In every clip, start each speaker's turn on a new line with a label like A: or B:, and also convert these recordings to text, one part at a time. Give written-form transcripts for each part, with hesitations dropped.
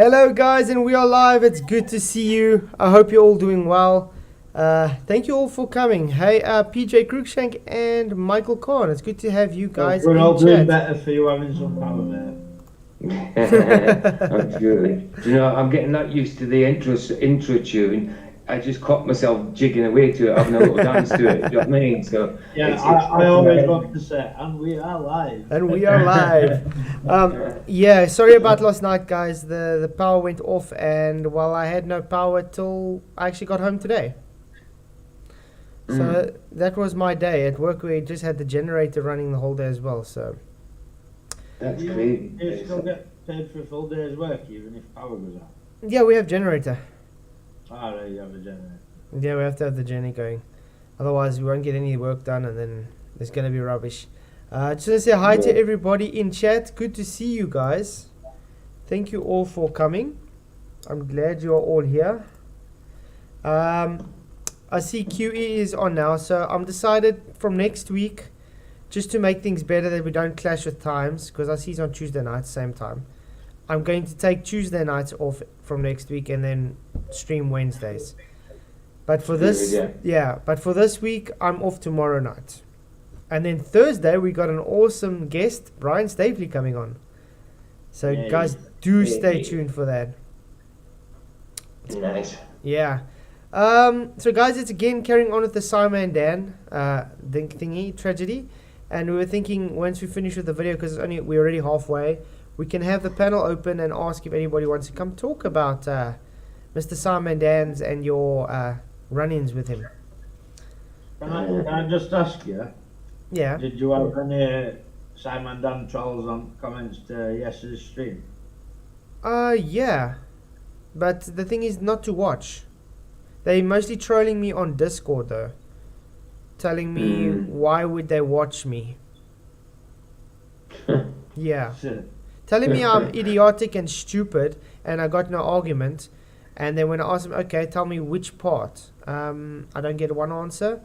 A: Hello guys, and we are live. It's good to see you. I hope you're all doing well. Thank you all for coming. Hey, PJ Cruikshank and Michael Kahn. It's good to have you guys
B: We're
A: in
B: all doing
A: chat.
B: better for you having some power, mate.
C: Absolutely. Do you know, I'm getting that used to the intro tune. I just caught myself jigging away to it, having a little dance to it. Do you know what I mean? So
B: Yeah,
C: it's
B: I always want to say, and we are live.
A: And we are live. Yeah, sorry about last night, guys. The power went off, and well, I had no power till I actually got home today. So that was my day at work. We just had the generator running the whole day as well. So
C: That's
B: You
C: great.
B: still get paid for a full day's work, even if power goes out.
A: yeah, we have generator.
B: Alright, you have a generator.
A: Yeah, we have to have the Jenny going. Otherwise, we won't get any work done, and then there's going to be rubbish. Just want to say hi to everybody in chat. Good to see you guys. Thank you all for coming. I'm glad you're all here. I see QE is on now, so I'm decided from next week, just to make things better that we don't clash with times, because I see it's on Tuesday night, same time. I'm going to take Tuesday nights off from next week and then stream Wednesdays. But for this, but for this week, I'm off tomorrow night. And then Thursday, we got an awesome guest, Brian Stapley, coming on. So guys, do stay tuned for that.
C: Nice.
A: Yeah. So guys, it's again carrying on with the Scimandans thingy, tragedy. And we were thinking once we finish with the video, because we're already halfway, we can have the panel open and ask if anybody wants to come talk about Mr. Scimandans and your run-ins with him.
B: Can I just ask you?
A: Yeah.
B: Did you have any Scimandan trolls on comments to yesterday's stream?
A: Yeah. But the thing is not to watch. They're mostly trolling me on Discord though. Telling me why would they watch me. Yeah. Telling me I'm idiotic and stupid and I got no argument. And then when I asked them, okay, tell me which part, I don't get one answer.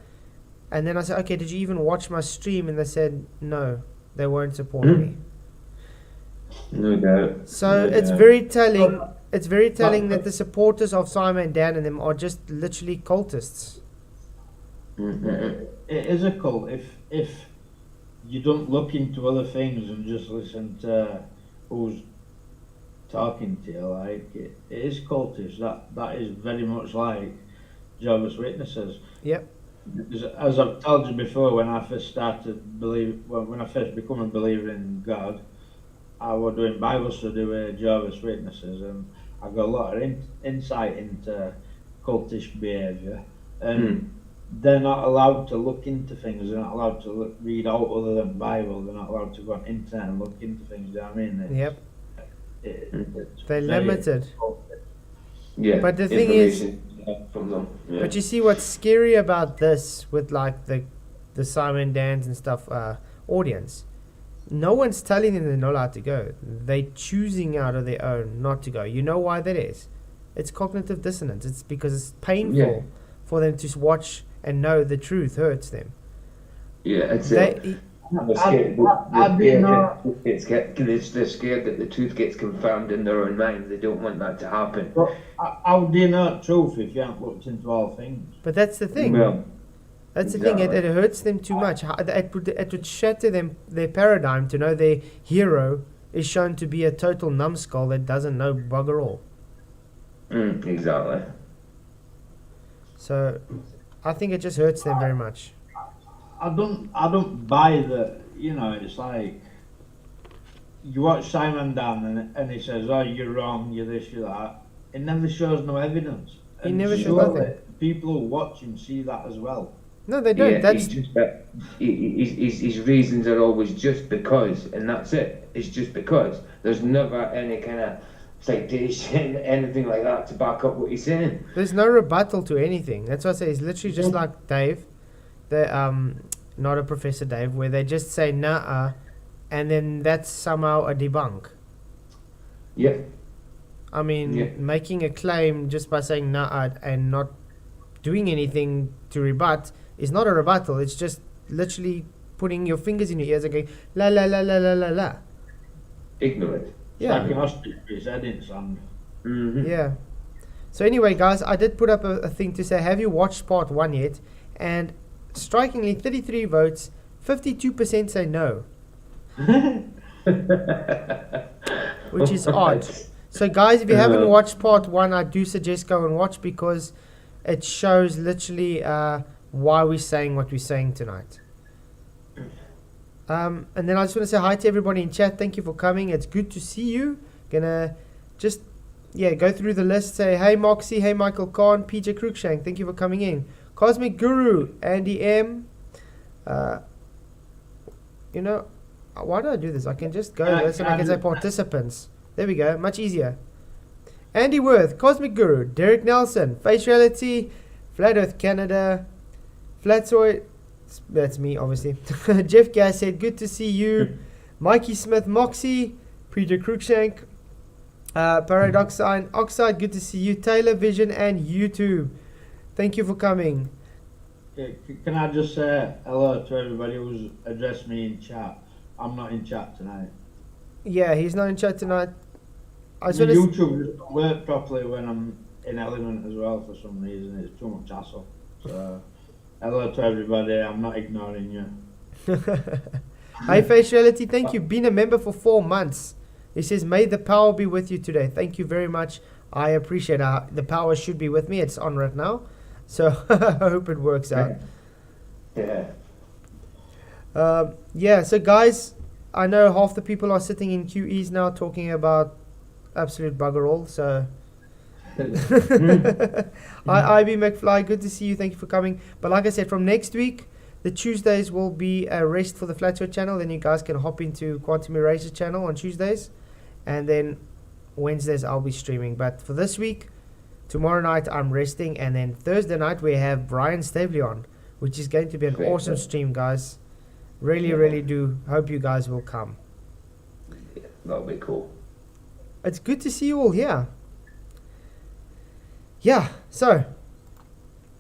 A: And then I said, okay, did you even watch my stream? And they said, no, they won't support me.
C: No doubt.
A: So it's very telling. It's very telling that the supporters of Scimandans and them are just literally cultists.
B: It is a cult if you don't look into other things and just listen to who's talking to you. Like it is cultish. That is very much like Jehovah's Witnesses.
A: Yep.
B: As I've told you before, when I first when I first became a believer in God, I was doing Bible study with Jehovah's Witnesses, and I got a lot of insight into cultish behaviour. And they're not allowed to look into things. They're not allowed to read out other than Bible. They're not allowed to go on internet and look into things. You know what I mean?
A: Yep.
B: It's
A: They're limited.
C: Yeah.
A: But the thing is,
C: from them. Yeah.
A: but you see what's scary about this with like the Scimandans and stuff audience. No one's telling them they're not allowed to go. They're choosing out of their own not to go. You know why that is? It's cognitive dissonance. It's because it's painful for them to watch and know the truth hurts them.
C: Yeah, it's
B: They're
C: scared that the truth gets confirmed in their own mind. They don't want that to happen.
B: But how do you know truth if you haven't looked into all things?
A: But that's the thing.
C: Well,
A: That's the thing. It hurts them too much. It would shatter their paradigm to know their hero is shown to be a total numbskull that doesn't know bugger all.
C: Exactly.
A: So, I think it just hurts them very much.
B: I don't buy the. You know, it's like you watch Scimandan and he says, "Oh, you're wrong. You're this, you're that." It never shows no evidence.
A: He never shows nothing.
B: People who watch him see that as well.
A: No, they don't.
C: Yeah,
A: That's
C: his reasons are always just because, and that's it. It's just because. There's never any kind of citation, anything like that to back up what he's saying.
A: there's no rebuttal to anything. That's why I say it's literally just like Dave, the not a Professor Dave, where they just say nah, and then that's somehow a debunk.
C: Yeah.
A: I mean, making a claim just by saying nah and not doing anything to rebut is not a rebuttal. It's just literally putting your fingers in your ears and going la la la la la la la.
C: Ignorant.
A: Yeah.
B: Like an ostrich with his head in sand.
C: Mm-hmm.
A: Yeah. So anyway, guys, I did put up a thing to say, have you watched part 1 yet? And strikingly, 33 votes, 52% say no, which is odd. So guys, if you haven't watched part 1, I do suggest go and watch, because it shows literally why we're saying what we're saying tonight. And then I just want to say hi to everybody in chat. Thank you for coming. It's good to see you. Gonna just go through the list. Say hey Moxie, hey Michael Khan, PJ Cruikshank. Thank you for coming in. Cosmic Guru, Andy M. You know, why do I do this? I can just go this and I can say participants. There we go. Much easier. Andy Worth, Cosmic Guru, Derek Nelson, Face Reality, Flat Earth Canada, Flatsoid. That's me, obviously. Jeff Gass said, good to see you. Mikey Smith, Moxie, Peter Cruikshank, Paradoxine, Oxide, good to see you. Taylor Vision and YouTube. Thank you for coming.
B: Can I just say hello to everybody who's addressed me in chat? I'm not in chat tonight.
A: Yeah, he's not in chat tonight.
B: YouTube doesn't work properly when I'm in Element as well for some reason. It's too much hassle. So, hello to everybody. I'm not ignoring you.
A: Hi, Face Reality. Thank you. Been a member for 4 months. He says, may the power be with you today. Thank you very much. I appreciate it. The power should be with me. It's on right now. So I hope it works out.
C: Yeah.
A: So guys, I know half the people are sitting in QEs now talking about absolute bugger all. So Hi, IB McFly, good to see you. Thank you for coming. But like I said, from next week, the Tuesdays will be a rest for the Flat Earth channel. Then you guys can hop into Quantum Eraser channel on Tuesdays. And then Wednesdays I'll be streaming. But for this week, tomorrow night I'm resting. And then Thursday night we have Brian Stavely on, which is going to be an awesome stream, guys. Really do hope you guys will come.
C: Yeah, that'll be cool.
A: It's good to see you all here. Yeah, so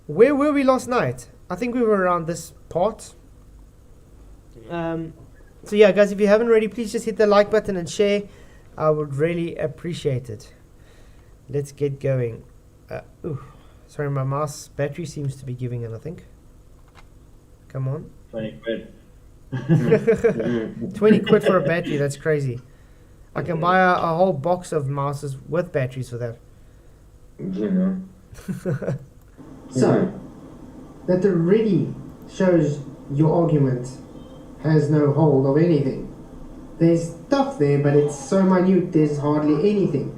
A: where were we last night? I think we were around this part. So yeah, guys, if you haven't already, please just hit the like button and share. I would really appreciate it. Let's get going. Sorry, my mouse battery seems to be giving in, I think. Come on.
B: 20 quid.
A: 20 quid for a battery, that's crazy. I can buy a whole box of mouses with batteries for that.
C: You know.
A: So, that already shows your argument has no hold of anything. There's stuff there, but it's so minute, there's hardly anything.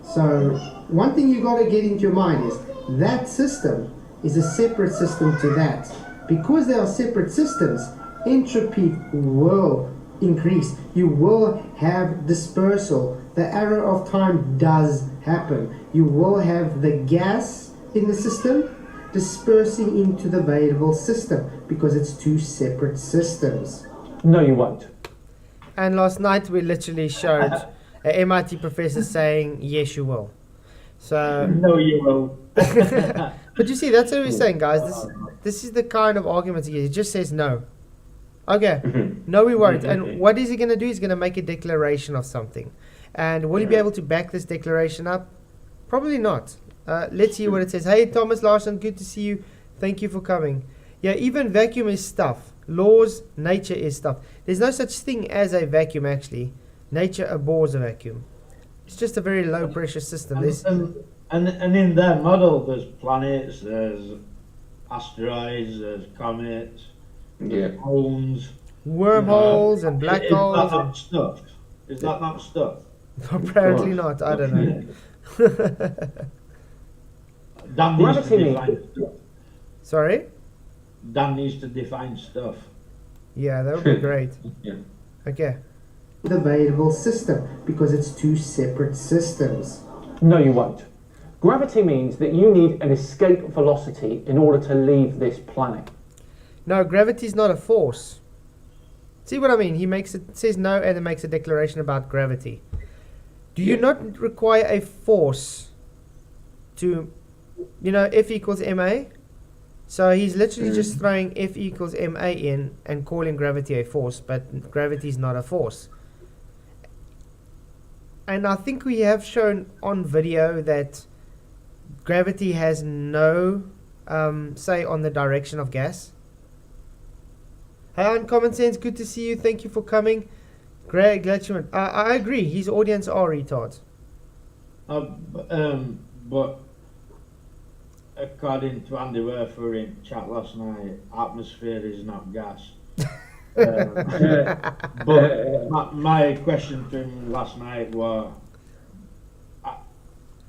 A: So, one thing you got to get into your mind is that system is a separate system to that. Because they are separate systems, entropy will increase. You will have dispersal. The arrow of time does happen. You will have the gas in the system dispersing into the available system because it's two separate systems.
D: No, you won't.
A: And last night we literally showed an MIT professor saying, yes, you will. So
B: No, you will.
A: but you see, that's what we're saying, guys. This is the kind of argument he gives. He just says no. Okay, no, we won't. And what is he going to do? He's going to make a declaration of something. And will he be able to back this declaration up? Probably not. Let's see what it says. Hey, Thomas Larson, good to see you. Thank you for coming. Yeah, even vacuum is stuff. Laws, nature is stuff. There's no such thing as a vacuum, actually. Nature abhors a vacuum. It's just a very low pressure system.
B: And in their model, there's planets, there's asteroids, there's comets, there's holes,
A: wormholes and black holes.
B: Is that not stuff? Is that not stuff?
A: Apparently not. I don't know.
B: Dan needs to define stuff.
A: Sorry?
B: Dan needs to define stuff.
A: Yeah, that would be great.
C: Yeah.
A: Okay. The available system because it's two separate systems.
D: No, you won't. Gravity means that you need an escape velocity in order to leave this planet.
A: No, gravity is not a force. See what I mean? He says no and then makes a declaration about gravity. Do you not require a force to, F equals ma? So he's literally just throwing F equals ma in and calling gravity a force, but gravity is not a force. And I think we have shown on video that gravity has no say on the direction of gas. Hey, Uncommon Sense, good to see you. Thank you for coming. Greg, glad you went. I agree. His audience are retards.
B: But according to Andy Werfer in chat last night, atmosphere is not gas. But my question to him last night was,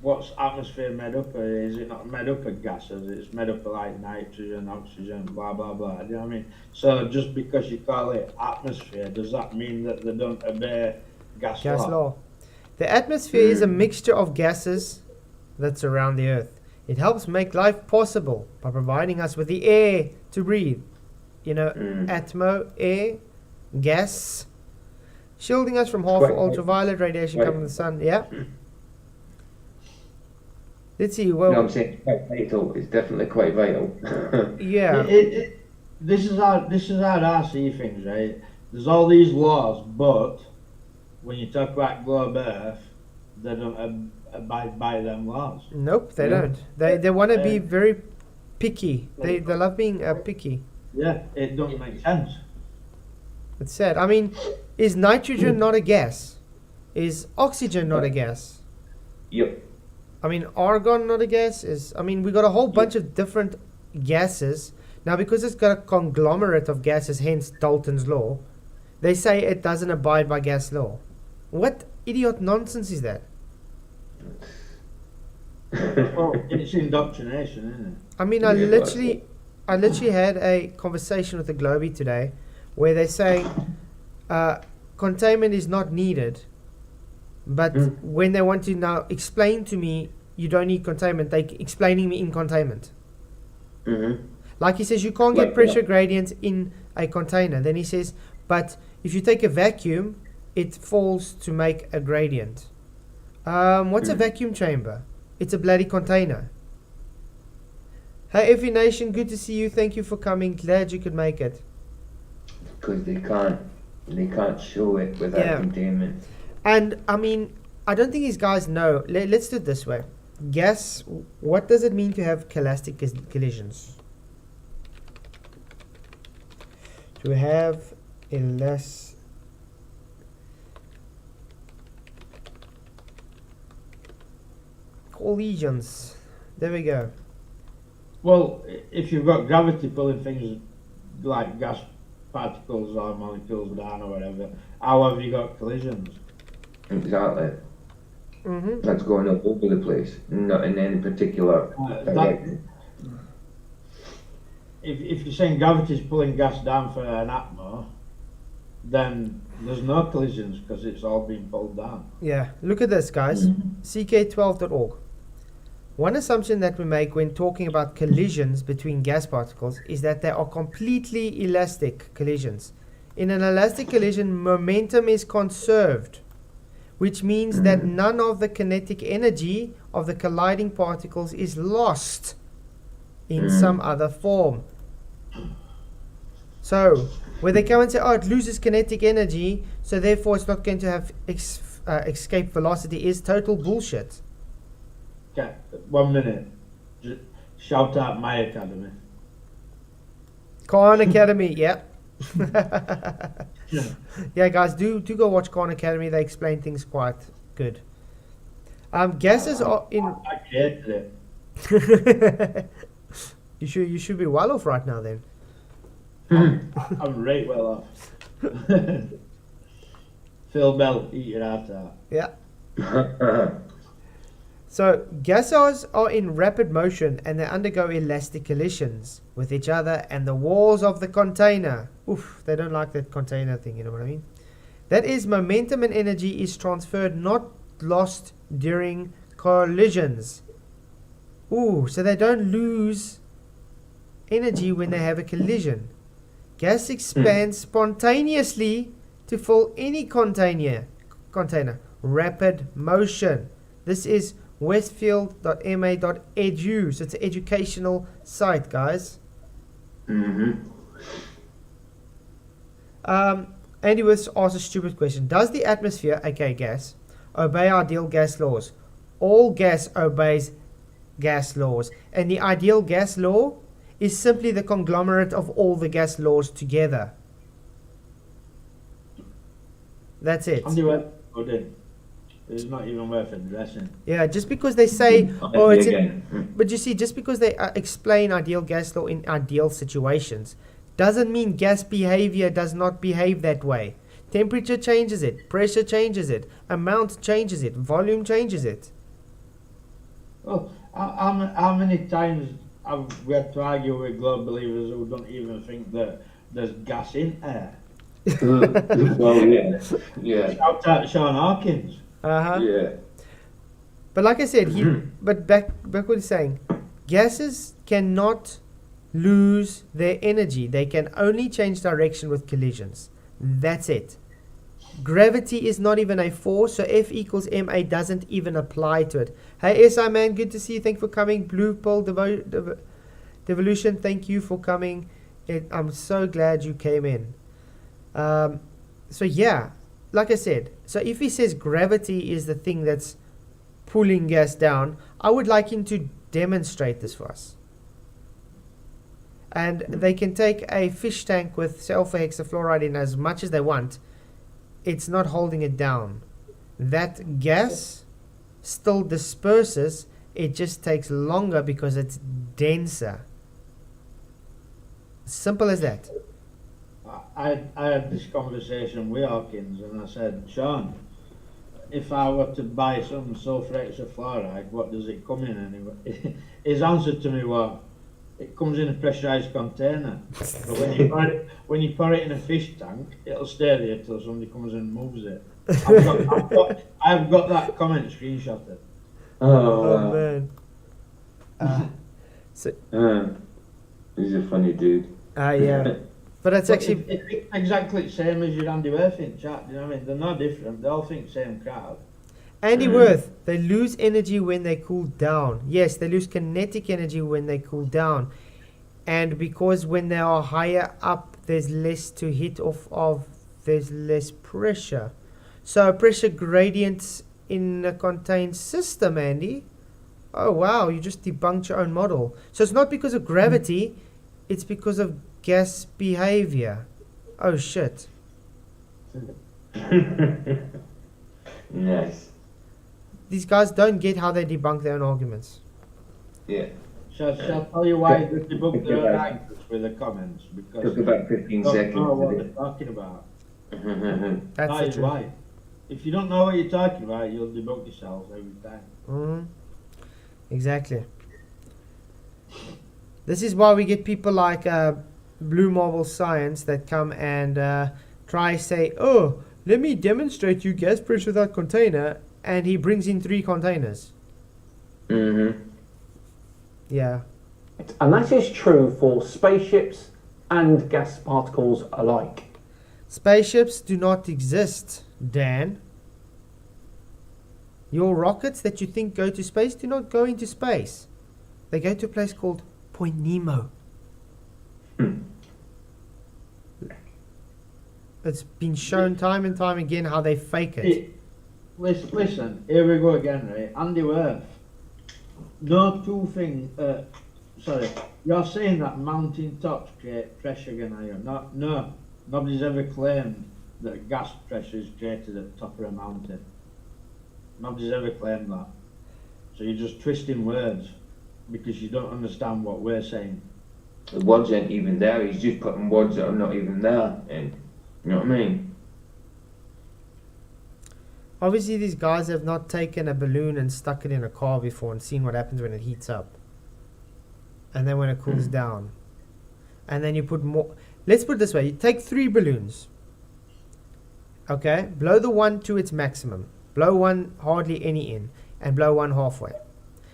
B: what's atmosphere made up of? Is it not made up of gases? It's made up of like nitrogen, oxygen, blah blah blah. Do you know what I mean? So just because you call it atmosphere, does that mean that they don't obey gas law?
A: The atmosphere is a mixture of gases that surround the Earth. It helps make life possible by providing us with the air to breathe. You know, atmo, air, gas, shielding us from harmful ultraviolet radiation coming from the sun. Yeah. Let's see. Well,
C: no, I'm saying it's quite vital. It's definitely quite vital.
A: Yeah.
B: This is how I see things, right? There's all these laws, but when you talk about globe Earth, they don't abide by them laws.
A: Nope, they don't. They want to be very picky. They love being picky.
B: Yeah, it doesn't make sense.
A: It's sad. I mean, is nitrogen not a gas? Is oxygen not a gas?
C: Yep.
A: I mean, argon not a gas? We got a whole bunch of different gases. Now, because it's got a conglomerate of gases, hence Dalton's law, they say it doesn't abide by gas law. What idiot nonsense is that?
B: Well, it's indoctrination, isn't it?
A: I mean, I literally had a conversation with the Globie today where they say containment is not needed. But when they want to now explain to me you don't need containment, they're explaining me in containment. Like he says, you can't get pressure gradients in a container. Then he says, but if you take a vacuum, it falls to make a gradient. What's a vacuum chamber? It's a bloody container. Hey, Effie Nation, good to see you. Thank you for coming. Glad you could make it.
C: Because they can't show it without containment.
A: And I mean, I don't think these guys know. Let's do it this way. Gas, what does it mean to have galactic collisions? To have collisions. There we go.
B: Well, if you've got gravity pulling things like gas particles or molecules down or whatever, how have you got collisions?
C: Exactly. That's going all over the place, not in any particular direction.
B: If you're saying gravity's pulling gas down for an atmo, then there's no collisions because it's all being pulled down.
A: Yeah, look at this, guys. ck12.org. One assumption that we make when talking about collisions between gas particles is that they are completely elastic collisions. In an elastic collision, momentum is conserved, which means that none of the kinetic energy of the colliding particles is lost in some other form. So, where they come and say, oh, it loses kinetic energy, so therefore it's not going to have escape velocity, is total bullshit.
B: Okay, 1 minute. Just shout out my academy.
A: Khan Academy, yeah. Yeah, guys, do go watch Khan Academy. They explain things quite good. Gases are in.
B: I hated it.
A: You should be well off right now then.
B: I'm right well off. Phil Bell, eat your heart out.
A: Yeah. So gases are in rapid motion and they undergo elastic collisions with each other and the walls of the container. Oof, they don't like that container thing, you know what I mean? That is, momentum and energy is transferred, not lost during collisions. Ooh, so they don't lose energy when they have a collision. Gas expands spontaneously to fill any container. Rapid motion. This is westfield.ma.edu. So it's an educational site, guys. Andy was asked a stupid question. Does the atmosphere, aka gas, obey ideal gas laws. All gas obeys gas laws. And the ideal gas law is simply the conglomerate of all the gas laws together. That's it.
B: Andy Webb, good in. It's not even worth addressing.
A: Yeah, just because they say, oh, it's
C: again.
A: but you see, just because they explain ideal gas law in ideal situations, doesn't mean gas behavior does not behave that way. Temperature changes it, pressure changes it, amount changes it, volume changes it.
B: Well, how many times have we had to argue with globe believers who don't even think that there's gas in air?
C: Well, yeah. Yeah.
B: Shout out Sean Hawkins.
C: Yeah.
A: But like I said, but back what he's saying, gases cannot lose their energy. They can only change direction with collisions. That's it. Gravity is not even a force, so F equals ma doesn't even apply to it. Hey SI man, good to see you. Thank you for coming. Blue Pearl Devolution, thank you for coming. I'm so glad you came in. So yeah, like I said, so if he says gravity is the thing that's pulling gas down, I would like him to demonstrate this for us. And they can take a fish tank with sulfur hexafluoride in as much as they want. It's not holding it down. That gas still disperses. It just takes longer because it's denser. Simple as that.
B: I had this conversation with Hawkins and I said, Sean, if I were to buy some sulfur hexafluoride, what does it come in anyway? His answer to me was, it comes in a pressurized container. But when you pour it in a fish tank, it'll stay there till somebody comes and moves it. I've got that comment screenshotted.
C: Oh,
A: Man.
C: He's a funny dude.
A: Yeah. But that's actually...
B: It's exactly the same as your Andy Worth in chat, you know what I mean? They're not different, they all think the same crowd.
A: Andy Worth, they lose energy when they cool down. Yes, they lose kinetic energy when they cool down. And because when they are higher up, there's less to hit off of, there's less pressure. So pressure gradients in a contained system, Andy. Oh wow, you just debunked your own model. So it's not because of gravity, it's because of gas behavior. Oh shit.
C: Nice.
A: These guys don't get how they debunk their own arguments.
C: Yeah.
B: Shall I tell you why they debunked their own arguments with the comments? Because
C: Took about 15
B: they
C: seconds.
B: don't know what
C: to
B: they're talking about.
C: do.
A: That's
B: That
A: the
B: is
A: truth.
B: why. If you don't know what you're talking about, you'll debunk yourself every time.
A: Exactly. This is why we get people like Blue Marble Science that come and try say, oh, let me demonstrate you gas pressure without container, and he brings in 3 containers. Yeah.
D: And that is true for spaceships and gas particles alike.
A: Spaceships do not exist, Dan. Your rockets that you think go to space do not go into space. They go to a place called Point Nemo. It's been shown time and time again how they fake it.
B: Listen, here we go again, right? Andy Worth. No two things. Sorry, you're saying that mountain tops create pressure again, are you? No, nobody's ever claimed that gas pressure is created at the top of a mountain. Nobody's ever claimed that. So you're just twisting words because you don't understand what we're saying.
C: The words aren't even there. He's just putting words that are not even there. And you know what I mean?
A: Obviously, these guys have not taken a balloon and stuck it in a car before and seen what happens when it heats up. And then when it cools down. And then you put more. Let's put it this way. You take 3 balloons. Okay? Blow the one to its maximum. Blow one hardly any in. And blow one halfway.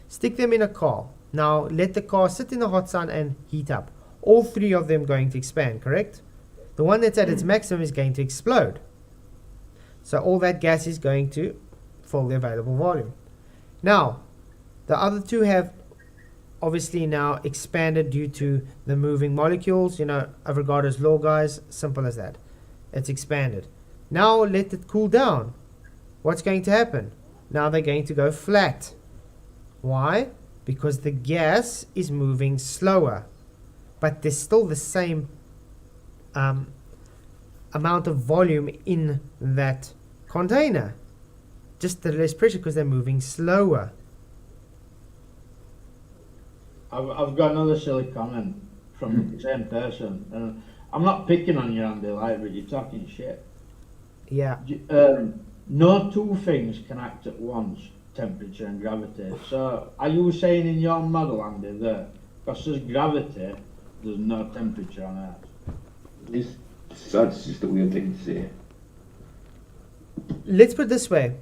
A: Stick them in a car. Now, let the car sit in the hot sun and heat up. All 3 of them going to expand, correct? The one that's at its maximum is going to explode. So all that gas is going to fill the available volume. Now, the other 2 have obviously now expanded due to the moving molecules. You know, Avogadro's law, guys. Simple as that. It's expanded. Now let it cool down. what's going to happen? Now they're going to go flat. Why? Because the gas is moving slower, but there's still the same amount of volume in that container, just the less pressure because they're moving slower.
B: I've got another silly comment from the same person, and I'm not picking on you, Andy, like, but you're talking shit.
A: Yeah.
B: No two things can act at once, temperature and gravity. So are you saying in your model, Andy, that because there's gravity, there's no temperature on Earth?
C: That's just a weird thing to say.
A: Let's put it this way.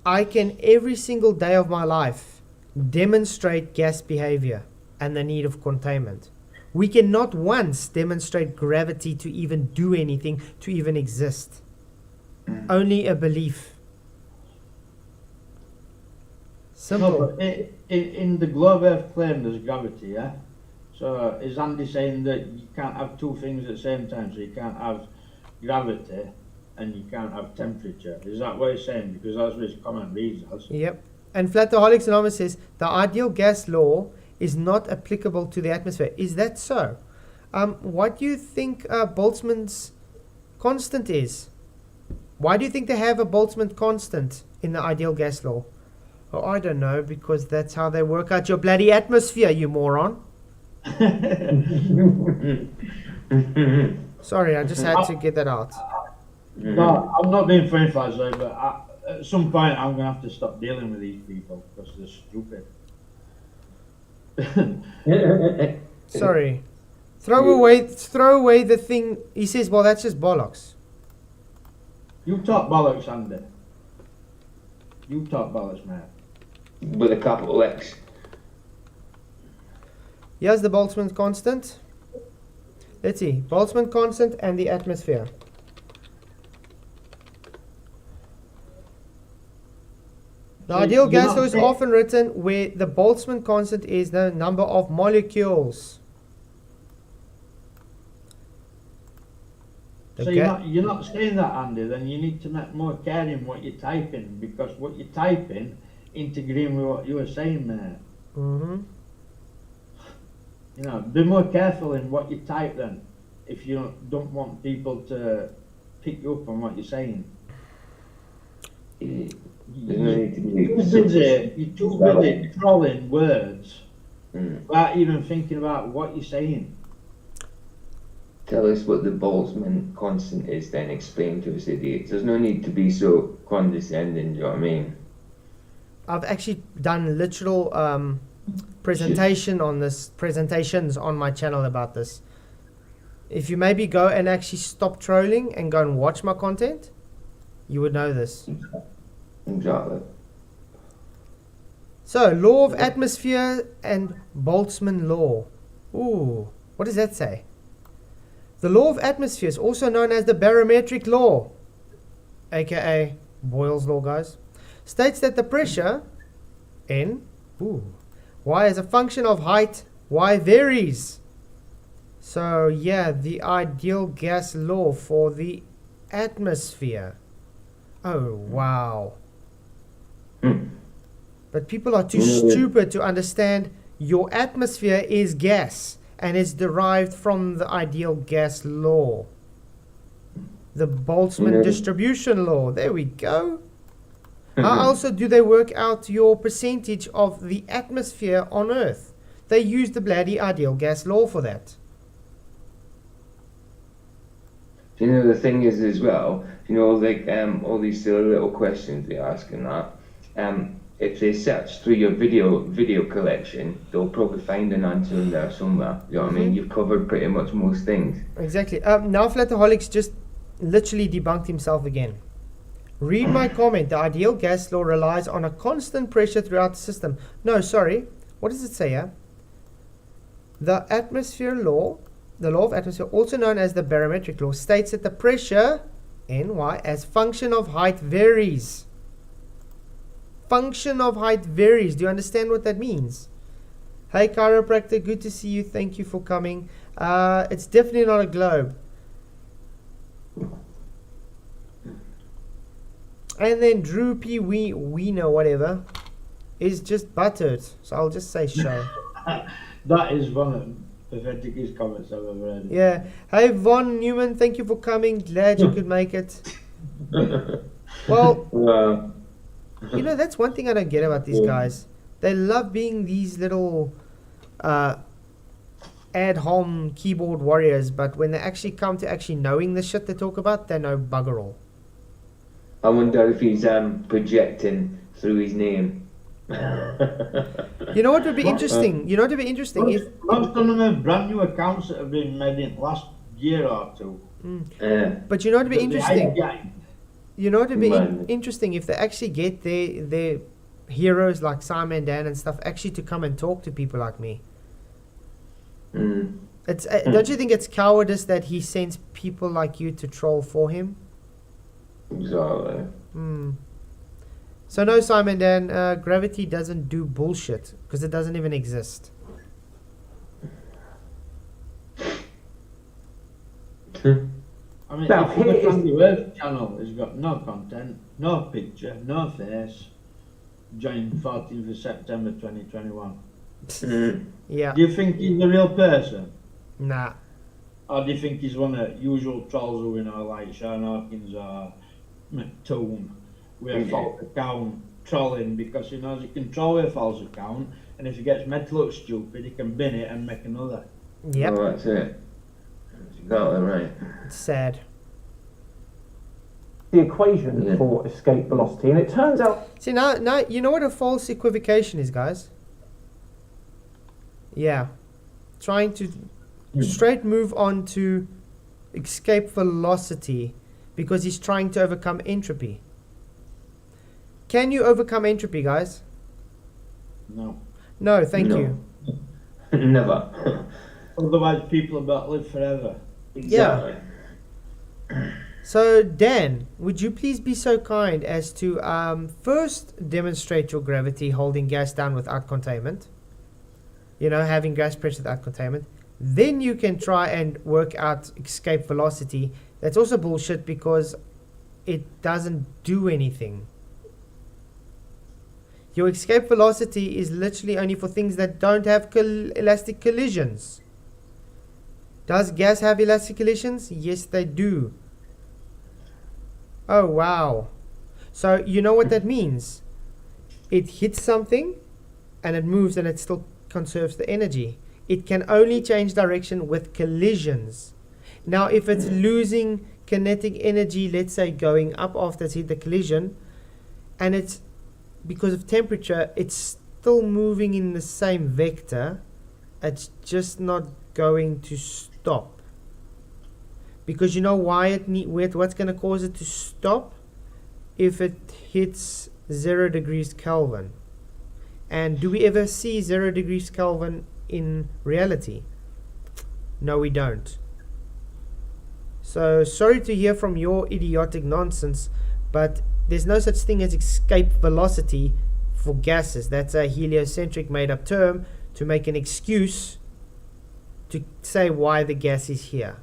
A: I can every single day of my life demonstrate gas behavior and the need of containment. We cannot once demonstrate gravity to even do anything, to even exist. Only a belief. Simple.
B: No, but in the globe Earth claim there's gravity, yeah? So is Andy saying that you can't have two things at the same time? So you can't have gravity and you can't have temperature. Is that what he's saying? Because that's what his comment reads as.
A: Yep. And Flataholics Anonymous says the ideal gas law is not applicable to the atmosphere. Is that so? What do you think Boltzmann's constant is? Why do you think they have a Boltzmann constant in the ideal gas law? Oh, I don't know, because that's how they work out your bloody atmosphere, you moron. Sorry, I just had to get that out.
B: No, I'm not being funny, Fazley, but at some point I'm going to have to stop dealing with these people because they're stupid.
A: Sorry. Throw away the thing. He says, well, that's just bollocks.
B: You talk bollocks, Andy. You talk bollocks, mate.
C: With a capital X.
A: Here's the Boltzmann constant. Let's see. Boltzmann constant and the atmosphere. The ideal gas law is often written where the Boltzmann constant is the number of molecules.
B: So you're not saying that, Andy, then you need to make more care in what you're typing, because what you're typing into agreeing with what you were saying there.
A: Mm-hmm.
B: You know, be more careful in what you type then, if you don't want people to pick you up on what you're saying. You're too busy trolling words without even thinking about what you're saying.
C: Tell us what the Boltzmann constant is, then explain to us, idiots. There's no need to be so condescending, do you know what I mean?
A: I've actually done literal presentations on my channel about this. If you maybe go and actually stop trolling and go and watch my content, you would know this.
C: Exactly.
A: So, law of atmosphere and Boltzmann law. Ooh, what does that say? The law of atmosphere is also known as the barometric law, aka Boyle's law, guys, states that the pressure N, Y as a function of height, Y varies. So yeah, the ideal gas law for the atmosphere. Oh wow. But people are too stupid to understand your atmosphere is gas and is derived from the ideal gas law. The Boltzmann distribution law. There we go. How also do they work out your percentage of the atmosphere on Earth? They use the bloody ideal gas law for that.
C: You know, the thing is as well, you know, like all these silly little questions they ask and that, if they search through your video collection, they'll probably find an answer in there somewhere. You know what I mean? You've covered pretty much most things.
A: Exactly. Now Flataholics just literally debunked himself again. Read my comment. The ideal gas law relies on a constant pressure throughout the system. No, sorry. What does it say here? The atmosphere law, the law of atmosphere, also known as the barometric law, states that the pressure, Ny, as function of height varies. Function of height varies. Do you understand what that means? Hey chiropractor, good to see you. Thank you for coming. It's definitely not a globe. And then Droopy we know whatever is just buttered. So I'll just say show.
B: That is one of the patheticest comments I've ever heard.
A: Yeah. Hey Von Newman, thank you for coming. Glad you could make it. Well,
C: Wow.
A: you know, that's one thing I don't get about these guys. They love being these little ad hom keyboard warriors, but when they actually come to actually knowing the shit they talk about, they know bugger all.
C: I wonder if he's projecting through his name.
A: You know what would be interesting? You know what would be interesting? If
B: Most of them have brand new accounts that have been made in the last year or two.
A: But you know what would be interesting?
B: Yeah.
A: You know what would be
C: Man.
A: interesting if they actually get their heroes like Scimandans and stuff actually to come and talk to people like me. It's don't you think it's cowardice that he sends people like you to troll for him?
C: Exactly.
A: So no, Scimandan, gravity doesn't do bullshit because it doesn't even exist.
B: I mean,
D: Now,
B: if you
D: here
B: look
D: is-
B: on the Earth channel, it's got no content, no picture, no face. Joined 14th of September 2021.
A: Yeah.
B: Do you think he's a real person?
A: Nah.
B: Or do you think he's one of the usual trolls who we know, like Sean Hawkins or McToon, with a false account trolling because he knows he can troll with a false account, and if he gets made to look stupid, he can bin it and make another.
A: Yep.
C: Oh, that's it. That's exactly right.
A: It's sad.
D: The equation
C: Yeah.
D: for escape velocity, and it turns out
A: See now you know what a false equivocation is, guys? Yeah. Trying to straight move on to escape velocity because he's trying to overcome entropy. Can you overcome entropy, guys?
B: No.
A: No, thank
C: No.
A: you.
C: Never.
B: Otherwise, people about live forever.
C: Exactly.
A: So, Dan, would you please be so kind as to first demonstrate your gravity holding gas down without containment? You know, having gas pressure without containment. Then you can try and work out escape velocity. That's also bullshit because it doesn't do anything. Your escape velocity is literally only for things that don't have elastic collisions. Does gas have elastic collisions? Yes, they do. Oh, wow. So, you know what that means? It hits something and it moves and it still conserves the energy. It can only change direction with collisions. Now, if it's losing kinetic energy, let's say going up after it's hit the collision, and it's because of temperature, it's still moving in the same vector, it's just not going to stop. Because you know why what's going to cause it to stop? If it hits 0 degrees Kelvin. And do we ever see 0 degrees Kelvin in reality? No, we don't. So sorry to hear from your idiotic nonsense, but there's no such thing as escape velocity for gases. That's a heliocentric made up term to make an excuse to say why the gas is here.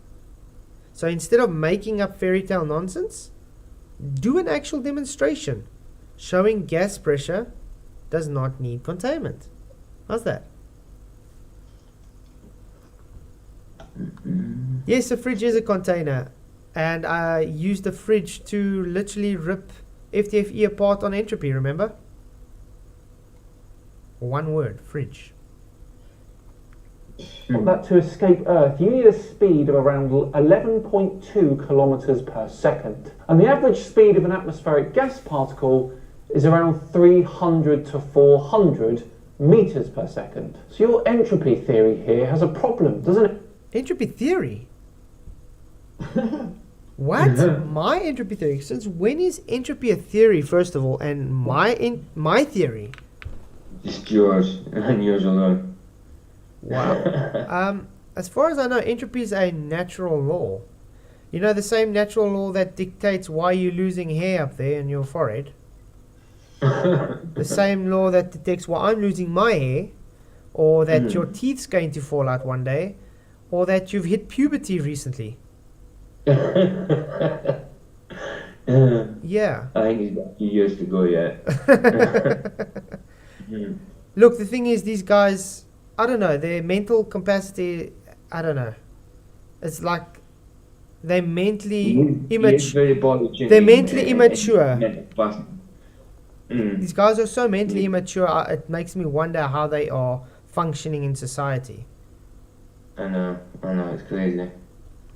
A: So instead of making up fairy tale nonsense, do an actual demonstration showing gas pressure does not need containment. How's that? Yes, a fridge is a container, and I used the fridge to literally rip FTFE apart on Entropy, remember? One word, fridge.
D: that to escape Earth, you need a speed of around 11.2 kilometers per second. And the average speed of an atmospheric gas particle is around 300 to 400 meters per second. So your entropy theory here has a problem, doesn't it?
A: Entropy theory? What? My entropy theory? Since when is entropy a theory, first of all, and my theory?
C: Just yours and yours alone.
A: Wow. As far as I know, entropy is a natural law. You know, the same natural law that dictates why you're losing hair up there in your forehead. The same law that detects why I'm losing my hair, or that your teeth's going to fall out one day, or that you've hit puberty recently. Yeah.
C: I think he's got a few years to go yet. Mm.
A: Look, the thing is, these guys, I don't know, their mental capacity, I don't know. It's like they're mentally
C: He is
A: immature.
C: very body
A: They're mentally immature.
C: Mm.
A: These guys are so mentally immature, it makes me wonder how they are functioning in society.
C: I know, it's crazy.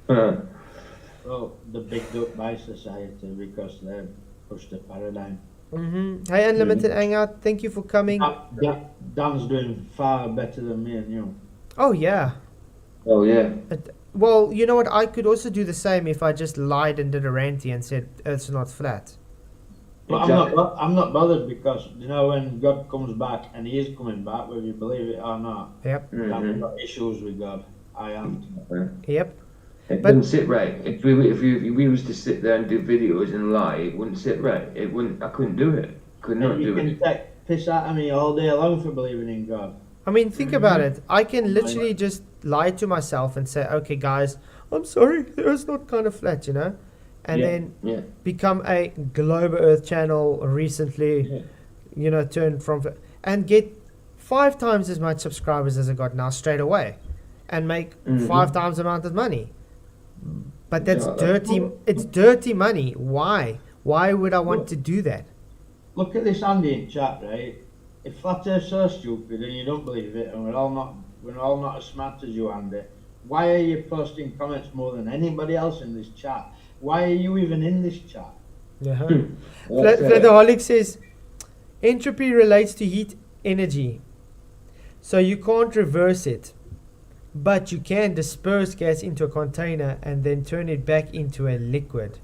B: Well, they're bigged up by society because they've pushed the paradigm.
A: Hey, Unlimited Hangout, thank you for coming.
B: Dan's doing far better than me and you.
A: Oh, yeah.
C: Oh yeah.
A: Well, you know what? I could also do the same if I just lied and did a ranty and said Earth's not flat.
B: But
C: Exactly.
B: I'm not bothered because, you know, when God comes back, and he is coming back, whether you believe it or not,
A: Yep.
B: I've got issues with God. I am.
A: Yep.
C: It
A: But-
C: wouldn't sit right. If we was to sit there and do videos and lie, it wouldn't sit right. It wouldn't. I couldn't do it. Could not
B: You
C: do
B: can
C: it.
B: take piss out of me all day long for believing in God.
A: I mean, think about it. I can literally just lie to myself and say, okay, guys, I'm sorry, the Earth's not kind of flat, you know? And
B: Yeah.
A: then
C: Yeah.
A: become a Globe Earth channel recently, you know, turned from... And get 5 times as much subscribers as I got now straight away. And make 5 times the amount of money. But that's
C: Yeah,
A: dirty. It's dirty money. Why? Why would I want to do that?
B: Look at this Andy in chat, right? If flat Earth's so stupid and you don't believe it, and we're all not as smart as you, Andy, why are you posting comments more than anybody else in this chat? Why are you even in this chat?
A: Yeah.
C: That's it.
A: Flataholic says, entropy relates to heat energy. So you can't reverse it. But you can disperse gas into a container and then turn it back into a liquid.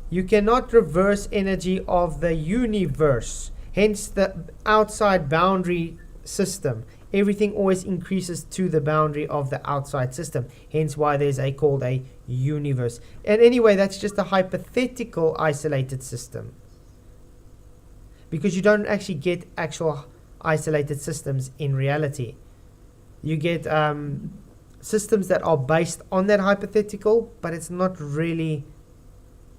A: You cannot reverse energy of the universe. Hence the outside boundary system. Everything always increases to the boundary of the outside system. Hence why there's called a universe. And anyway, that's just a hypothetical isolated system. Because you don't actually get actual isolated systems in reality. You get systems that are based on that hypothetical, but it's not really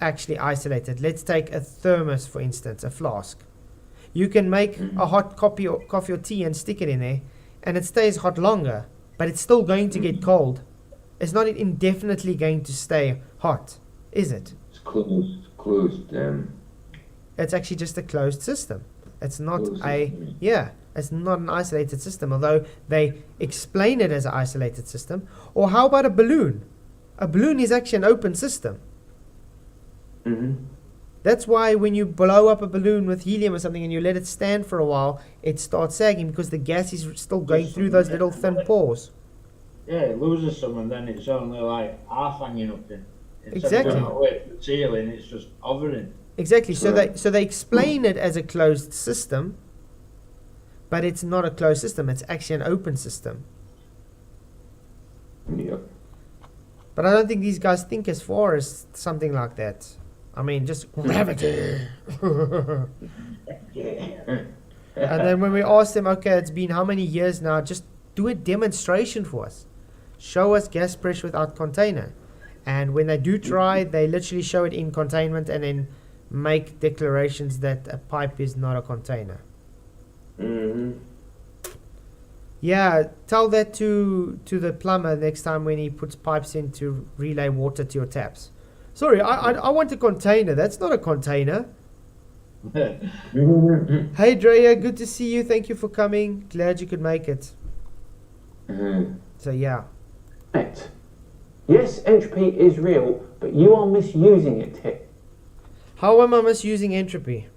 A: actually isolated. Let's take a thermos, for instance, a flask. You can make a hot coffee or tea and stick it in there, and it stays hot longer, but it's still going to get cold. It's not indefinitely going to stay hot, is it?
C: It's closed.
A: It's actually just a closed system. It's not
C: Closed
A: a...
C: system.
A: Yeah, it's not an isolated system, although they explain it as an isolated system. Or how about a balloon? A balloon is actually an open system. That's why when you blow up a balloon with helium or something and you let it stand for a while, it starts sagging because the gas is still going through those little thin pores.
B: Yeah, it loses some and then it's only like half hanging up in. Instead
A: Exactly.
B: of going all the way to the ceiling, it's just hovering.
A: Exactly. So
C: Correct.
A: they explain it as a closed system, but it's not a closed system. It's actually an open system.
C: Yeah.
A: But I don't think these guys think as far as something like that. I mean, just gravity. And then when we ask them, okay, it's been how many years now? Just do a demonstration for us. Show us gas pressure without container. And when they do try, they literally show it in containment and then make declarations that a pipe is not a container. Yeah, tell that to the plumber next time when he puts pipes in to relay water to your taps. Sorry, I want a container. That's not a container. Hey Drea, good to see you. Thank you for coming. Glad you could make it. So yeah.
D: Right. Yes, entropy is real, but you are misusing it here.
A: How am I misusing entropy?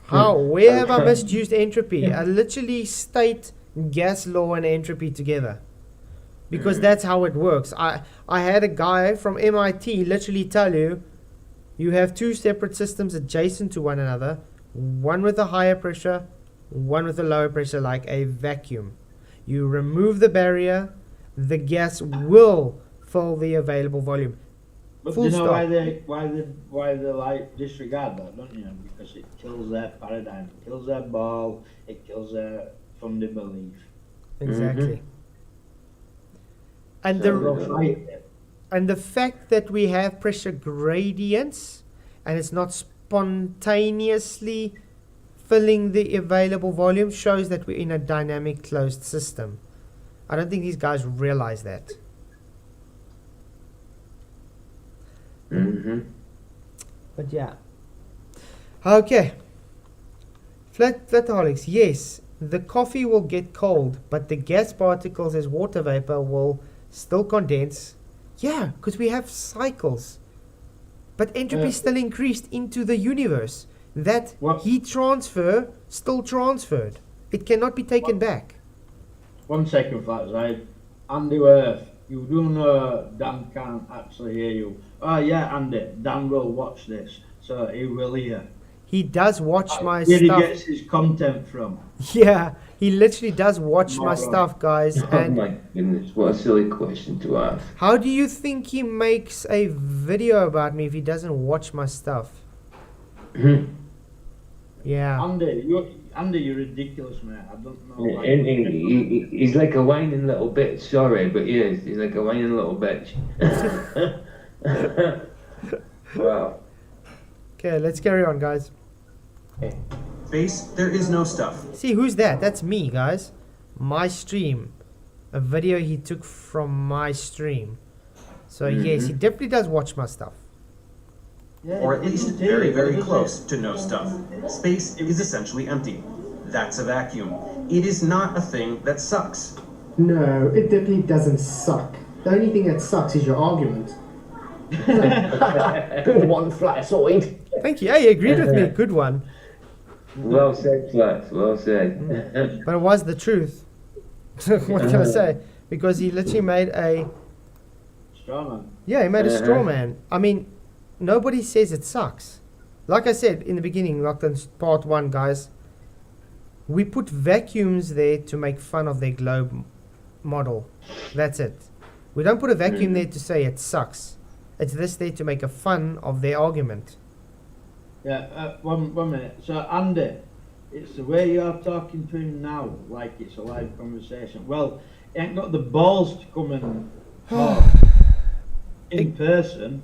A: How? Where have I misused entropy? I literally state gas law and entropy together. Because that's how it works. I had a guy from MIT literally tell you, you have 2 separate systems adjacent to one another, one with a higher pressure, one with a lower pressure, like a vacuum. You remove the barrier, the gas will fill the available volume.
B: But
A: Full
B: do you know
A: stop.
B: why they like disregard that, don't you? Because it kills their paradigm, it kills their ball, it kills their funded belief.
A: Exactly. And
C: So
B: They'll
A: the
B: fight it.
A: And the fact that we have pressure gradients and it's not spontaneously filling the available volume shows that we're in a dynamic closed system. I don't think these guys realize that.
C: Mm-hmm.
A: But yeah. Okay. Flataholics, yes, the coffee will get cold, but the gas particles as water vapor will still condense. Yeah, because we have cycles. But entropy still increased into the universe. That heat transfer still transferred. It cannot be taken back.
B: 1 second, Flatside. Andy Earth, you do know Dan can't actually hear you. Oh yeah, Andy, Dan will watch this, so he will hear.
A: He does watch my
B: Where
A: stuff.
B: he gets his content from.
A: Yeah, he literally does watch my stuff, guys.
C: Oh
A: And
C: my goodness, what a silly question to ask.
A: how do you think he makes a video about me if he doesn't watch my stuff? Yeah.
B: Andy, you're ridiculous, mate. I don't know. Why
C: He's like a whining little bitch, sorry, but he is. He's like a whining little bitch. Wow.
A: Okay, let's carry on, guys.
E: Space, there is no stuff.
A: See, who's that? That's me, guys. My stream. A video he took from my stream. So yes, he definitely does watch my stuff.
B: Yeah,
E: Or at
B: it
E: least
B: isn't
E: very,
B: here,
E: very
B: is it?
E: close to no stuff. Space is essentially empty. That's a vacuum. It is not a thing that sucks.
F: No, it definitely doesn't suck. The only thing that sucks is your argument.
D: Good one, Flatsoid.
A: Thank you. Yeah, he agreed with me. Good one.
C: Well said, Flats, well said.
A: But it was the truth. What can I say? Because he literally made a...
B: Strawman.
A: Yeah, he made a straw man. I mean, nobody says it sucks. Like I said in the beginning, like in part 1, guys, we put vacuums there to make fun of their globe model. That's it. We don't put a vacuum there to say it sucks. It's this there to make a fun of their argument.
B: Yeah, one minute. So, Andy, it's the way you're talking to him now, like it's a live conversation. Well, he ain't got the balls to come and talk in person.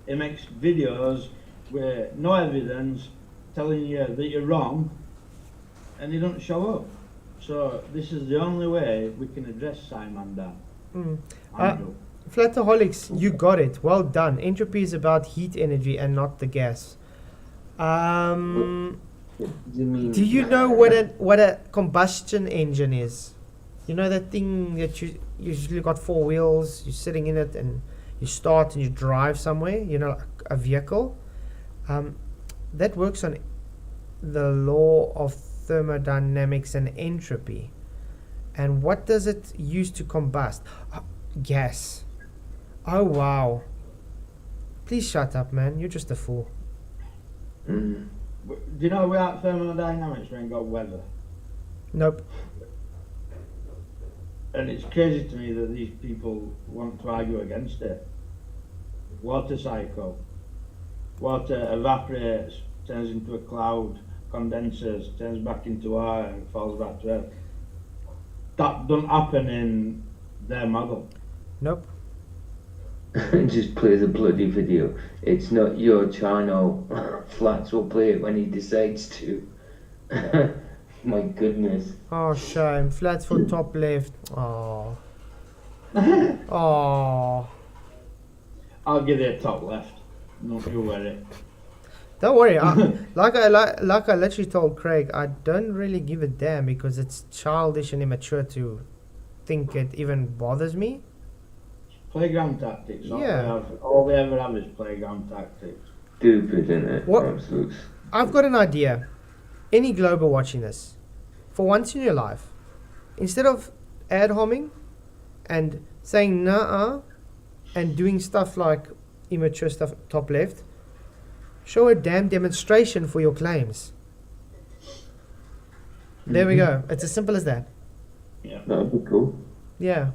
B: He makes videos with no evidence telling you that you're wrong, and he don't show up. So, this is the only way we can address Scimandans.
A: Flataholics, you got it. Well done. Entropy is about heat energy and not the gas. Do you know what a combustion engine is? You know that thing that you usually got 4 wheels, you're sitting in it and you start and you drive somewhere, you know, like a vehicle? That works on the law of thermodynamics and entropy. And what does it use to combust? Gas. Oh wow. Please shut up, man. You're just a fool.
B: Do you know without thermodynamics we ain't got weather?
A: Nope.
B: And it's crazy to me that these people want to argue against it. Water cycle. Water evaporates, turns into a cloud, condenses, turns back into water and falls back to earth. That don't happen in their model.
A: Nope.
C: Just play the bloody video. It's not your channel. Flats will play it when he decides to. My goodness.
A: Oh, shame. Flats for top left. Oh. Oh.
B: I'll give you a top left. Don't you worry.
A: Don't worry. Like I literally told Craig, I don't really give a damn because it's childish and immature to think it even bothers me.
B: Playground tactics.
A: Yeah.
B: All they ever have is playground tactics.
C: Stupid, isn't it?
A: What?
C: Absolute.
A: I've got an idea. Any global watching this, for once in your life, instead of ad homing and saying nah and doing stuff like immature stuff top left, show a damn demonstration for your claims. There we go. It's as simple as that.
B: Yeah.
C: That'd be cool.
A: Yeah.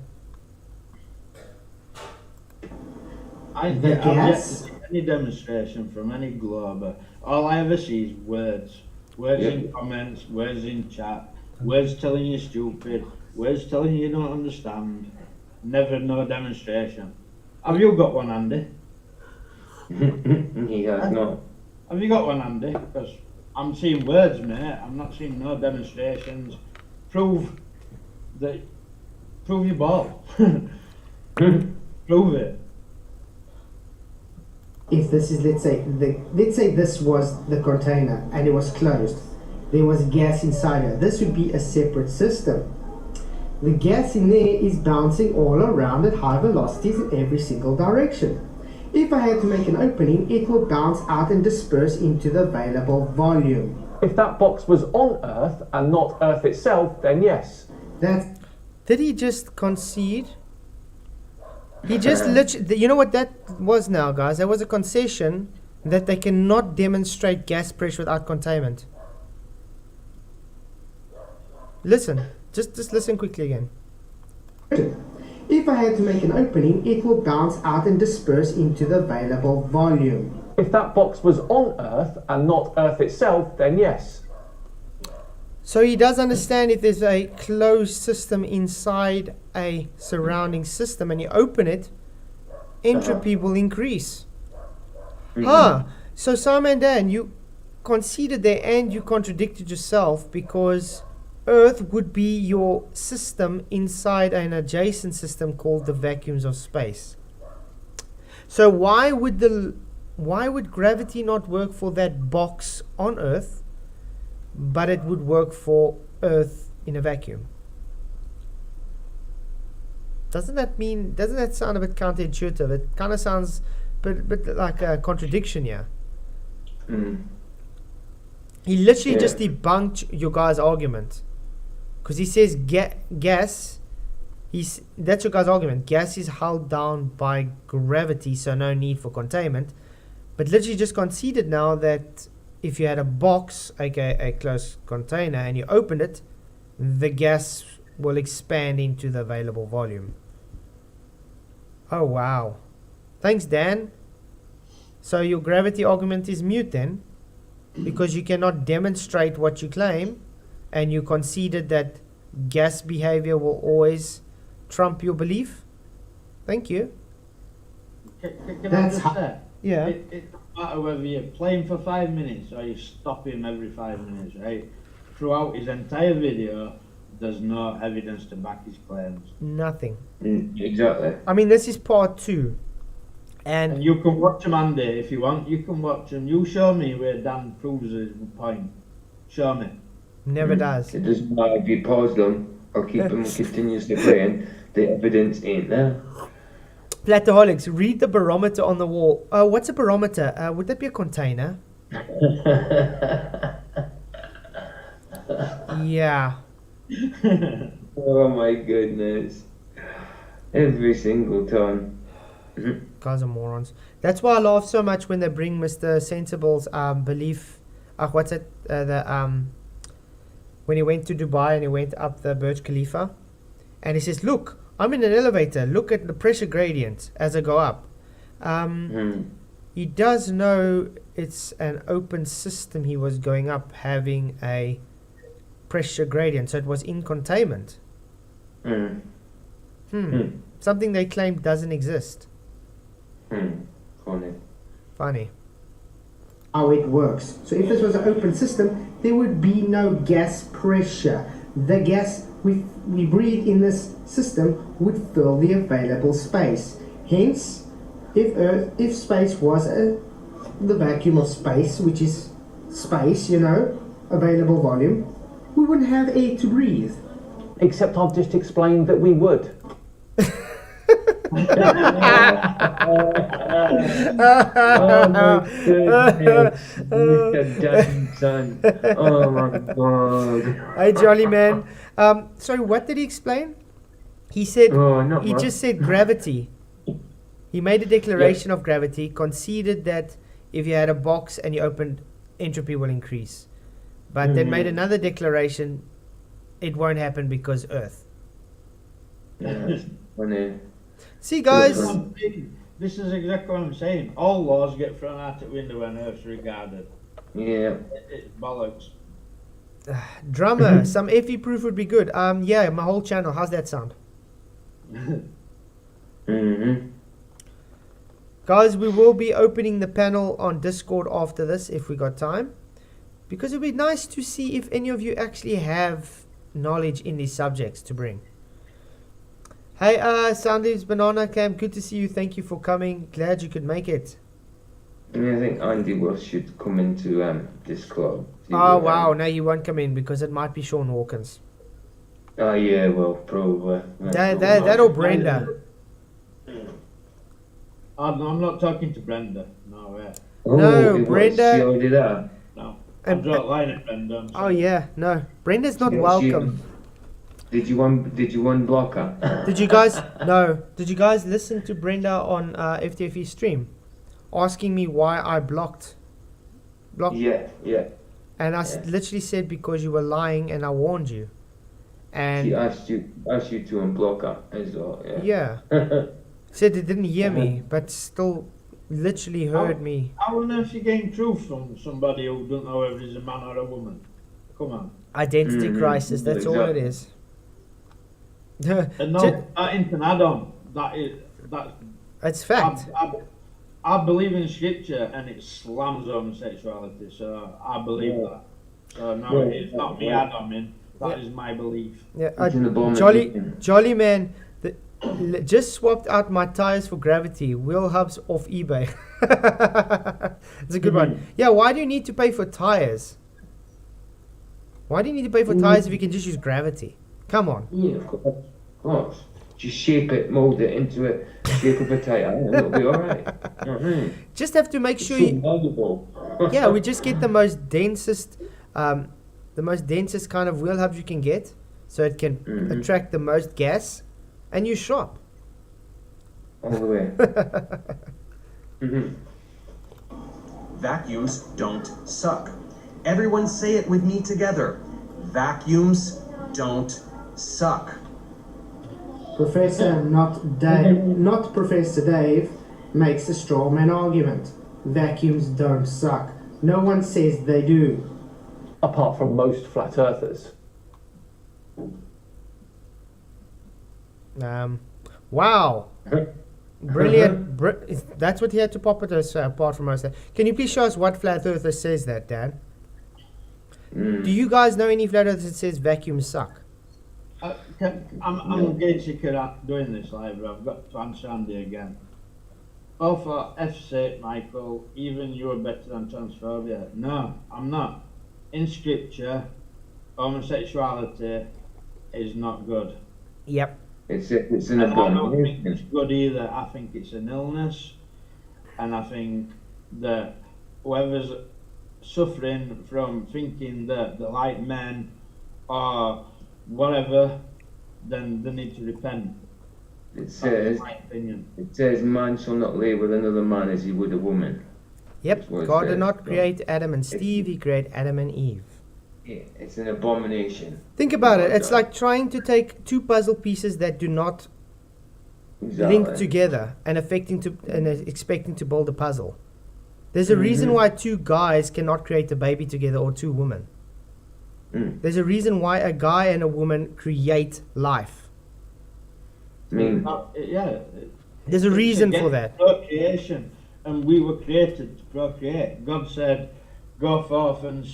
B: I've
F: The
B: yet to
F: gas?
B: see any demonstration from any glober. All I ever see is words. Words in comments, words in chat, words telling you stupid, words telling you don't understand. Never no demonstration. Have you got one, Andy?
C: He has not.
B: Have you got one, Andy? Because I'm seeing words, mate. I'm not seeing no demonstrations. Prove your ball. Prove it.
F: If this is, let's say this was the container and it was closed, there was gas inside it. This would be a separate system. The gas in there is bouncing all around at high velocities in every single direction. If I had to make an opening, it will bounce out and disperse into the available volume.
D: If that box was on Earth and not Earth itself, then yes.
A: Did he just concede? He just literally, you know what that was now, guys? That was a concession that they cannot demonstrate gas pressure without containment. Listen, just listen quickly again.
F: If I had to make an opening, it will bounce out and disperse into the available volume.
D: If that box was on Earth and not Earth itself, then yes.
A: So he does understand if there's a closed system inside a surrounding system and you open it, entropy will increase. So Scimandans, you conceded there and you contradicted yourself because Earth would be your system inside an adjacent system called the vacuums of space. So why would gravity not work for that box on Earth, but it would work for Earth in a vacuum? Doesn't that sound a bit counterintuitive? It kind of sounds a bit like a contradiction here. He literally just debunked your guy's argument. Because he says gas, that's your guy's argument. Gas is held down by gravity, so no need for containment. But literally just conceded now that if you had a box, aka a closed container, and you opened it, the gas will expand into the available volume. Oh wow. Thanks, Dan. So your gravity argument is mute then, because you cannot demonstrate what you claim, and you conceded that gas behavior will always trump your belief. Thank you.
B: Can I just say?
A: Yeah.
B: It doesn't matter whether you're playing for 5 minutes or you stop him every 5 minutes, right? Throughout his entire video, there's no evidence to back his claims.
A: Nothing.
C: Exactly.
A: I mean, this is part 2.
B: And you can watch him, Andy, if you want. You can watch him. You show me where Dan proves his point. Show me.
A: Never does.
C: It doesn't matter if you pause them or keep them continuously playing, the evidence ain't there.
A: Plataholics, read the barometer on the wall. What's a barometer? Would that be a container? Yeah.
C: Oh my goodness. Every single time.
A: Guys are morons. That's why I laugh so much when they bring Mr. Sensible's belief. When he went to Dubai and he went up the Burj Khalifa, and he says, "Look, I'm in an elevator. Look at the pressure gradient as I go up." He does know it's an open system. He was going up, having a pressure gradient, so it was in containment. Something they claim doesn't exist. Funny.
F: How it works. So if this was an open system, there would be no gas pressure. The gas we breathe in this system would fill the available space. Hence, if space was the vacuum of space, which is space, available volume, we wouldn't have air to breathe.
D: Except I've just explained that we would.
C: Oh my goodness, Mr. Dunson. Oh my god.
A: Hey, jolly man. Sorry, what did he explain? He said just said gravity. He made a declaration of gravity, conceded that if you had a box and you opened, entropy will increase. But then made another declaration, it won't happen because Earth.
C: Funny.
A: See, guys.
B: This is exactly what I'm saying. All laws get thrown out the window when Earth's regarded.
C: Yeah.
B: It's bollocks.
A: Drummer, some FE proof would be good. Yeah, my whole channel. How's that sound? Guys, we will be opening the panel on Discord after this if we got time. Because it would be nice to see if any of you actually have knowledge in these subjects to bring. Hey, Soundleaves Banana Camp, good to see you. Thank you for coming. Glad you could make it.
C: I mean, I think Andy Wilson should come into this club.
A: Oh, wow. No, you won't come in because it might be Sean Hawkins.
C: Oh, yeah, well, probably.
A: That or Brenda.
B: I'm not talking to Brenda. No way.
C: Oh,
A: No,
C: it
A: Brenda-
C: Was, she already there?
B: No. I draw a line at Brenda. I'm
A: Oh,
B: sorry.
A: yeah. No. Brenda's not
C: Yeah,
A: welcome.
C: Did you unblock her?
A: Did you guys... No. Did you guys listen to Brenda on FTFE stream? Asking me why I blocked.
C: Yeah.
A: And I
C: Yeah.
A: literally said because you were lying and I warned you.
C: She
A: And
C: asked you to unblock her as well. Yeah.
A: yeah, said it didn't hear me, but still literally heard me.
B: I wonder if you gain truth from somebody who don't know whether he's a man or a woman. Come on.
A: Identity
C: Mhm.
A: crisis, that's all it is.
B: And no, that ain't an add-on. That's
A: It's fact.
B: I believe in scripture and it slams homosexuality, so I believe
C: Yeah.
B: that. So no,
C: Yeah.
B: it's not me add-on. That is my belief.
A: Yeah,
C: It's an abomination.
A: Jolly man, just swapped out my tires for gravity. Wheel hubs off eBay. It's a good one. Yeah, why do you need to pay for tires? Why do you need to pay for tires if you can just use gravity? Come on.
C: Yeah, of course. Just shape it, mold it into a shape of a tire, and it'll be all right.
A: Just have to make sure
C: So
A: you.
C: valuable.
A: Yeah, we just get the most densest kind of wheel hubs you can get, so it can
C: Mhm.
A: attract the most gas, and you shop.
C: All the way. Mhm.
E: Vacuums don't suck. Everyone say it with me together. Vacuums don't suck.
F: Professor, not Professor Dave, makes a straw man argument. Vacuums don't suck. No one says they do.
D: Apart from most flat earthers.
A: Wow. Brilliant. That's what he had to pop at us, apart from us. Can you please show us what flat earther says that, Dan? Do you guys know any flat earthers that says vacuums suck?
B: I'm getting sick of doing this live, but I've got to answer Andy again. Oh, for F's sake, Michael, even you are better than transphobia. No, I'm not. In scripture, homosexuality is not good.
A: Yep.
C: It's an
B: And I don't think
C: abomination.
B: it's good either. I think it's an illness, and I think that whoever's suffering from thinking that the like men or whatever, then they need to repent.
C: It
B: That's
C: says,
B: my opinion.
C: man shall not lay with another man as he would a woman.
A: Yep.
C: That's what it
A: God did
C: says.
A: not create Adam and Steve, he created Adam and Eve.
C: Yeah, it's an abomination.
A: Think about it.
C: Oh,
A: It's
C: God.
A: like trying to take two puzzle pieces that do not
C: Exactly.
A: link together and expecting to build a puzzle. There's a reason
C: Mhm.
A: why two guys cannot create a baby together, or two women.
C: Mm.
A: There's a reason why a guy and a woman create life.
C: I mean,
A: There's a reason for that.
B: Procreation, and we were created to procreate. God said, "Go forth and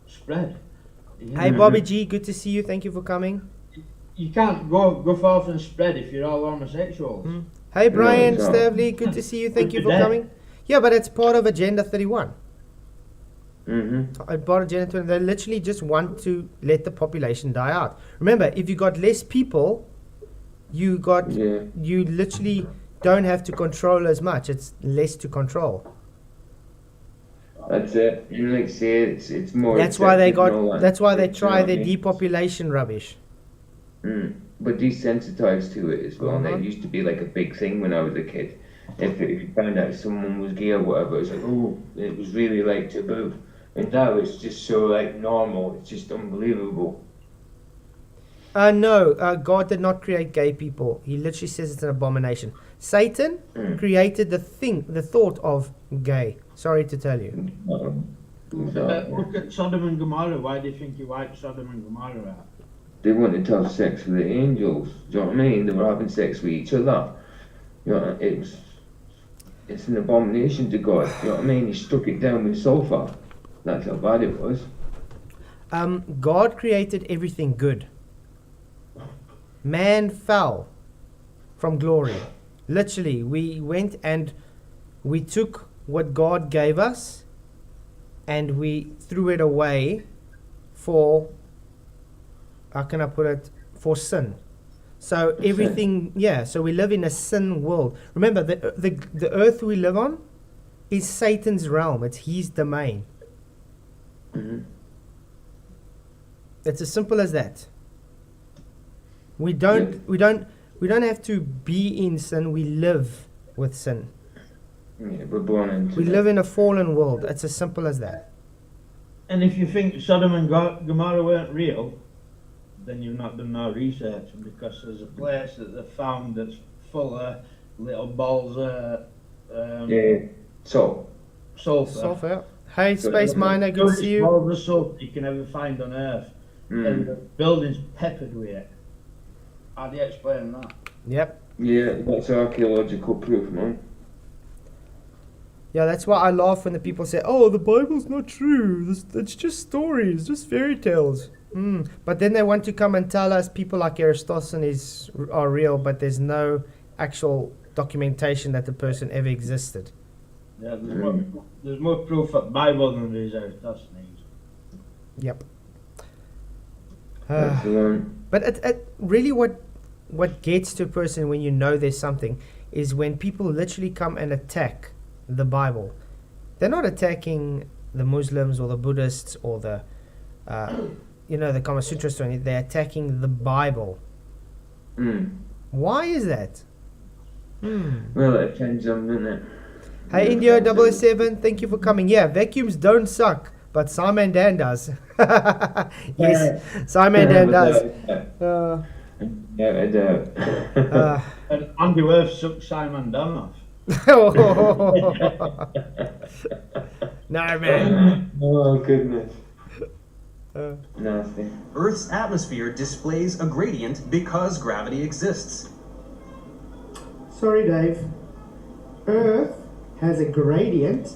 B: spread."
A: Hey Bobby G, good to see you. Thank you for coming.
B: You can't go forth and spread if you're all homosexuals.
A: Hey Brian
C: no.
A: Stavley, good to see you. Thank you for
B: Today.
A: coming. Yeah, but it's part of Agenda 31. Part of Agenda 31. They literally just want to let the population die out. Remember, if you got less people, you literally don't have to control as much. It's less to control.
C: that's it. And like say, it's more.
A: That's why they
C: accepted and all
A: got.
C: that.
A: That's why they
C: You know
A: try
C: what I
A: their
C: mean?
A: depopulation rubbish.
C: But desensitized to it as well. And
A: Uh-huh.
C: it used to be like a big thing when I was a kid. If you found out someone was gay or whatever, it was like, oh, it was really like taboo. And now it's just so like normal. It's just unbelievable.
A: No, God did not create gay people. He literally says it's an abomination. Satan created the thought of gay. Sorry to tell you.
B: Look at Sodom and Gomorrah. Why do you think he wiped Sodom and Gomorrah out?
C: They wanted to have sex with the angels. Do you know what I mean? They were having sex with each other. You know, it was it's an abomination to God. You know what I mean? He struck it down with sulfur. That's how bad it was.
A: God created everything good. Man fell from glory. Literally, we went and we took what God gave us and we threw it away for, how can I put it, for sin. So everything, yeah, so we live in a sin world. Remember, the earth we live on is Satan's realm. It's his domain.
C: Mm-hmm.
A: It's as simple as that. We don't have to be in sin. We live with sin.
C: Yeah, we're born into
A: We
C: it.
A: live in a fallen world. It's as simple as that.
B: And if you think Sodom and Gomorrah weren't real, then you've not done no research, because there's a place that they've found that's full of little balls of
C: So,
B: sulfur.
A: Sulfur. Hey,
C: So
A: Space
C: okay.
A: Miner, good to see you.
B: Balls of sulfur you can ever find on Earth. And the building's peppered with it. How do you explain that?
A: Yep.
C: yeah, that's archaeological proof, man.
A: Yeah, that's why I laugh when the people say, "Oh, the Bible's not true. It's just stories, just fairy tales." But then they want to come and tell us people like Aristophanes are real, but there's no actual documentation that the person ever existed.
B: Yeah, there's more proof of Bible than there is Aristophanes.
A: Yep.
C: That's the one.
A: But it really what gets to a person when you know there's something is when people literally come and attack the Bible. They're not attacking the Muslims or the Buddhists or the the Kama Sutras or anything. They're attacking the Bible. Why is that?
C: Well, it depends on, doesn't it?
A: Hey, India 007, thank you for coming. Yeah, vacuums don't suck, but Scimandans does. Yes, Scimandans does.
C: Yeah, I doubt.
B: And Andy Worth sucked Simon Dunn off.
A: No, man.
C: Oh, goodness. Nasty.
E: Earth's atmosphere displays a gradient because gravity exists.
F: Sorry, Dave. Earth has a gradient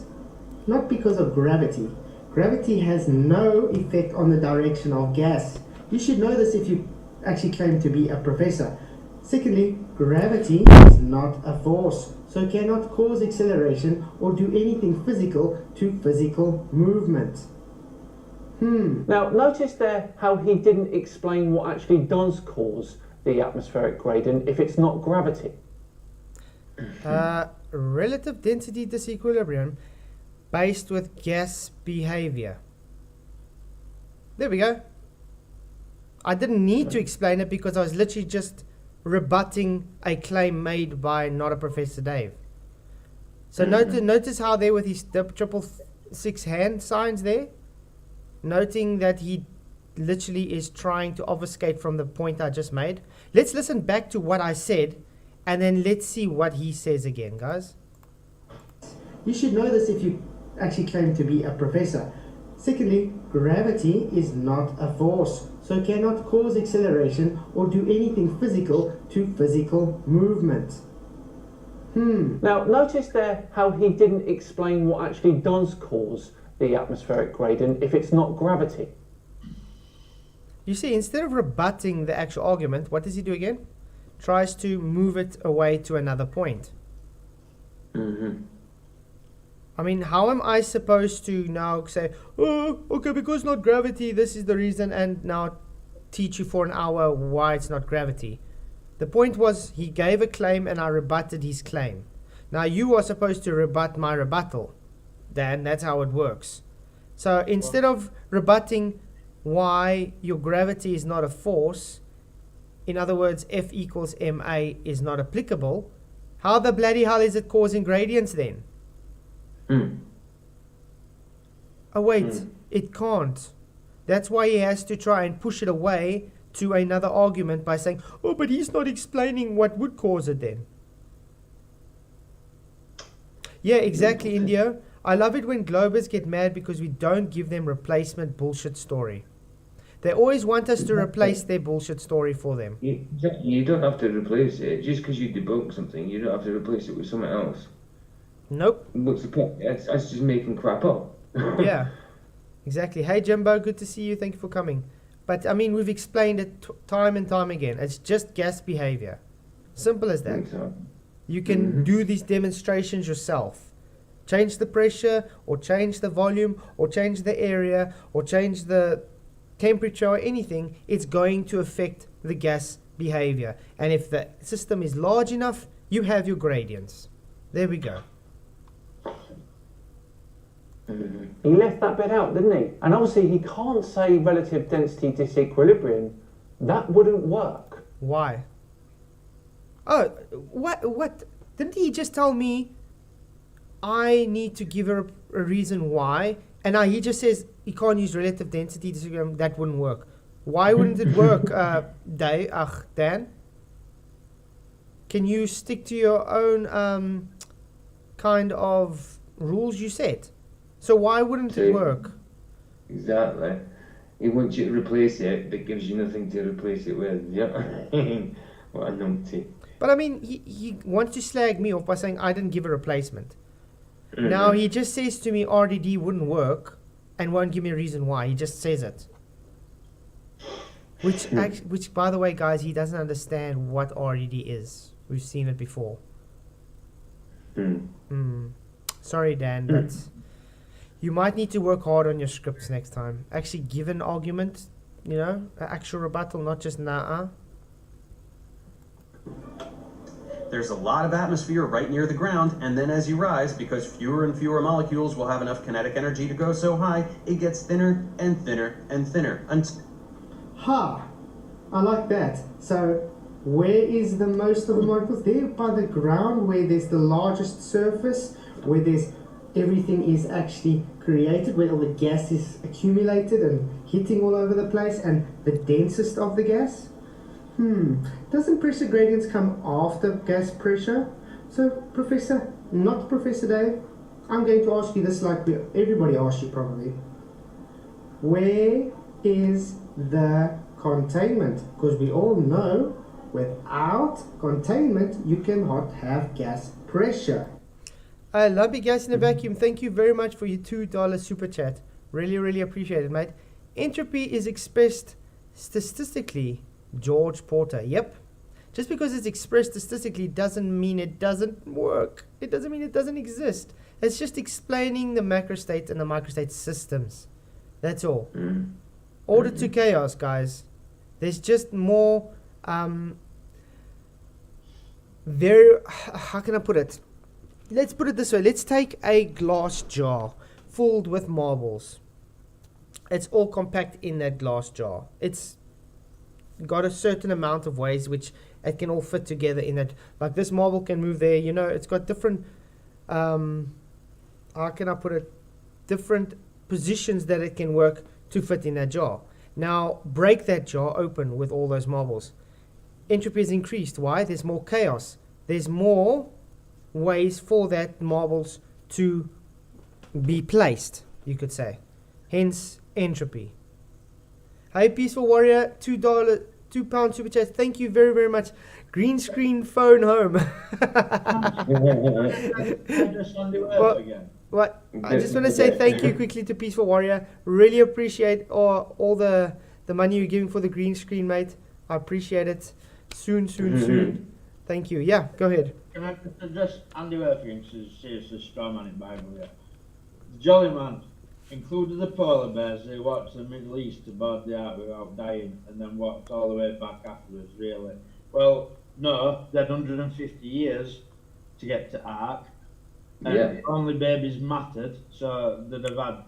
F: not because of gravity. Gravity has no effect on the direction of gas. You should know this if you actually claim to be a professor. Secondly, gravity is not a force, so cannot cause acceleration or do anything physical to physical movement.
D: Now, notice there how he didn't explain what actually does cause the atmospheric gradient if it's not gravity.
A: Relative density disequilibrium based with gas behavior. There we go. I didn't need to explain it because I was literally just rebutting a claim made by not a Professor Dave. So notice how there with his 666 hand signs there, noting that he literally is trying to obfuscate from the point I just made. Let's listen back to what I said and then let's see what he says again, guys.
F: You should know this if you actually claim to be a professor. Secondly, gravity is not a force, so cannot cause acceleration or do anything physical to physical movement.
D: Now, notice there how he didn't explain what actually does cause the atmospheric gradient if it's not gravity.
A: You see, instead of rebutting the actual argument, what does he do again? Tries to move it away to another point. I mean, how am I supposed to now say, oh, okay, because not gravity, this is the reason, and now teach you for an hour why it's not gravity? The point was, he gave a claim and I rebutted his claim. Now you are supposed to rebut my rebuttal. Dan, that's how it works. So instead of rebutting why your gravity is not a force, in other words, F equals ma is not applicable, how the bloody hell is it causing gradients then? Oh wait, it can't. That's why he has to try and push it away to another argument by saying, oh, but he's not explaining what would cause it then. Yeah, exactly, India. I love it when Globers get mad because we don't give them replacement bullshit story. They always want us to replace their bullshit story for them.
C: You don't have to replace it. Just because you debunk something, you don't have to replace it with something else.
A: Nope.
C: What's the point? That's just making crap up.
A: Yeah, exactly. Hey Jimbo, good to see you. Thank you for coming. But I mean, we've explained it time and time again. It's just gas behavior. Simple as that.
C: So,
A: You can do these demonstrations yourself. Change the pressure, or change the volume, or change the area, or change the temperature, or anything. It's going to affect the gas behavior. And if the system is large enough, you have your gradients. There we go.
D: He left that bit out, didn't he? And obviously he can't say relative density disequilibrium. That wouldn't work.
A: Why? Oh, what? Didn't he just tell me I need to give her a reason why? And now he just says he can't use relative density disequilibrium. That wouldn't work. Why wouldn't it work, Dan? Can you stick to your own kind of rules you set? So why wouldn't it work?
C: exactly. He wants you to replace it, but gives you nothing to replace it with. Yep. What a numpty.
A: But I mean, he wants to slag me off by saying I didn't give a replacement. Now he just says to me RDD wouldn't work and won't give me a reason why. He just says it. Which by the way, guys, he doesn't understand what RDD is. We've seen it before. Sorry, Dan, but you might need to work hard on your scripts next time. Actually give an argument, an actual rebuttal, not just nah.
E: There's a lot of atmosphere right near the ground, and then as you rise, because fewer and fewer molecules will have enough kinetic energy to go so high, it gets thinner and thinner and thinner.
F: Ha! I like that. So, where is the most of the molecules? There by the ground, where there's the largest surface, where there's everything is actually created, where all the gas is accumulated and hitting all over the place, and the densest of the gas. Doesn't pressure gradients come after gas pressure? So, Professor, not Professor Dave, I'm going to ask you this like everybody asks you probably. Where is the containment? Because we all know without containment, you cannot have gas pressure.
A: I love you guys in a vacuum. Thank you very much for your $2 super chat. Really, really appreciate it, mate. Entropy is expressed statistically. George Porter. Yep. Just because it's expressed statistically doesn't mean it doesn't work. It doesn't mean it doesn't exist. It's just explaining the macrostate and the microstate systems. That's all. Order to chaos, guys. There's just more how can I put it? Let's put it this way. Let's take a glass jar filled with marbles. It's all compact in that glass jar. It's got a certain amount of ways which it can all fit together in that. Like this marble can move there. It's got different how can I put it? Different positions that it can work to fit in that jar. Now break that jar open with all those marbles. Entropy is increased. Why? There's more chaos. There's more ways for that marbles to be placed, you could say. Hence entropy. Hey Peaceful Warrior, £2 super chat. Thank you very, very much. Green screen phone home. What? I just want to say thank you quickly to Peaceful Warrior. Really appreciate all the money you're giving for the green screen, mate. I appreciate it. Soon. Thank you. Yeah, go ahead.
B: Can I just Andy Werfing to seriously strong on it Bible here? The Jolly Man included the polar bears who walked to the Middle East to board the ark without dying and then walked all the way back afterwards, really. Well, no, they had 150 years to get to ark. And only babies mattered, so they'd have had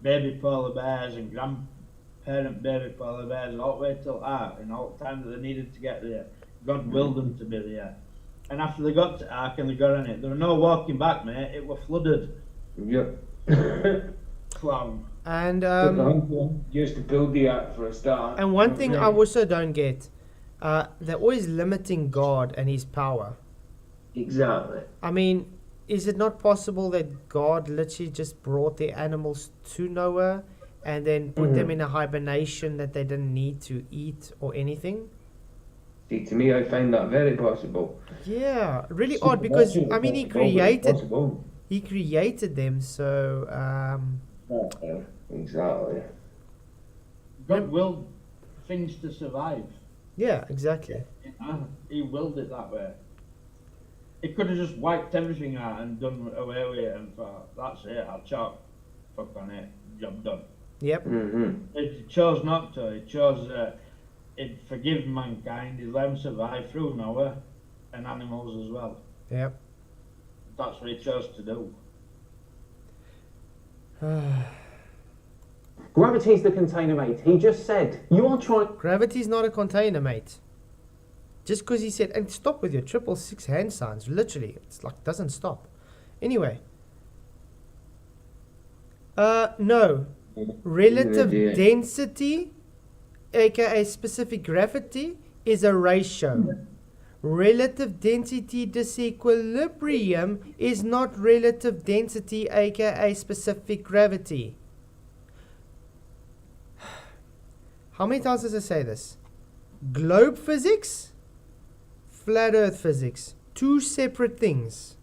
B: baby polar bears and grandparent baby polar bears all the way till ark and all the time that they needed to get there. God willed them to be there. And after they got to ark and they got on it, there were no walking back, mate. It were flooded.
C: Yep.
B: Clown.
A: And
C: used to build the ark for a start.
A: And one thing I also don't get, they're always limiting God and his power.
C: Exactly.
A: I mean, is it not possible that God literally just brought the animals to Noah and then put them in a hibernation that they didn't need to eat or anything?
C: See, to me, I find that very possible.
A: Yeah, really odd because I mean he created them, so
C: Exactly.
B: God willed things to survive.
A: yeah, exactly.
B: He willed it that way. He could have just wiped everything out and done away with it and thought, that's it, I'll chalk, fuck on it, job done.
A: Yep.
B: He chose not to. He chose, he'd forgive mankind, he'd let them survive through Noah and animals as well.
A: Yep.
B: That's what he chose to do.
D: Gravity's the container, mate. He just said, you are trying...
A: Gravity's not a container, mate. Just because he said, and stop with your 666 hand signs, literally. It's like, doesn't stop. Anyway. No. Relative density, aka specific gravity, is a ratio. Relative density disequilibrium is not relative density, aka specific gravity. How many times does it say this? Globe physics, flat earth physics. Two separate things.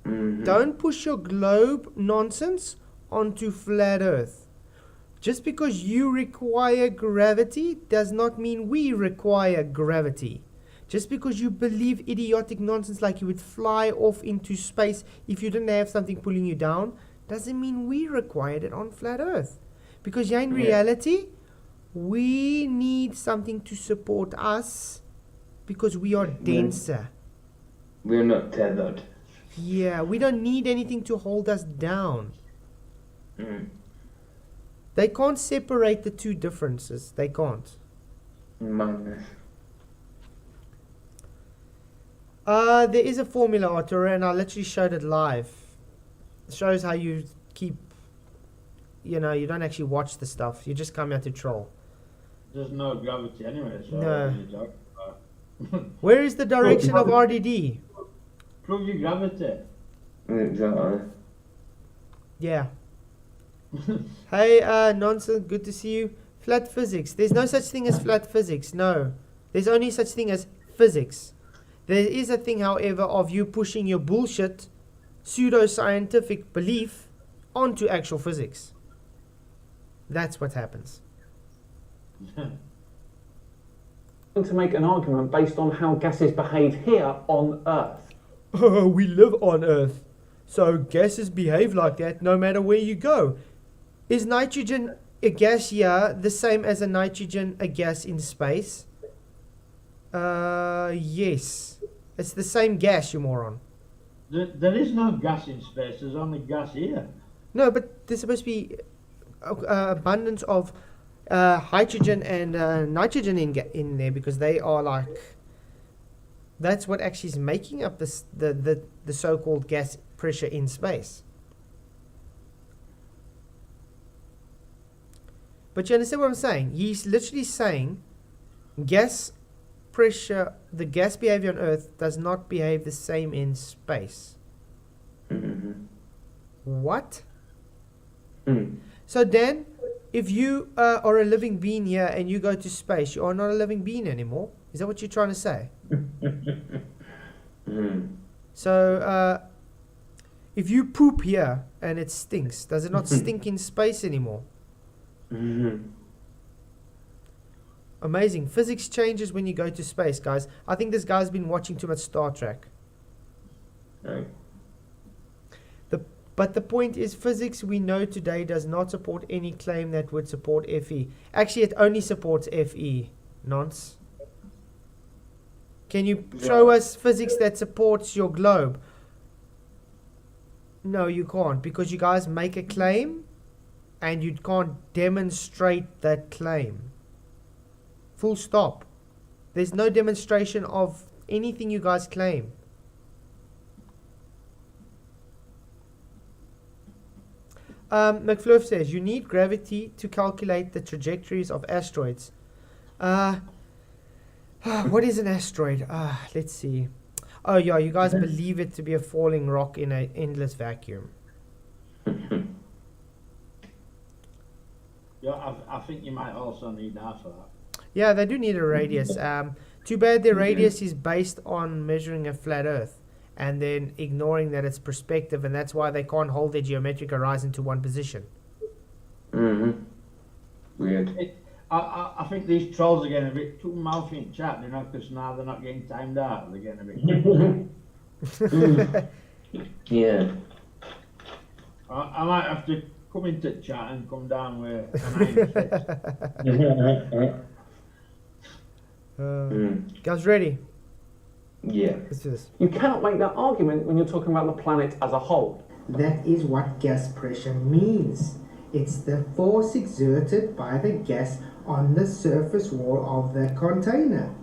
A: Don't push your globe nonsense onto flat earth. Just because you require gravity does not mean we require gravity. Just because you believe idiotic nonsense like you would fly off into space if you didn't have something pulling you down, doesn't mean we required it on flat earth. Because in reality, we need something to support us because we are denser.
C: We're not tethered.
A: Yeah, we don't need anything to hold us down. They can't separate the two differences. They can't.
C: Madness.
A: There is a formula, Arturo, and I literally showed it live. It shows how you keep, you don't actually watch the stuff. You just come out to troll.
B: There's no gravity anyway, so
A: No.
B: what are you talking about?
A: Where is the direction of RDD?
B: Prove your gravity.
C: Exactly.
A: Yeah. Hey, nonsense, good to see you. Flat physics. There's no such thing as flat physics, no. There's only such thing as physics. There is a thing, however, of you pushing your bullshit, pseudo-scientific belief onto actual physics. That's what happens.
D: to make an argument based on how gases behave here on Earth.
A: We live on Earth, so gases behave like that no matter where you go. Is nitrogen a gas here the same as a nitrogen a gas in space? Yes. It's the same gas, you moron.
B: There is no gas in space, there's only gas here.
A: No, but there's supposed to be abundance of hydrogen and nitrogen in there, because they are like, that's what actually is making up this the so-called gas pressure in space. But you understand what I'm saying? He's literally saying gas pressure, the gas behavior on Earth does not behave the same in space.
C: Mm-hmm.
A: What?
C: Mm.
A: So Dan, if you are a living being here and you go to space, you are not a living being anymore. Is that what you're trying to say?
C: Mm.
A: So if you poop here and it stinks, does it not stink in space anymore?
C: Mm-hmm.
A: Amazing. Physics changes when you go to space, guys. I think this guy's been watching too much Star Trek.
C: Right.
A: But the point is, physics we know today does not support any claim that would support FE. Actually, it only supports FE. Nonce. Can you show us physics that supports your globe? No, you can't, because you guys make a claim and you can't demonstrate that claim. Full stop. There's no demonstration of anything you guys claim. McFluff says, you need gravity to calculate the trajectories of asteroids. What is an asteroid? Let's see. Oh yeah, you guys believe it to be a falling rock in an endless vacuum.
B: Yeah, I think you might also need that for that.
A: Yeah, they do need a radius. Too bad their radius is based on measuring a flat Earth and then ignoring that it's perspective, and that's why they can't hold their geometric horizon to one position.
C: Weird.
B: I think these trolls are getting a bit too mouthy in chat, you know, because now they're not getting timed out. They're getting a bit.
C: Yeah.
B: I might have to come into chat and come down with an
A: Guys, ready?
C: Yeah.
A: Let's do this.
D: You cannot make that argument when you're talking about the planet as a whole.
F: That is what gas pressure means. It's the force exerted by the gas on the surface wall of the container.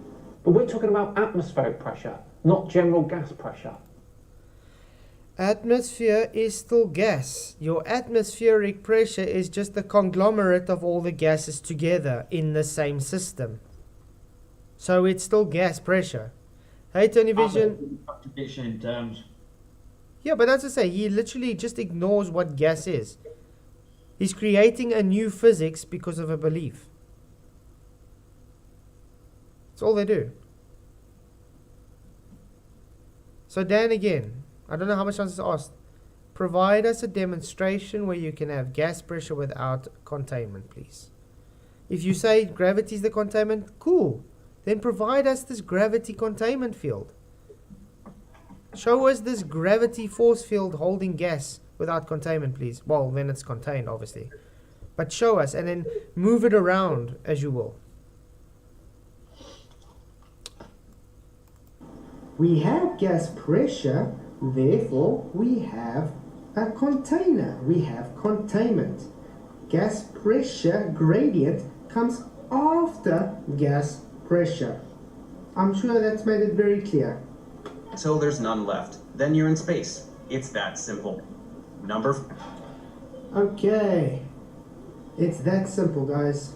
D: But we're talking about atmospheric pressure, not general gas pressure.
A: Atmosphere is still gas. Your atmospheric pressure is just the conglomerate of all the gases together in the same system. So it's still gas pressure. Hey, Tony Vision.
B: contradiction in terms.
A: Yeah, but that's to say, he literally just ignores what gas is. He's creating a new physics because of a belief. That's all they do. So Dan, again, I don't know how much times it's asked. Provide us a demonstration where you can have gas pressure without containment, please. If you say gravity is the containment, cool. Then provide us this gravity containment field. Show us this gravity force field holding gas without containment, please. Well, then it's contained, obviously. But show us, and then move it around as you will.
F: We have gas pressure, therefore we have a container. We have containment. Gas pressure gradient comes after gas pressure. I'm sure that's made it very clear.
E: Till there's none left. Then you're in space. It's that simple.
F: Okay. It's that simple, guys.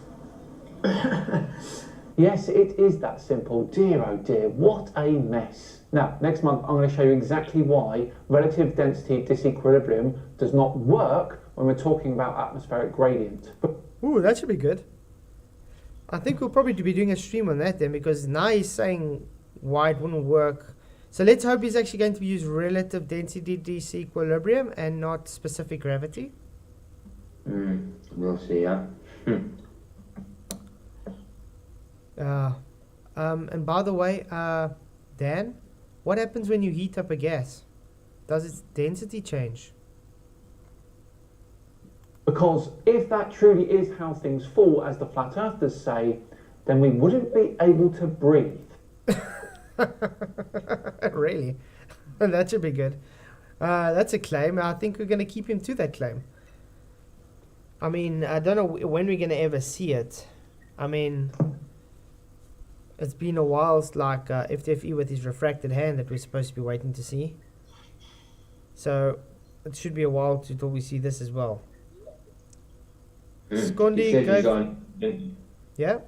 D: Yes, it is that simple. Dear oh dear, what a mess. Now, next month I'm going to show you exactly why relative density disequilibrium does not work when we're talking about atmospheric gradient.
A: Ooh, that should be good. I think we'll probably be doing a stream on that then, because now he's saying why it wouldn't work. So let's hope he's actually going to use relative density disequilibrium and not specific gravity.
C: We'll see, yeah.
A: And by the way, Dan, what happens when you heat up a gas? Does its density change?
D: Because if that truly is how things fall, as the flat earthers say, then we wouldn't be able to breathe.
A: Really? That should be good. That's a claim. I think we're going to keep him to that claim. I mean, I don't know when we're going to ever see it. I mean, it's been a while. It's like FTFE with his refracted hand that we're supposed to be waiting to see. So it should be a while until we see this as well. Skondi,
C: He said he's on, didn't he?
A: Yeah?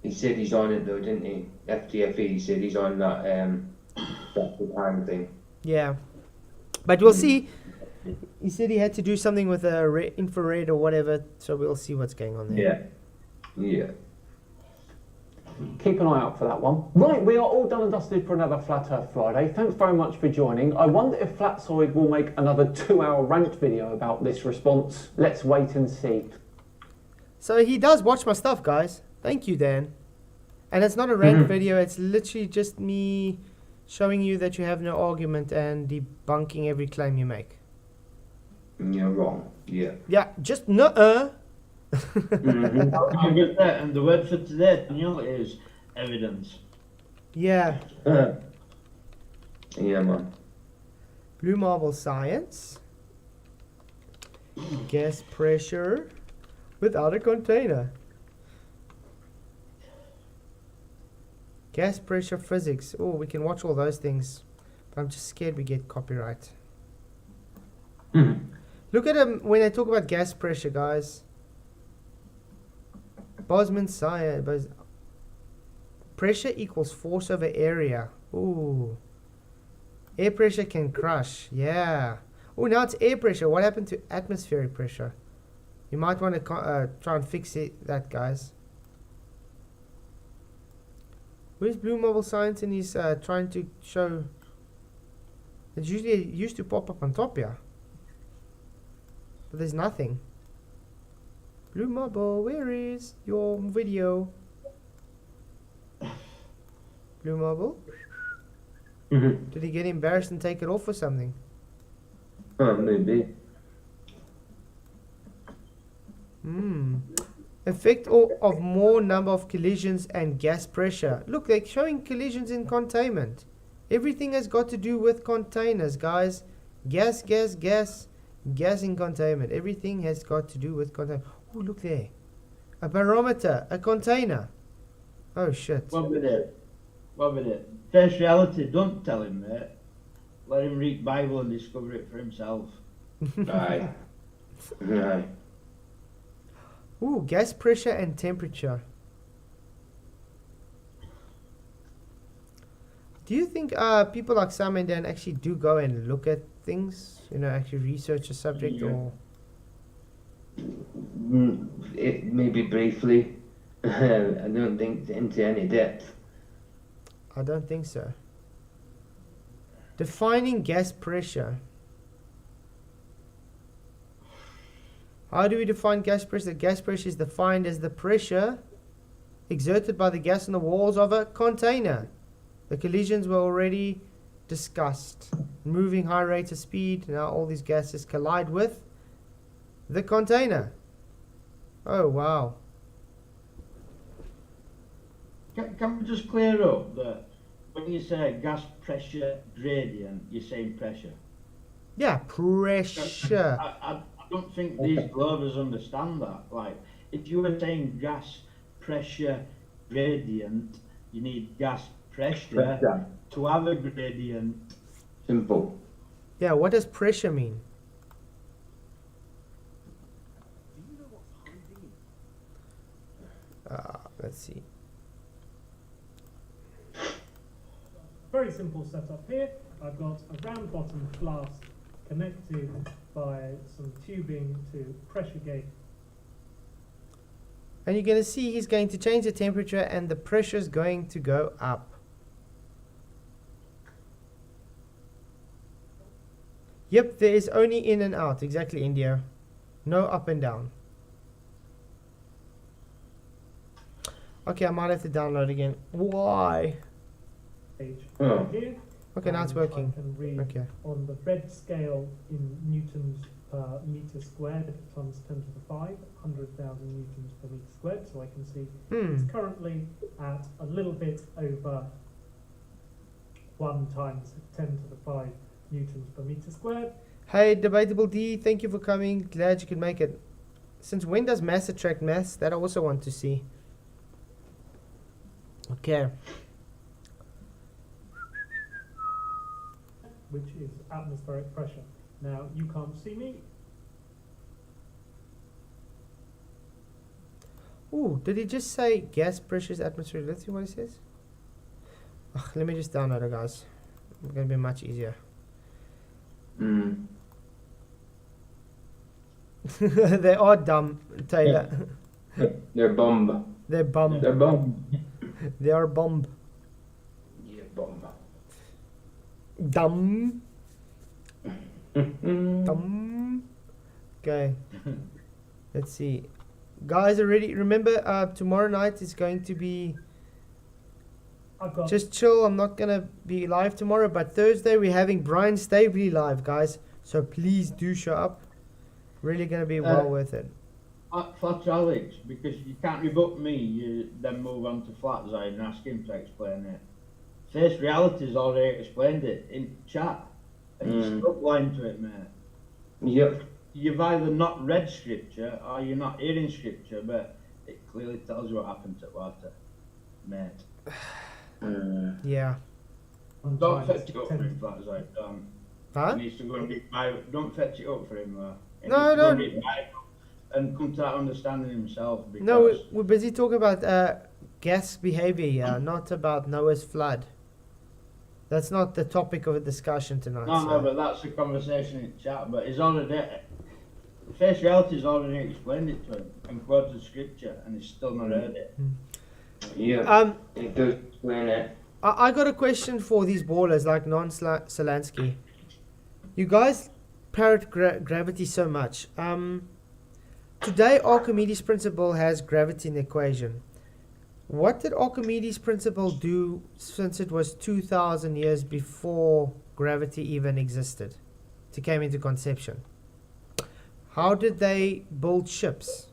C: He said he's on it though, didn't he? FTFE, he said he's on that the time thing.
A: Yeah. But we'll see. He said he had to do something with a infrared or whatever, so we'll see what's going on there.
C: Yeah.
D: Keep an eye out for that one. Right, we are all done and dusted for another Flat Earth Friday. Thanks very much for joining. I wonder if Flatsoid will make another 2-hour rant video about this response. Let's wait and see.
A: So he does watch my stuff, guys. Thank you, Dan. And it's not a rant video, it's literally just me showing you that you have no argument and debunking every claim you make.
C: You're wrong. Yeah.
A: Yeah, just nuh-uh.
B: I'll get that. And the word for today, Daniel, is evidence.
A: Yeah.
C: Yeah, man.
A: Blue marble science. Gas pressure without a container. Gas pressure physics. Oh, we can watch all those things. But I'm just scared we get copyright. Look at them when they talk about gas pressure, guys. Bosman science. Pressure equals force over area. Ooh. Air pressure can crush. Yeah. Oh, now it's air pressure. What happened to atmospheric pressure? You might want to try and fix that, guys. Where's Blue Marble Science? And he's trying to show. It usually used to pop up on top here, but there's nothing. Blue Marble, where is your video? Blue Marble? Did he get embarrassed and take it off or something?
C: Maybe.
A: Effect of more number of collisions and gas pressure. Look, they're showing collisions in containment. Everything has got to do with containers, guys. Gas in containment. Everything has got to do with containment. Oh, look there. A barometer, a container. Oh, shit.
B: What with it? First reality, don't tell him, mate. Let him read Bible and discover it for himself.
C: Aye. Aye.
A: Ooh, gas pressure and temperature. Do you think people like Scimandans actually do go and look at things? You know, actually research a subject,
B: Yeah.
A: or
C: It maybe briefly. I don't think into any depth.
A: I don't think so. Defining gas pressure. How do we define gas pressure? Gas pressure is defined as the pressure exerted by the gas on the walls of a container. The collisions were already discussed. Moving high rates of speed, now all these gases collide with the container. Oh, wow.
B: Can we just clear up that when you say gas pressure gradient, you're saying pressure?
A: Yeah, pressure.
B: I don't think these globers understand that. Like, if you were saying gas pressure gradient, you need gas pressure to have a gradient.
C: Simple.
A: Yeah, what does pressure mean? Let's see.
G: Very simple setup here. I've got a round bottom flask connected by some tubing to pressure gauge.
A: And you're going to see he's going to change the temperature and the pressure is going to go up. Yep, there is only in and out. Exactly, India. No up and down. Okay, I might have to download again. Why?
C: Oh.
G: Here.
A: Okay, now it's
G: And
A: working.
G: I can read
A: Okay.
G: on the red scale in newtons per meter squared times 10 to the 5, 100,000 newtons per meter squared. So I can see it's currently at a little bit over 1 times 10 to the 5 newtons per meter squared.
A: Hey, Debatable D, thank you for coming. Glad you could make it. Since when does mass attract mass? That I also want to see. Okay.
G: Which is atmospheric pressure. Now, you can't see me.
A: Ooh, did he just say gas pressure is atmospheric? Let's see what he says. Ugh, let me just download it, guys. It's going to be much easier. They are dumb, Taylor.
C: They're bomb.
A: They're bum.
C: They're bomb.
A: They are bomb.
C: Yeah, bomb.
A: Dumb. Dumb. Okay. Let's see. Guys, already remember tomorrow night is going to be
G: I've got
A: just chill. I'm not going to be live tomorrow, but Thursday we're having Brian Staveley live, guys. So please do show up. Really going to be well worth it.
B: Flat Alex, because you can't rebut me, you then move on to Flatside and ask him to explain it. Face Reality's already explained it in chat, and you're still blind to it, mate.
C: Yep.
B: You've either not read scripture or you're not hearing scripture, but it clearly tells you what happened to water, mate.
A: Yeah.
B: Don't fetch it up for him, Flatside.
A: Huh?
B: He needs to go and read Bible. Don't fetch it up for him, though. He
A: No,
B: needs to go
A: no.
B: and read Bible and come to that understanding himself. Because
A: No, we're busy talking about gas behavior here, not about Noah's flood. That's not the topic of a discussion tonight.
B: No,
A: so.
B: but that's a conversation in chat. But he's already, Face Reality's already explained it to him and quoted scripture, and he's still not heard it.
C: Yeah. It does explain it.
A: I got a question for these ballers like non-Solansky. You guys parrot gravity so much. Today Archimedes' principle has gravity in the equation. What did Archimedes' principle do since it was 2,000 years before gravity even existed? It came into conception. How did they build ships?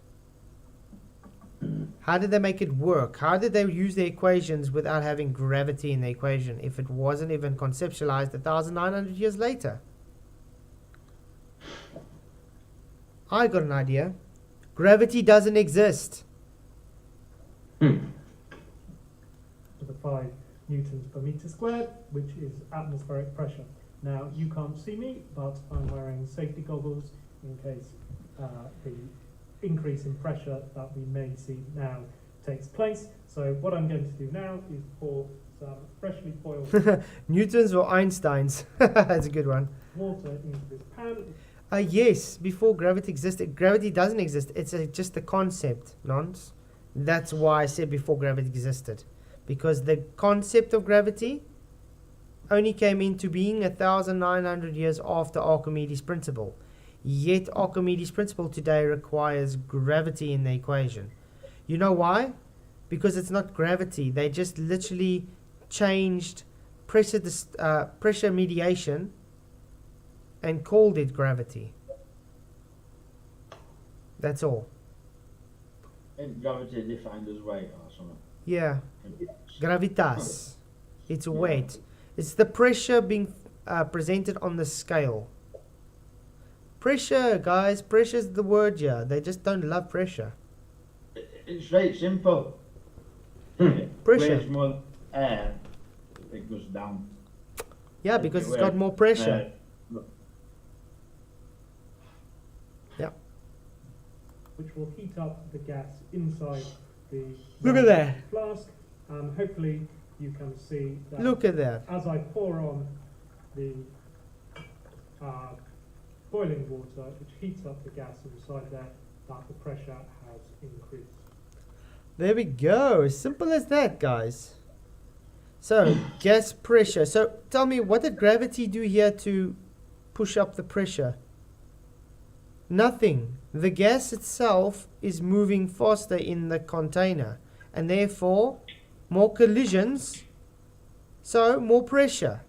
A: How did they make it work? How did they use the equations without having gravity in the equation if it wasn't even conceptualized 1,900 years later? I got an idea. Gravity doesn't exist.
G: To the 5 newtons per meter squared, which is atmospheric pressure. Now, you can't see me, but I'm wearing safety goggles in case the increase in pressure that we may see now takes place. So what I'm going to do now is pour some freshly boiled
A: Newtons or Einsteins? That's a good one.
G: water into this pan.
A: Yes, before gravity existed. Gravity doesn't exist. It's just a concept, nonce. That's why I said before gravity existed. Because the concept of gravity only came into being 1,900 years after Archimedes' principle. Yet Archimedes' principle today requires gravity in the equation. You know why? Because it's not gravity. They just literally changed pressure mediation and called it gravity. That's all.
B: Isn't gravity defined as weight or something?
A: Yeah. Gravitas. It's weight. It's the pressure being presented on the scale. Pressure, guys. Pressure's the word here. They just don't love pressure.
B: It's very simple.
A: Pressure.
B: Weighs more air, it goes down.
A: Yeah, because it's got more pressure.
G: Which will heat up the gas inside the
A: Look at that.
G: flask. Hopefully you can see that.
A: Look at that.
G: As I pour on the boiling water, which heats up the gas inside there, that the pressure has increased.
A: There we go. Simple as that, guys. So, gas pressure. So, tell me, what did gravity do here to push up the pressure? Nothing. The gas itself is moving faster in the container, and therefore more collisions, so more pressure.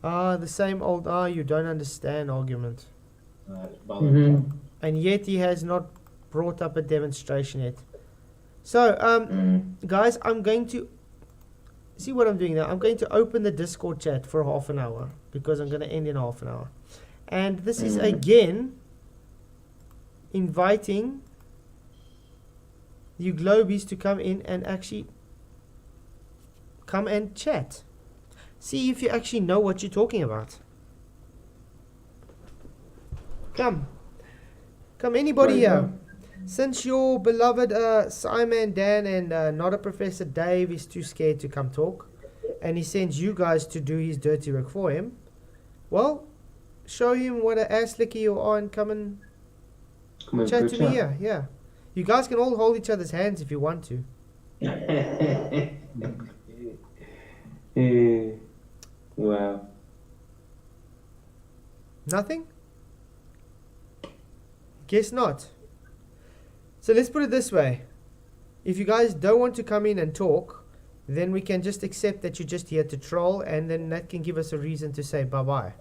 A: The same old you don't understand argument. And yet he has not brought up a demonstration yet. So, guys, I'm going to see what I'm doing now. I'm going to open the Discord chat for half an hour because I'm going to end in half an hour. And this is again inviting you globies to come in and actually come and chat. See if you actually know what you're talking about. Come, anybody here. Since your beloved Scimandans and not a Professor Dave is too scared to come talk, and he sends you guys to do his dirty work for him, well, show him what a ass licker you are and come and chat to me here. Yeah, you guys can all hold each other's hands if you want to.
C: Wow.
A: Nothing? Guess not. So let's put it this way. If you guys don't want to come in and talk, then we can just accept that you're just here to troll, and then that can give us a reason to say bye-bye.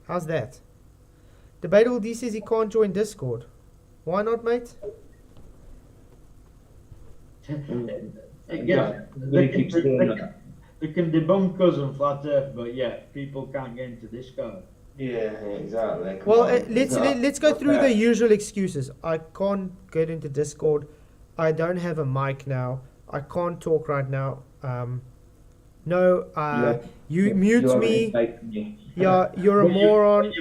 A: How's that? Debatable D says he can't join Discord. Why not, mate?
B: They can debunk us on flat Earth, but yeah, people can't get into Discord.
C: Yeah, exactly.
A: Well, let's go through the usual excuses. I can't get into Discord. I don't have a mic now. I can't talk right now. You mute me. Yeah, you're a moron.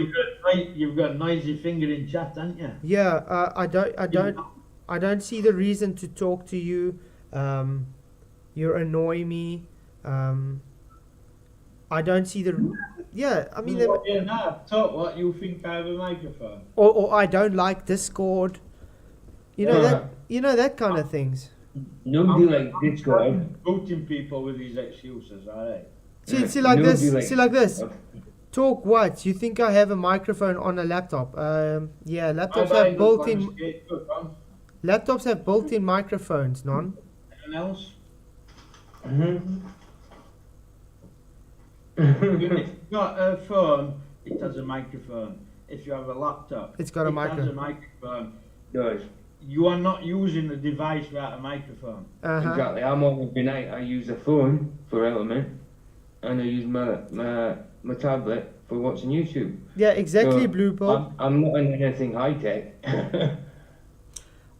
B: You've got a noisy finger in chat, haven't you?
A: Yeah, I don't see the reason to talk to you. You annoy me. I don't see Yeah, I mean,
B: What you now? Talk what you think I have a microphone.
A: or I don't like Discord. You know that kind of things.
C: Nobody like Discord.
B: Booting people with these excuses, alright?
A: See like
C: Nobody
A: this.
C: likes
A: See like this.
C: Discord.
A: Talk what? You think I have a microphone on a laptop? Yeah, laptops
B: I
A: have built-in
B: Anyone
A: laptops have built-in microphones, non?
B: else?
C: Mhm.
B: If you've got a phone, it has a microphone. If you have a laptop,
A: It's got a
B: it has a
A: microphone.
B: microphone.
C: Does.
B: You are not using the device without a microphone.
A: Uh-huh.
C: Exactly. I'm on every night. I use a phone for Element, and I use my tablet for watching YouTube.
A: Yeah, exactly,
C: So,
A: Blue Ball.
C: I'm not in anything high tech.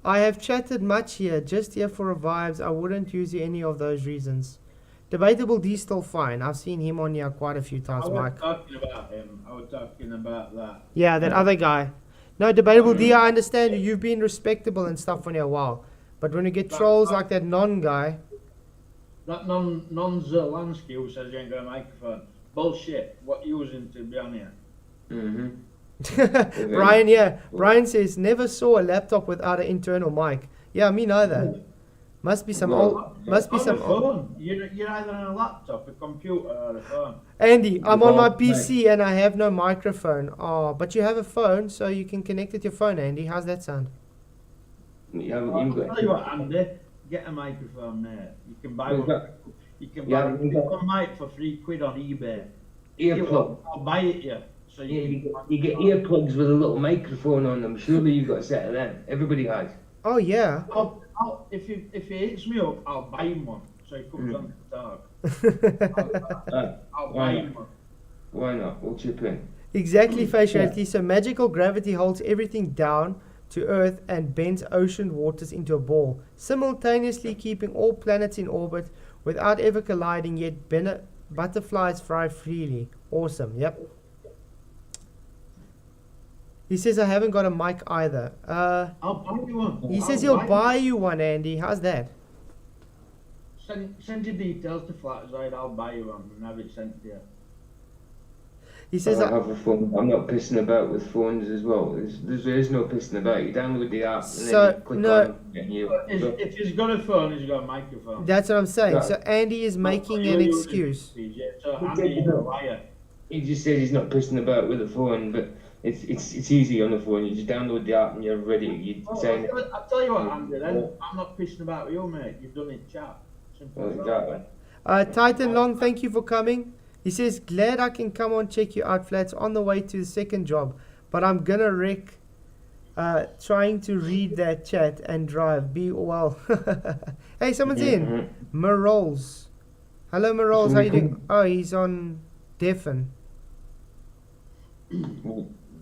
A: I have chatted much here, just here for a vibes. I wouldn't use any of those reasons. Debatable D still fine. I've seen him on here quite a few times,
B: I
A: Mike.
B: was talking about him. I was talking about that.
A: Yeah, that other guy. No, Debatable D, I understand you. You've been respectable and stuff for a while. But when you get trolls like that non guy,
B: That non-Zelensky who says you ain't got a microphone. Bullshit. What you using to be on here?
C: Mm-hmm.
A: Brian, yeah. Brian says, never saw a laptop without an internal mic. Yeah, me neither. Must be some old. Must be
B: On
A: some
B: a
A: old.
B: phone. You're either on a laptop, a computer, or a phone.
A: Andy, I'm on my
C: Well,
A: PC and I have no microphone. Oh, but you have a phone, so you can connect it to your phone, Andy. How's that sound?
C: You haven't
B: I'll
C: even got.
B: tell you what, Andy. Get a microphone there. You can buy
C: Well,
B: one.
C: that-
B: You can
C: Yeah,
B: buy
C: you got-
B: one mic for £3 on eBay.
C: Earplug.
B: I'll buy it you. So
C: Yeah,
B: you
C: you get earplugs with a little microphone on them. Surely you've got a set of them. Everybody has.
A: Oh, yeah.
B: If he hits me up, I'll buy him one. So he comes on to talk. I'll buy him one.
C: Why not? We'll chip in.
A: Exactly, faciality. So magical gravity holds everything down to Earth and bends ocean waters into a ball, simultaneously keeping all planets in orbit without ever colliding, yet butterflies fly freely. Awesome, yep. He says I haven't got a mic either.
B: I'll buy you one.
A: He
B: I'll
A: says he'll buy you one, Andy. How's that?
B: Send your details to Flatzide. I'll buy you one and have it sent to you.
A: He says
C: I have a phone. I'm not pissing about with phones as well. There's no pissing about. You download the app and
A: So,
C: then you click
A: no.
C: on it and you.
B: If he's got a phone, he's got a microphone.
A: that's what I'm saying.
C: Right.
A: So Andy is making
B: You're
A: an
B: using
A: excuse.
B: these, yeah. So Andy's a liar.
C: He just says he's not pissing about with a phone, but it's easy on the phone. You just download the app and you're ready. You sign it.
B: I'll tell you what, Andy, then. I'm not pissing about with you, mate. You've done it, chat. Simple
C: Oh,
B: as
C: exactly.
A: Titan Long, thank you for coming. He says, glad I can come on check you out, Flats, on the way to the second job. But I'm gonna wreck trying to read that chat and drive. Be well. Hey, someone's in. Marols. Hello, Marols. How you doing? Oh, he's on deafen.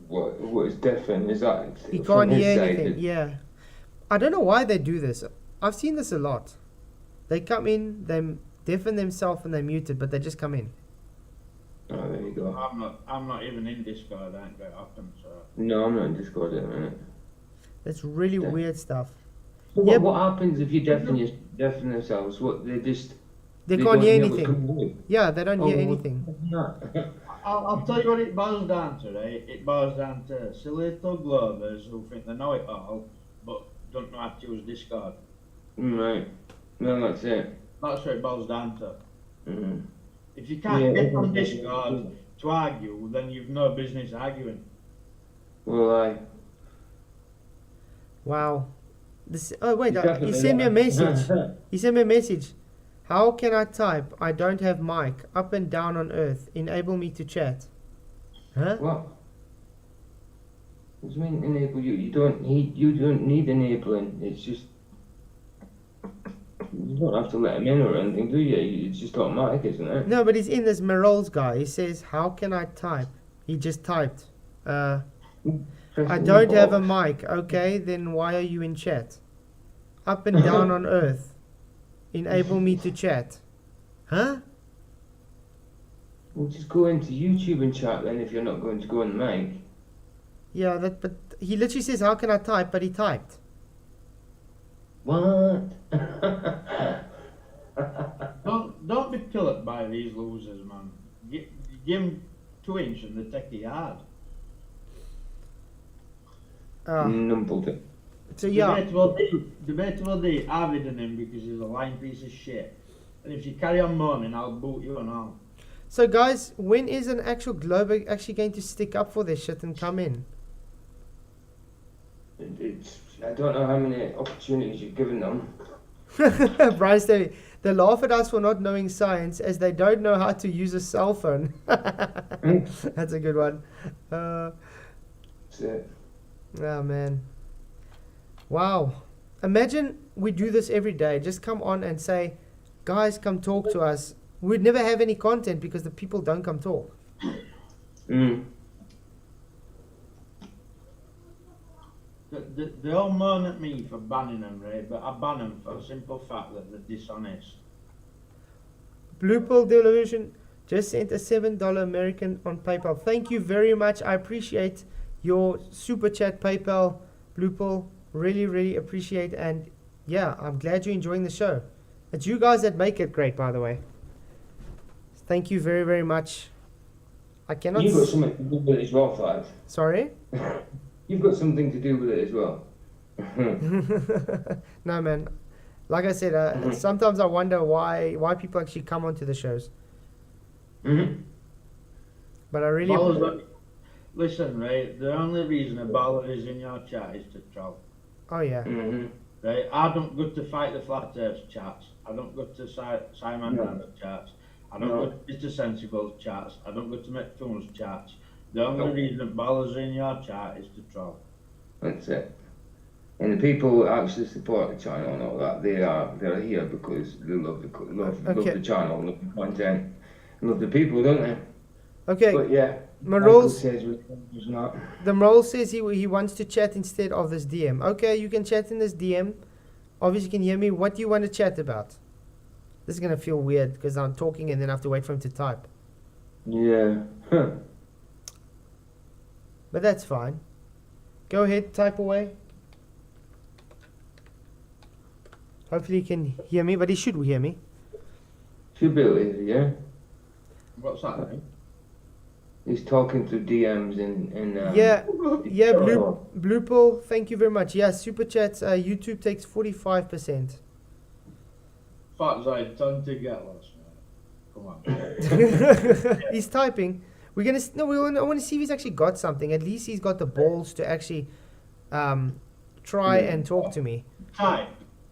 C: What is deafened? Is that?
A: He
C: from
A: can't
C: his
A: hear
C: side?
A: anything. Yeah. I don't know why they do this. I've seen this a lot. They come in, they deafen themselves and they mute it, but they just come in.
C: Oh, there you go.
B: I'm not even in Discord. I ain't got it happen, so.
C: No, I'm not in Discord at the minute.
A: That's really
C: Yeah.
A: weird stuff.
C: So
A: Yeah,
C: what happens if you deafen themselves? What they just
A: They
C: don't
A: can't hear
C: what's
A: anything.
C: coming out?
A: Yeah, they don't hear
C: Oh,
A: anything.
C: no.
B: I'll tell you what it boils down to, right? It boils down to silly little glovers who think they know it all, but don't know how to use Discord.
C: Right. No, that's it.
B: That's what it boils down to.
C: Mm.
B: If you can't
C: Yeah,
B: get on
C: everyone-
B: Discord to argue, then you've no business arguing.
C: Well,
A: Wow. This, oh wait, he
C: Definitely
A: sent me a
C: not.
A: message. He sent me a message. How can I type? I don't have mic. Up and down on Earth. Enable me to chat. Huh?
C: What? What do you mean enable you? You don't need enabling. It's just you don't have to let him in or anything, do you? It's just automatic, isn't it?
A: No, but he's in this Merol's guy. He says, how can I type? He just typed.
C: Press
A: I
C: the
A: don't have a
C: box.
A: mic. Okay, then why are you in chat? Up and down on Earth. Enable me to chat. Huh?
C: Well, just go into YouTube and chat then if you're not going to go on the mic.
A: Yeah, but he literally says, how can I type? But he typed.
C: What?
B: Don't be killed by these losers, man. Give them 2 inch and they take a yard.
C: Numbledon.
A: So yeah,
B: Debatable D, I've hidden him because he's a lying piece of shit. And if you carry on moaning, I'll boot you and all.
A: so guys, when is an actual globe actually going to stick up for this shit and come in?
C: I don't know how many opportunities you've given them.
A: Brian Staley, they laugh at us for not knowing science as they don't know how to use a cell phone. That's a good one.
C: That's it.
A: Oh man. Wow. Imagine we do this every day. Just come on and say, guys, come talk to us. We'd never have any content because the people don't come talk.
B: They all moan at me for banning them, right? But I ban them for the simple fact that they're dishonest.
A: Blue Pill Delusion just sent a $7 American on PayPal. Thank you very much. I appreciate your super chat, PayPal, Blue Pill. Really, really appreciate. And yeah, I'm glad you're enjoying the show. It's you guys that make it great, by the way. Thank you very, very much. I cannot.
C: You've got something to do with it as well, Flags.
A: Sorry?
C: You've got something to do with it as well.
A: No, man. Like I said, sometimes I wonder why people actually come onto the shows. But I really...
B: Listen, right? The only reason a baller is in your chat is to troll.
A: Oh, yeah.
B: Right? I don't go to fight the flat earth chats. I don't go to Scimandans chats. I don't go to Mr. Sensible chats. I don't go to McTunes chats. The only reason ballers are in your chat is to troll.
C: That's it. And the people who actually support the channel and all that, they're here because they love the channel, love the content, love the people, don't they?
A: Okay.
C: But yeah,
A: Marol
C: says was not.
A: The Marol says he wants to chat instead of this DM. Okay, you can chat in this DM. Obviously, you can hear me. What do you want to chat about? This is going to feel weird because I'm talking and then I have to wait for him to type.
C: Yeah.
A: But that's fine. Go ahead, type away. Hopefully he can hear me, but he should hear me.
C: Should be able to hear, yeah.
B: What's that, mate?
C: He's talking through DMs and
A: yeah, Blue Pill, thank you very much. Yeah, super chats, YouTube takes 45%.
B: Fuck, I time to get lost, man. Come on.
A: He's typing. I want to see if he's actually got something. At least he's got the balls to actually try and talk to me.
B: Type.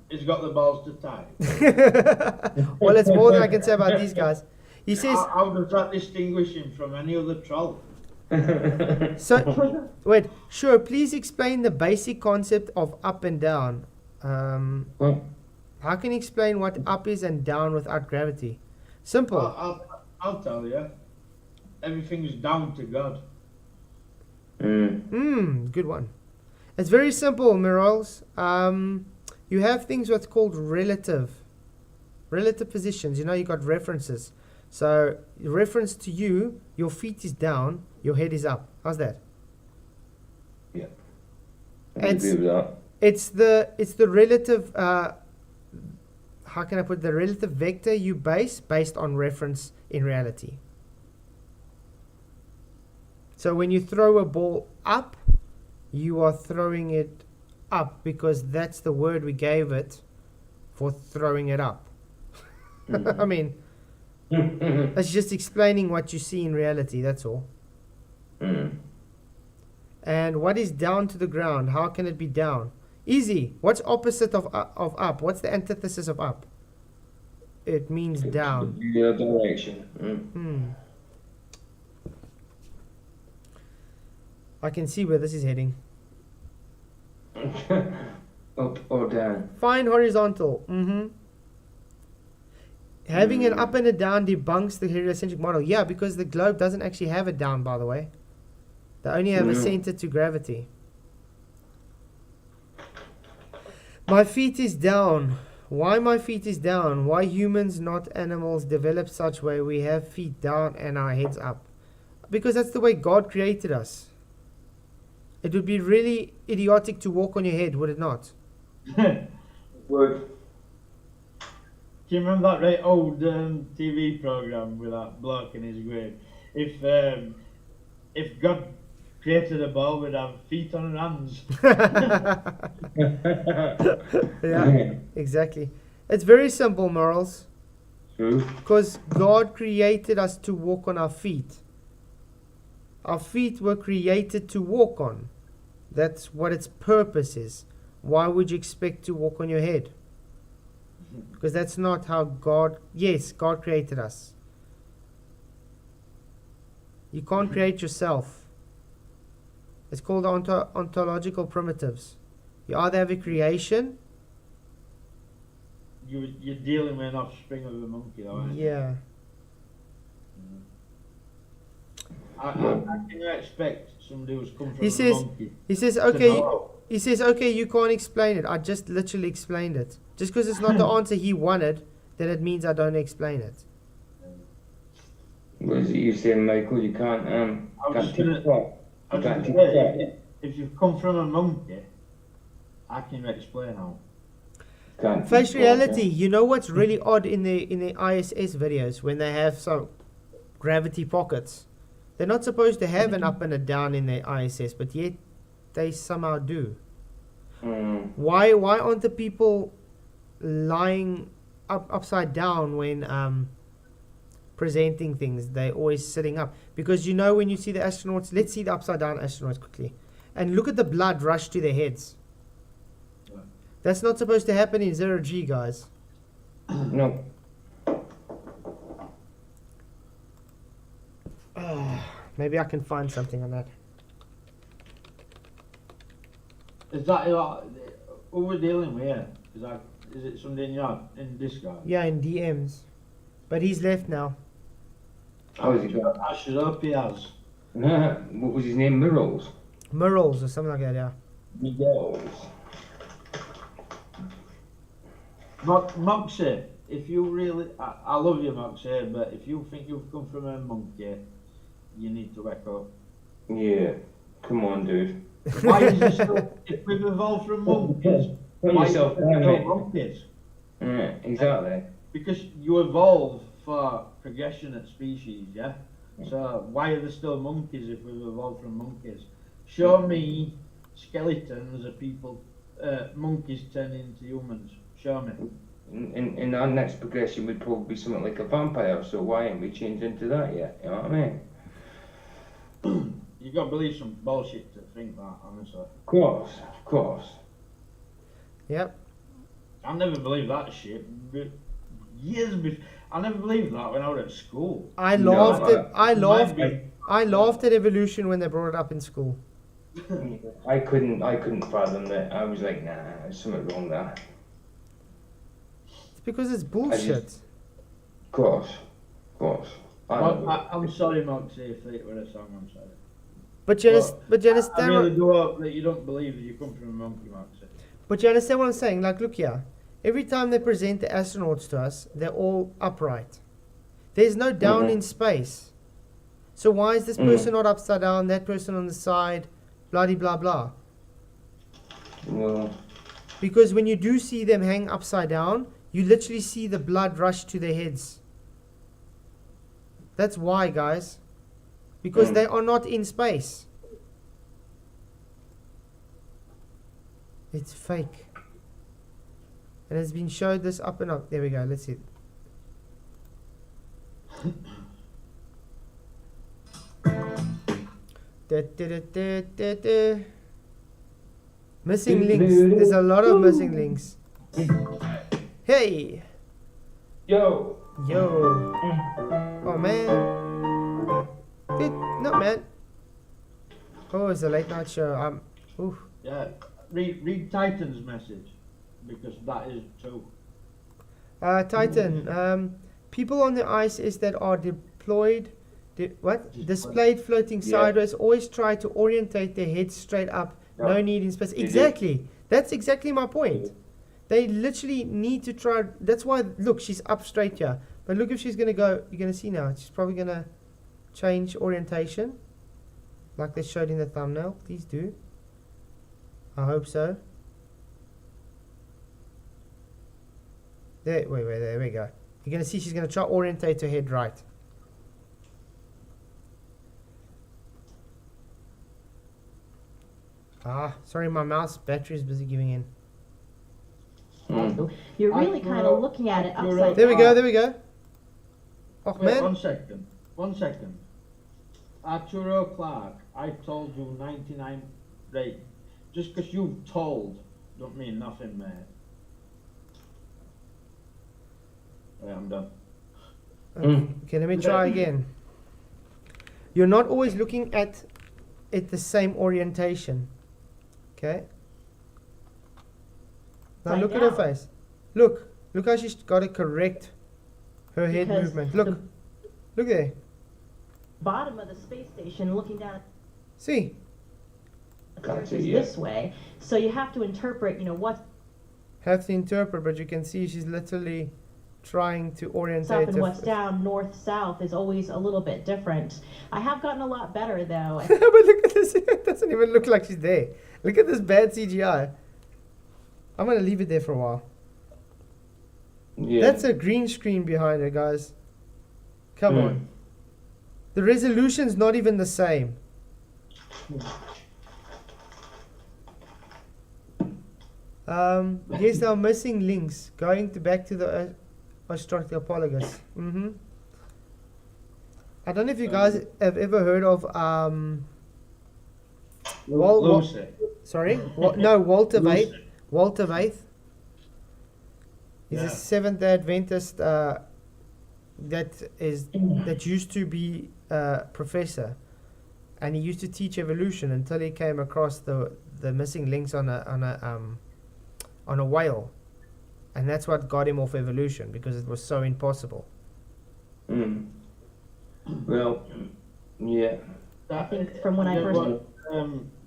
B: He's got the balls to type.
A: Well, it's more than I can say about these guys. He says...
B: How does that distinguish him from any other troll?
A: So, wait, sure, please explain the basic concept of up and down. How can you explain what up is and down without gravity? Simple.
B: I'll tell you. Everything's down to God.
A: Good one. It's very simple, Mirols. You have things what's called relative positions. You know, you got references. So, reference to you, your feet is down, your head is up. How's that?
C: Yeah. I agree with that.
A: It's the relative. How can I put the relative vector you based on reference in reality. So when you throw a ball up, you are throwing it up because that's the word we gave it for throwing it up. I mean, it's just explaining what you see in reality, that's all. And what is down to the ground? How can it be down? Easy. What's opposite of up? What's the antithesis of up? It means down.
C: The direction.
A: I can see where this is heading.
C: Up or down?
A: Fine horizontal. Having an up and a down debunks the heliocentric model. Yeah, because the globe doesn't actually have a down, by the way. They only have a center to gravity. My feet is down. Why my feet is down? Why humans, not animals, develop such way we have feet down and our heads up? Because that's the way God created us. It would be really idiotic to walk on your head, would it not?
C: Would.
B: Do you remember that old TV program with that bloke in his grave? if God created a ball, we'd have feet on our hands.
A: Yeah, exactly. It's very simple, morals.
C: True.
A: Because God created us to walk on our feet. Our feet were created to walk on. That's what its purpose is. Why would you expect to walk on your head? Because that's not how God... Yes, God created us. You can't create yourself. It's called ontological primitives. You either have a creation...
B: You're dealing with an offspring of a monkey, though, aren't you?
A: Yeah.
B: How can you expect somebody who's come from
A: He
B: a
A: says,
B: monkey
A: he says,
B: to
A: okay,
B: know?
A: he says, okay, you can't explain it. I just literally explained it. Just because it's not the answer he wanted, then it means I don't explain it.
C: What is it you saying, Michael? You can't
B: I was
C: can't
B: just gonna-
C: teach that.
B: I was
C: Can't
B: just
C: teach
B: gonna
C: that.
B: say, if you've come from a monkey, how can you explain how?
C: Can't
A: Face
C: teach that,
A: reality. You know what's really odd in the ISS videos when they have some gravity pockets? They're not supposed to have an up and a down in the ISS, but yet they somehow do. Why aren't the people lying upside down when presenting things? They're always sitting up. Because you know when you see the astronauts, let's see the upside down astronauts quickly. And look at the blood rush to their heads. That's not supposed to happen in 0G, guys.
C: No.
A: Maybe I can find something on that.
B: Is that who we're dealing with here? Is it somebody in Discord?
A: Yeah, in DMs. But he's left now.
C: How is he going?
B: I should hope he has.
C: What was his name? Murals.
A: Murals or something like that, yeah.
C: Murals.
B: Moxie, if you really, I love you, Moxie, but if you think you've come from a monkey, you need to wake up.
C: Yeah. Come on, dude.
B: Why is it still, if we've evolved from monkeys,
C: Put
B: why is it
C: yourself down,
B: still
C: mate.
B: monkeys?
C: Yeah, exactly.
B: Because you evolve for progression at species, yeah? So why are there still monkeys if we've evolved from monkeys? Show me skeletons of people, monkeys turning into humans. Show me.
C: In our next progression would probably be something like a vampire, so why ain't we changed into that yet? You know what I mean?
B: You got to believe some bullshit to think that, honestly.
C: Of course.
A: Yep.
B: I never believed that shit. But years before, I never believed that when I was at school.
A: I laughed at evolution when they brought it up in school.
C: I couldn't fathom that. I was like, nah, there's something wrong there.
A: It's because it's bullshit.
C: Of course.
B: I'm sorry, Moxie, if it were a song, I'm sorry.
A: But you understand
B: I really do hope that you don't believe that you come from a monkey, Moxie.
A: But you understand what I'm saying? Like, look here. Every time they present the astronauts to us, they're all upright. There's no down in space. So why is this person not upside down, that person on the side, blah blah blah?
C: Well,
A: Because when you do see them hang upside down, you literally see the blood rush to their heads. That's why, guys. Because they are not in space. It's fake. And it's been showed this up and up. There we go. Let's see. Missing links. There's a lot of missing links. Hey!
C: yo.
A: Oh man. Dude, no man. Oh, it's a late night show. Oof.
B: Yeah, read Titan's message, because that is true.
A: Titan. People on the ISS that are displayed floating sideways always try to orientate their heads straight up. No need in space. Exactly. That's exactly my point. They literally need to try. That's why, look, she's up straight here. But look, if she's going to go, you're going to see now, she's probably going to change orientation. Like they showed in the thumbnail. Please do. I hope so. There we go. You're going to see she's going to try orientate her head right. Sorry, my mouse battery is busy giving in.
C: Hmm.
H: You're really kind of looking at it upside
A: There we
H: down.
A: go, there we go. Oh,
B: Wait,
A: man.
B: 1 second. Arturo Clark, I told you 99. Right. Just because you've told, don't mean nothing, mate. Right, I'm done.
A: Okay, let me try again. You're not always looking at it the same orientation. Okay? Now
H: Upside
A: look at her
H: down.
A: face. Look how she's got to correct her head
H: Because
A: movement.
H: the
A: Look there.
H: bottom of the space station looking down at
A: See?
H: the Earth
C: Gotcha,
H: is
C: yeah.
H: this way. So you have to interpret, what
A: Have to interpret, but you can see she's literally trying to orientate
H: up and
A: her
H: what's down, north, south is always a little bit different. I have gotten a lot better though.
A: but look at this. It doesn't even look like she's there. Look at this bad CGI. I'm going to leave it there for a while.
C: Yeah.
A: That's a green screen behind her, guys. Come on. The resolution's not even the same. Here's our missing links. Going back to the Australopithecus. I don't know if you guys have ever heard of
B: Lucy.
A: sorry? No, Walter
B: Lucy.
A: Vaith. Walter Vaith. He's
B: Yeah.
A: a Seventh-day Adventist that used to be a professor, and he used to teach evolution until he came across the missing links on a whale, and that's what got him off evolution, because it was so impossible.
C: Well, yeah.
H: I think from when I first-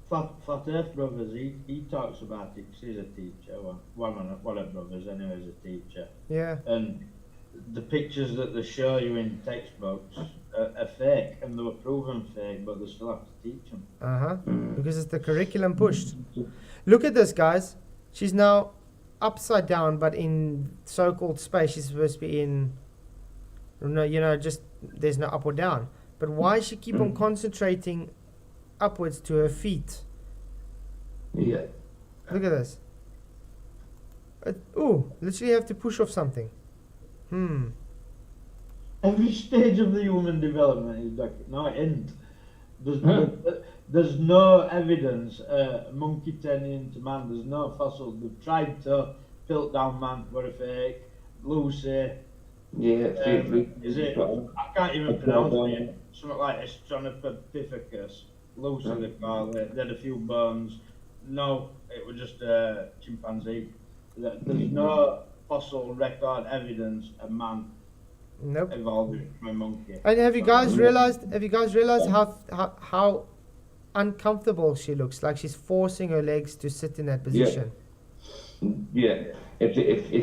B: Flat Earth Brothers, he talks about it 'cause he's a teacher. Well, one of brothers anyway is a teacher.
A: Yeah.
B: And the pictures that they show you in textbooks are fake, and they were proven fake, but they still have to teach them.
A: Because it's the curriculum pushed. Look at this, guys. She's now upside down, but in so-called space. She's supposed to be in, just there's no up or down. But why does she keep on concentrating upwards to her feet?
C: Yeah.
A: Look at this. Literally have to push off something.
B: Every stage of the human development is like, no, it isn't. There's no evidence monkey turning into man. There's no fossil. They've tried to pelt down man for a fake. Lucy.
C: Yeah,
B: Is it? I can't even pronounce it. Something like Australopithecus. Lucy they call it. They had a few bones. No, it was just a chimpanzee. There's no fossil record evidence of man
A: Nope.
B: evolved from a monkey.
A: And have you guys realized how uncomfortable she looks? Like she's forcing her legs to sit in that position.
C: Yeah. If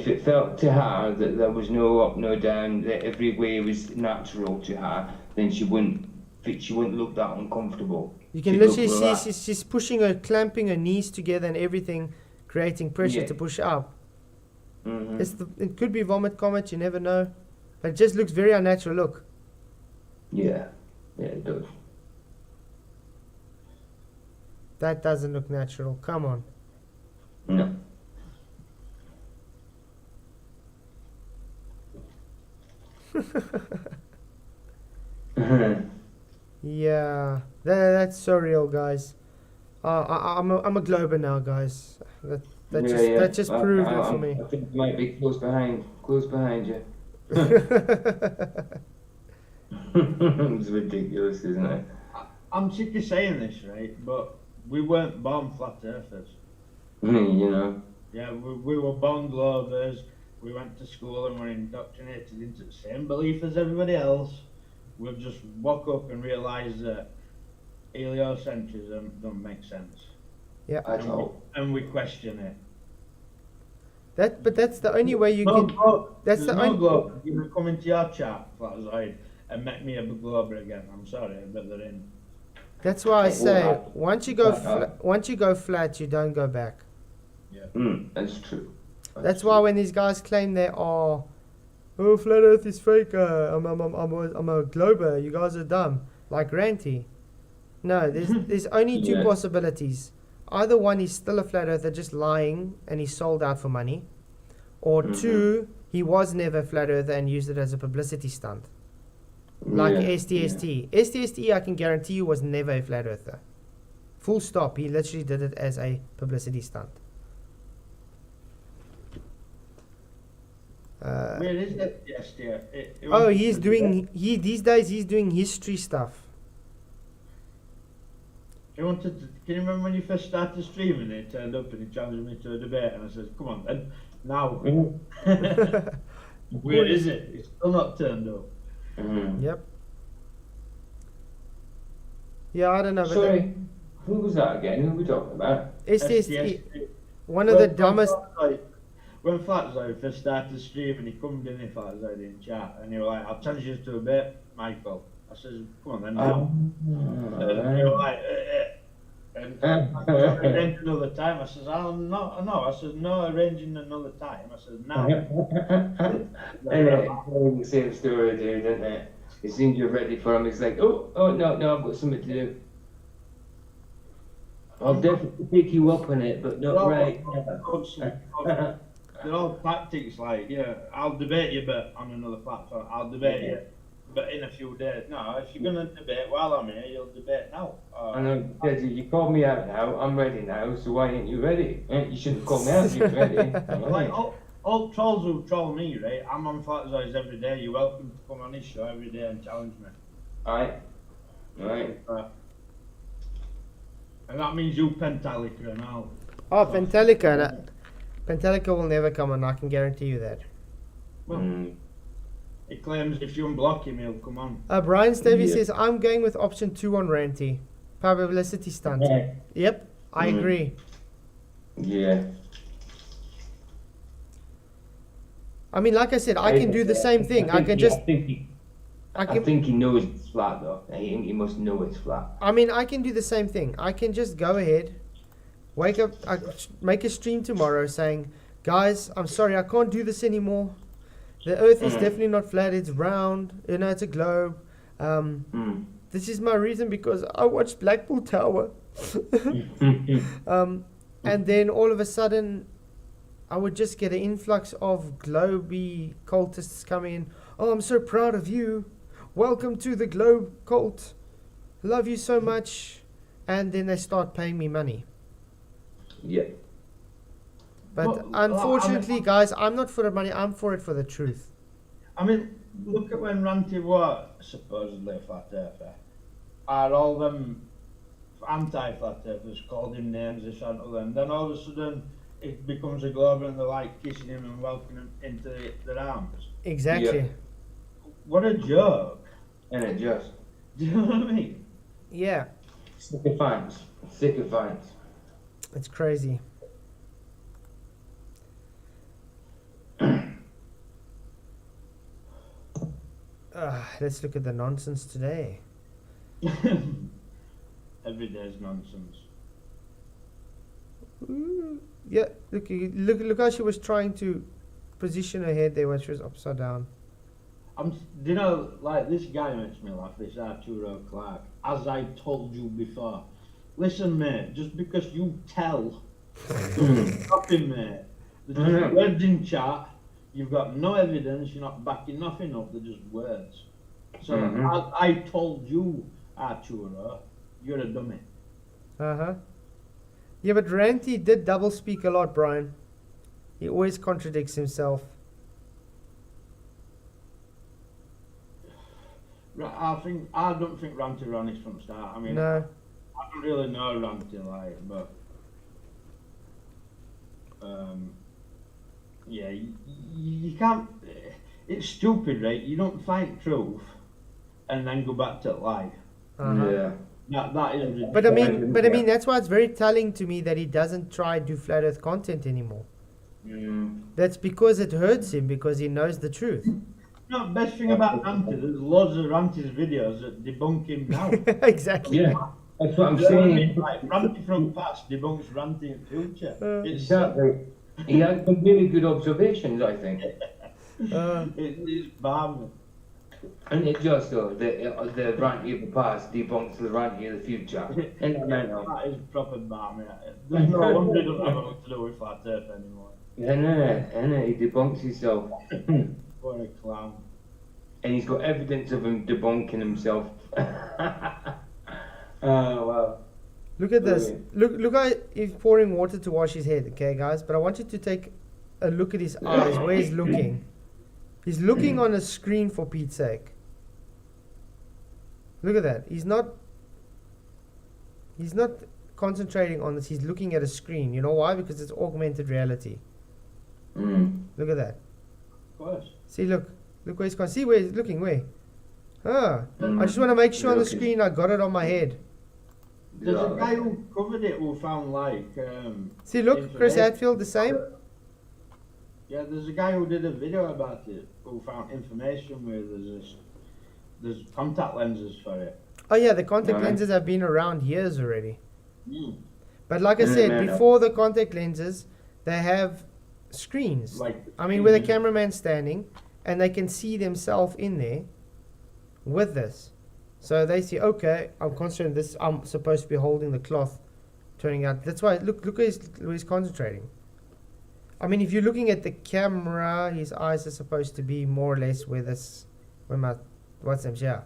C: it felt to her that there was no up, no down, that every way was natural to her, then she wouldn't look that uncomfortable.
A: You can
C: She'd
A: literally
C: look
A: see
C: relaxed.
A: she's pushing her, clamping her knees together and everything, creating pressure
C: Yeah.
A: to push up.
C: Mhm.
A: It could be vomit comet, you never know. But it just looks very unnatural. Look.
C: Yeah, it does.
A: That doesn't look natural. Come on.
C: No.
A: Yeah. That's so real, guys. I'm a glober now, guys. That just proved it for me.
C: I think it might be close behind you. It's ridiculous, isn't it?
B: I'm sick of saying this, right? But we weren't born flat earthers.
C: Yeah,
B: we were born globers. We went to school and were indoctrinated into the same belief as everybody else. We've just woke up and realised that heliocentrism don't make sense.
A: Yeah.
C: at all.
B: And we question it.
A: But that's the only way you
B: No,
A: can.
B: no,
A: That's
B: there's
A: the
B: no
A: only.
B: globe. You can come into your chat, Flatzoid, and make me a glober again. I'm sorry, but they're in.
A: That's why I say once you go
C: Uh-huh.
A: flat, you don't go back.
C: That's true.
A: That's why when these guys claim they are, oh, flat Earth is fake. I'm a glober. You guys are dumb, like Ranty. No, there's only two
C: Yeah.
A: possibilities. either one, he's still a flat earther, just lying, and he's sold out for money, or two, he was never a flat earther and used it as a publicity stunt, like STST. STST, I can guarantee you, was never a flat earther. Full stop. He literally did it as a publicity stunt.
B: Where is it? Yes, dear.
A: He's doing. These days he's doing history stuff.
B: He wanted to, can you remember when you first started streaming? He turned up and he challenged me to a debate, and I said, "Come on, then, now." Where is it? It's still not turned up.
A: Yep. Yeah, I don't know. But
C: Sorry, who was that again? Who were we talking about?
A: STST, one of the dumbest.
B: When Flatzard first started streaming, he come in Flatzard in chat, and he was like, "I'll challenge you to a bit, Michael." I says, "Come on then, now." And he was like, and I arranged another time. I says, "Oh no, no." I says, "No, arranging another time." I says, "Now."
C: Anyway, the same story, dude, isn't it? It seems you're ready for him. He's like, oh no, I've got something to do. I'll definitely pick you up on it, but not right now.
B: They're all tactics like, yeah, I'll debate you, but on another platform, I'll debate you, but in a few days. No, if you're going to debate while I'm here, you'll debate now.
C: I know, you called me out now, I'm ready now, so why ain't you ready? You shouldn't call me out if you're ready.
B: Like, all trolls who troll me, right? I'm on Flatzard every day. You're welcome to come on his show every day and challenge me.
C: Right.
B: And that means you Pentalica and all.
A: Oh, Pentalica. Pentalica will never come on, I can guarantee you that.
B: Well, he claims if you unblock him, he'll come on.
A: Brian Stavey says, I'm going with option 2 on Ranty. Publicity stunt. Yep, I agree.
C: Yeah.
A: I mean, like I said, I can do the same thing. I can just...
C: I think he knows it's flat though. I think he must know it's flat.
A: I mean, I can do the same thing. I can just go ahead, wake up, make a stream tomorrow saying, guys, I'm sorry, I can't do this anymore. The Earth is definitely not flat, it's round, you know, it's a globe. This is my reason because I watched Blackpool Tower. And then all of a sudden, I would just get an influx of globy cultists coming in. Oh, I'm so proud of you. Welcome to the globe cult. Love you so much. And then they start paying me money.
C: Yeah.
A: But unfortunately, guys, I'm not for the money. I'm for it for the truth.
B: I mean, look at when Ranty was supposedly a flat earther. Are all them anti-flat earthers called him names, this and other, and then all of a sudden it becomes a globe and they're like kissing him and welcoming him into their arms.
A: Exactly.
C: Yeah.
B: What a joke.
C: And it just.
B: Do you know what I mean?
A: Yeah.
C: Sycophants.
A: It's crazy. Let's look at the nonsense today.
B: Every day's nonsense.
A: Yeah, look how she was trying to position her head there when she was upside down.
B: You know, like this guy makes me laugh, this Arturo Clark. As I told you before. Listen, mate, just because you tell, stop him, mate. They're just words in chat. You've got no evidence. You're not backing nothing up. They're just words. So I told you, Arturo, you're a dummy.
A: Yeah, but Ranty did double speak a lot, Brian. He always contradicts himself.
B: I don't think Ranty ran it from start. I mean,
A: no.
B: I don't really know Ranty, like, but yeah, you can't. It's stupid, right? You don't find truth and then go back to life.
C: Yeah.
B: That is ridiculous.
A: But I mean, that's why it's very telling to me that he doesn't try to do flat Earth content anymore. That's because it hurts him because he knows the truth.
B: No, best thing about Ranty, there's loads of Ranty's videos that debunk him now.
A: Exactly.
C: Yeah, that's what I'm saying.
B: Like, Ranty from the past debunks Ranty in future.
C: Exactly. He had some really good observations, I think.
B: It's balmy.
C: And it just though, the Ranty of the past debunks the Ranty of the future. Isn't that mental?
B: That is proper balmy. There's no wonder he doesn't have anything to do with flat Earth anymore.
C: Yeah, no, he debunks himself.
B: What a clown.
C: And he's got evidence of him debunking himself. Oh, wow.
A: Look at this. Look how he's pouring water to wash his head, okay, guys? But I want you to take a look at his eyes, where he's looking. He's looking on a screen, for Pete's sake. Look at that. He's not concentrating on this. He's looking at a screen. You know why? Because it's augmented reality. Look at that.
B: Of course.
A: See, look where he's going. See where he's looking. Where? I just want to make sure on the screen I got it on my head.
B: There's a guy who covered it who found like.
A: See, look, Chris Hadfield, the same.
B: Yeah, there's a guy who did a video about it who found information where there's contact lenses for it.
A: Oh yeah, the contact lenses have been around years already. But like I
C: Mm,
A: said, before the contact lenses, they have screens.
B: Like,
A: I mean, with a cameraman standing, and they can see themselves in there with this. So they see, okay, I'm concentrating this. I'm supposed to be holding the cloth, turning out. That's why, look where he's concentrating. I mean, if you're looking at the camera, his eyes are supposed to be more or less where my what's them here,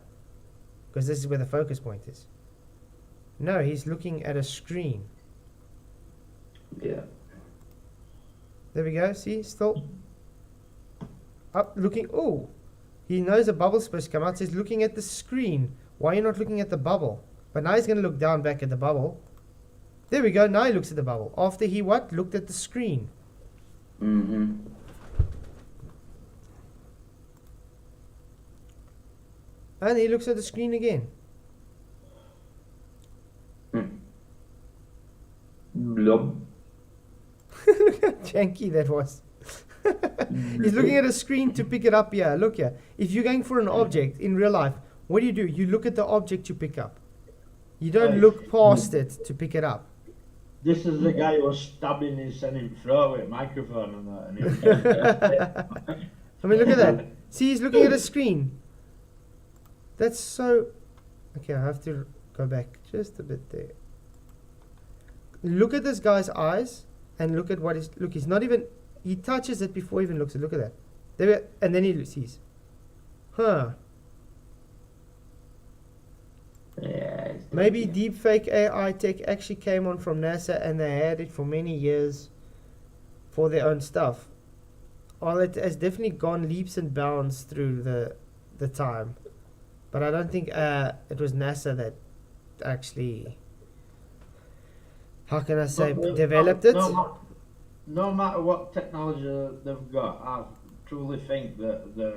A: because this is where the focus point is. No, he's looking at a screen.
C: Yeah.
A: There we go. See, still up, looking. Oh, he knows a bubble's supposed to come out. So he's looking at the screen. Why are you not looking at the bubble? But now he's going to look down back at the bubble. There we go. Now he looks at the bubble. After he what? Looked at the screen.
C: Mm-hmm.
A: And he looks at the screen again.
C: Blob.
A: Look how janky that was. He's looking at a screen to pick it up here. Look here. If you're going for an object in real life, what do? You look at the object you pick up. You don't look past it to pick it up.
B: this is the guy who was stabbing his son in the throat with a microphone and that. And
A: I mean, look at that. See, he's looking at a screen. That's so... Okay, I have to go back just a bit there. Look at this guy's eyes and look at what he's... Look, he's not even... He touches it before he even looks at it. Look at that. There, and then he sees. Huh.
C: Yeah.
A: Maybe deepfake AI tech actually came on from NASA and they had it for many years for their own stuff. Well, it has definitely gone leaps and bounds through the time. But I don't think it was NASA that actually, how can I say, developed it.
B: No matter what technology they've got, I truly think that they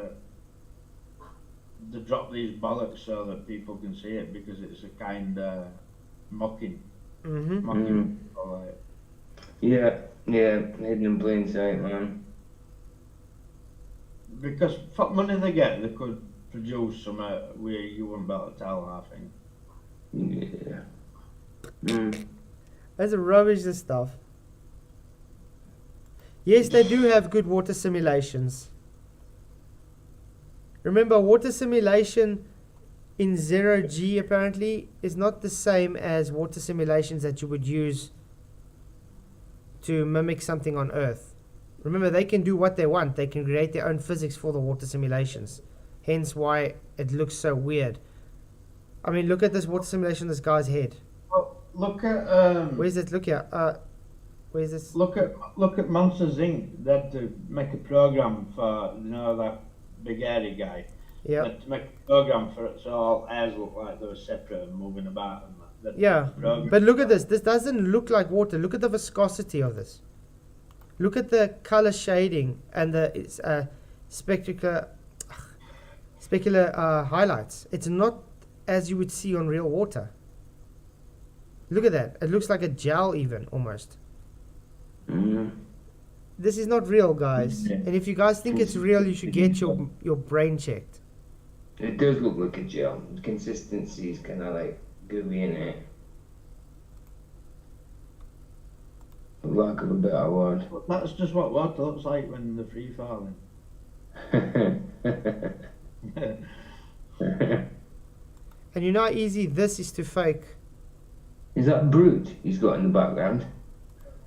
B: drop these bollocks so that people can see it, because it's a kind of mocking. Mocking people, like.
C: Yeah, hidden in plain sight, man.
B: Because for money they get, they could produce some where you wouldn't be able to tell, I think.
C: Yeah.
A: That's rubbish, this stuff. Yes, they do have good water simulations. Remember, water simulation in 0G apparently is not the same as water simulations that you would use to mimic something on Earth. Remember, they can do what they want. They can create their own physics for the water simulations. Hence why it looks so weird. I mean, look at this water simulation, this guy's head.
B: Well, look at
A: Where's it? Look here. Where's this?
B: look at Monsters Inc. That to make a program for that big hairy guy.
A: Yeah.
B: To make a program for it so all airs look like they were separate and moving about. And that
A: Yeah,
B: program.
A: but look at this. This doesn't look like water. Look at the viscosity of this. Look at the color shading and the specular highlights. It's not as you would see on real water. Look at that. It looks like a gel even, almost. This is not real, guys. And if you guys think it's real, you should get your brain checked.
C: It does look like a gel. The consistency is kind of like gooey in it. For lack of a better word.
B: That's just what water looks like when they're free falling.
A: And you know how easy this is to fake.
C: Is that Brute he's got in the background?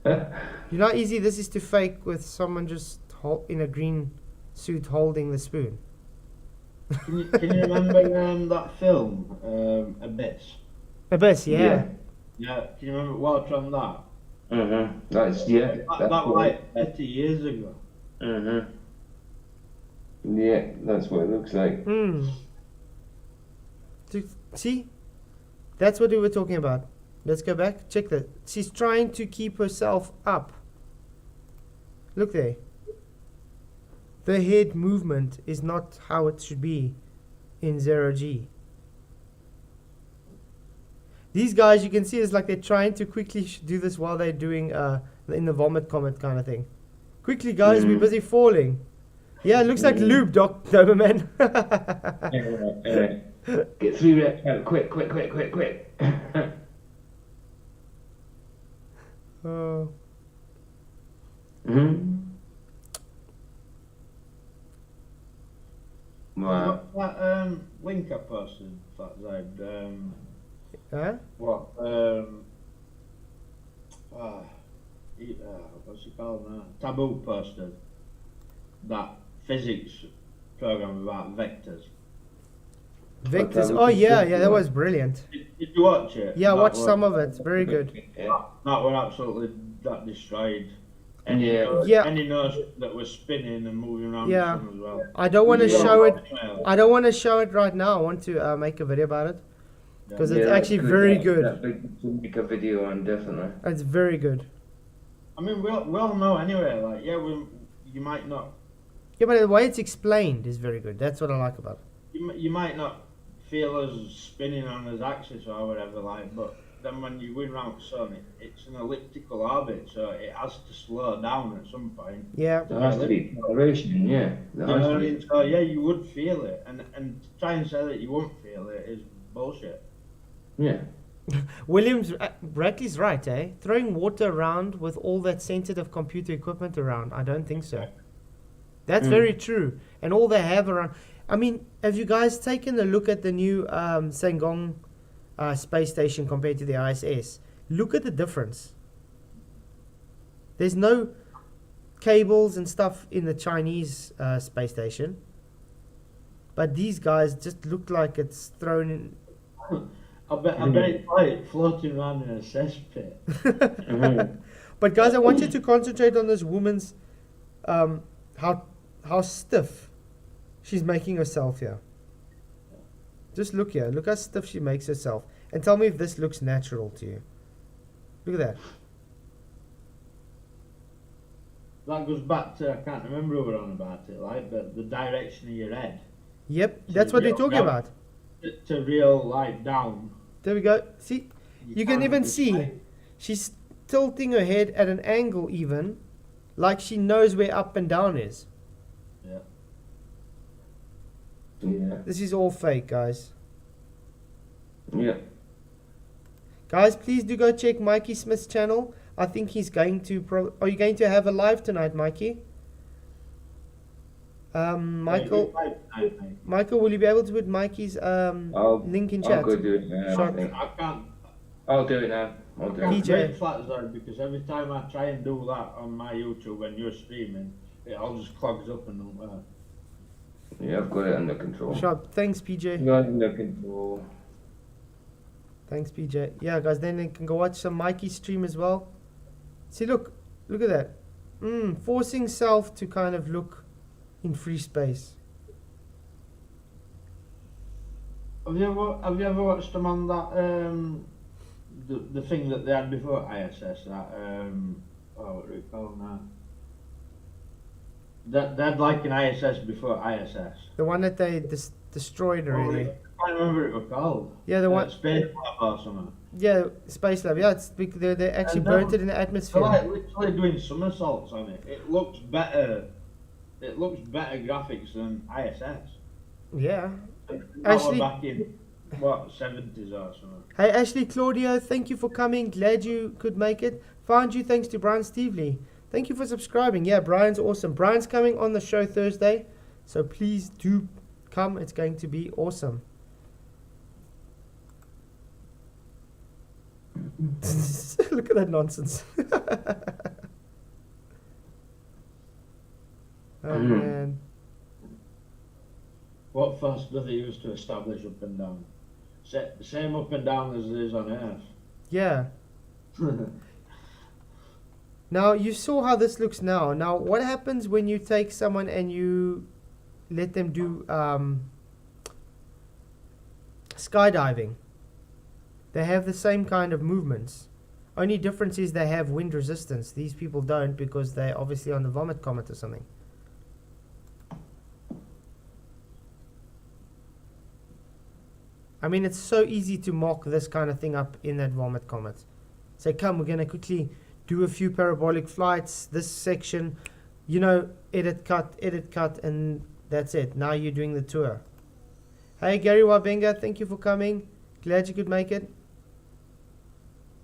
A: You know how easy this is to fake with someone just in a green suit holding the spoon.
B: Can you remember that film, Abyss?
A: Abyss, yeah.
B: Yeah, can you remember Water on that?
C: That's
B: That like 30 years ago.
C: Yeah, that's what it looks like.
A: See? That's what we were talking about. Let's go back. Check that. She's trying to keep herself up. Look there. The head movement is not how it should be in 0G. These guys, you can see, it's like they're trying to quickly do this while they're doing in the vomit comet kind of thing. Quickly, guys, we're busy falling. Yeah, it looks like loop, Doberman.
C: Get 3 reps out, quick.
A: Oh.
C: Wow.
B: That link I posted, Fat Zed,
A: Huh?
B: what, what's it called now? Taboo posted that physics program about vectors.
A: Vectors. Oh, yeah, that was brilliant.
B: Did you watch it?
A: Yeah, I watched some of it. Very good.
B: That were absolutely that destroyed. Any notion that was spinning and moving around the sun as well.
A: I don't want to show it. I don't want to show it right now. I want to make a video about it because it's actually very good.
C: That big to make a video on, definitely.
A: It's very good.
B: I mean, we all know anyway. Like, you might not.
A: Yeah, but the way it's explained is very good. That's what I like about it.
B: You might not feel as spinning on his axis or whatever, like, but then when you go around the sun, it's an elliptical orbit, so it has to slow down at some point.
A: Yeah.
C: There has to be acceleration, yeah.
B: You know what I mean? So yeah, you would feel it, and to try and say that you won't feel it is bullshit.
C: Yeah.
A: Williams Bradley's right, eh? Throwing water around with all that sensitive computer equipment around, I don't think so. That's very true. And all they have around. I mean, have you guys taken a look at the new Sangong space station compared to the ISS? Look at the difference. There's no cables and stuff in the Chinese space station, but these guys just look like it's thrown in.
B: I bet it's like floating around in a cesspit.
A: But guys, I want you to concentrate on this woman's how stiff she's making herself here. Just look here. Look how stiff she makes herself. And tell me if this looks natural to you. Look at that.
B: That goes back to, I can't remember who we're on about it, like, but the direction of your head.
A: Yep, that's what they're talking about.
B: To real, like, down.
A: There we go. See, you can even see she's tilting her head at an angle even, like she knows where up and down is.
C: Yeah.
A: This is all fake, guys.
C: Yeah.
A: Guys, please do go check Mikey Smith's channel. I think he's going to... Are you going to have a live tonight, Mikey? Michael, will you be able to put Mikey's link in chat?
C: I'll go do it now.
B: I can't.
C: I'll do it now. I'll do it.
A: PJ.
B: Flat zone, because every time I try and do that on my YouTube when you're streaming, it all just clogs up and don't work.
C: Yeah, I've got it under control.
A: Sharp. Thanks, PJ.
C: Got it under control.
A: Thanks, PJ. Yeah, guys, then you can go watch some Mikey stream as well. See, look at that. Forcing self to kind of look in free space.
B: Have you ever watched them on that the thing that they had before ISS? That what do we call now? They had like an ISS before ISS.
A: The one that they destroyed already.
B: I can't remember what it was called.
A: Yeah, the one.
B: Space Lab or something.
A: Yeah, Space Lab. Yeah, it's they actually burnt it in the atmosphere.
B: They're like literally doing somersaults on it. It looks better. It looks better graphics than ISS.
A: Yeah.
B: Ashley, back in what 70s or something.
A: Hey Ashley, Claudio, thank you for coming. Glad you could make it. Found you thanks to Brian Stevely. Thank you for subscribing. Yeah, Brian's awesome. Brian's coming on the show Thursday, so please do Come, it's going to be awesome. Look at that nonsense. Oh man.
B: What force do they use to establish up and down? The same up and down as there is on Earth.
A: Yeah. Now, you saw how this looks now. Now, what happens when you take someone and you let them do skydiving? They have the same kind of movements. Only difference is they have wind resistance. These people don't because they're obviously on the vomit comet or something. I mean, it's so easy to mock this kind of thing up in that vomit comet. Say, come, we're going to quickly do a few parabolic flights, this section, you know, edit, cut, and that's it. Now you're doing the tour. Hey, Gary Wabenga, thank you for coming. Glad you could make it.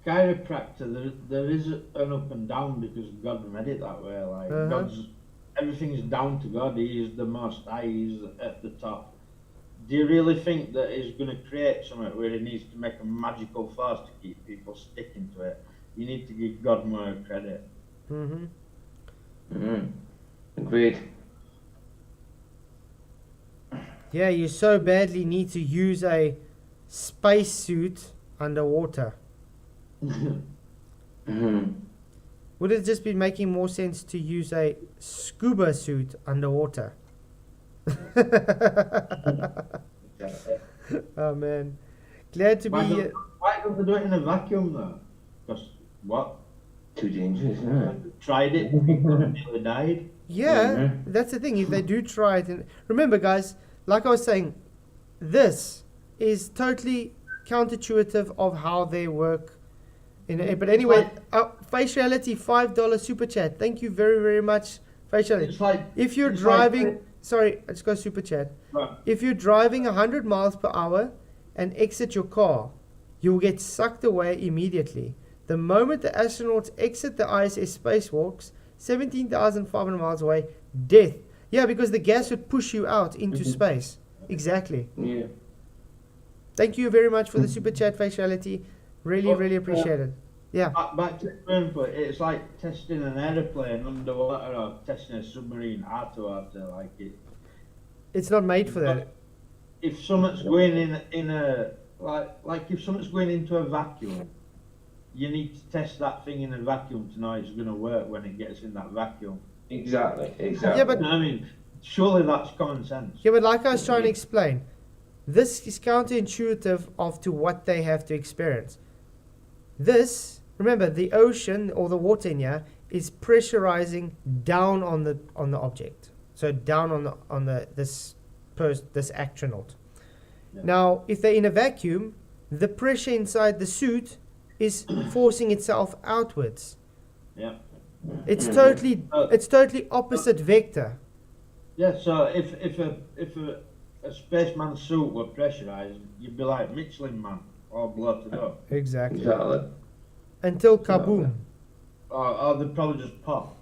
B: Chiropractor, there is an up and down because God made it that way. Like everything's down to God. He is the Most High. He's at the top. Do you really think that he's going to create something where he needs to make a magical force to keep people sticking to it? You need to give God more credit.
C: Agreed.
A: Yeah, you so badly need to use a spacesuit underwater. Would it just be making more sense to use a scuba suit underwater? Oh man, glad to be here.
B: Why don't they do it in a vacuum though? Because what?
C: Too dangerous, isn't it?
B: Tried it, people nearly died.
A: Yeah, that's the thing. If they do try it, and remember, guys, like I was saying, this is totally counterintuitive of how they work. But anyway, Faciality, $5 super chat. Thank you very, very much, Faciality. If you're driving, sorry, let's go super chat.
B: Right.
A: If you're driving 100 miles per hour and exit your car, you will get sucked away immediately. The moment the astronauts exit the ISS spacewalks, 17,500 miles away, death. Yeah, because the gas would push you out into space. Exactly.
C: Yeah.
A: Thank you very much for the super chat, Faciality. Really, really appreciate it. Yeah.
B: Back to the input, it's like testing an aeroplane underwater or testing a submarine water. Like
A: it's not made for that.
B: If something's going in a like if something's going into a vacuum, you need to test that thing in a vacuum to know it's going to work when it gets in that vacuum.
C: Exactly.
A: Yeah, but
B: I mean, surely that's common sense.
A: Yeah, but like I was trying to explain, this is counterintuitive of to what they have to experience. This, remember, the ocean or the water in here is pressurizing down on the object, so down on this astronaut. Yeah. Now, if they're in a vacuum, the pressure inside the suit is forcing itself outwards.
B: Yeah.
A: It's totally opposite vector.
B: Yeah. So if a spaceman's suit were pressurized, you'd be like Michelin Man, all bloated up.
A: Exactly.
C: Exactly.
A: Until kaboom.
B: Or they'd probably just pop.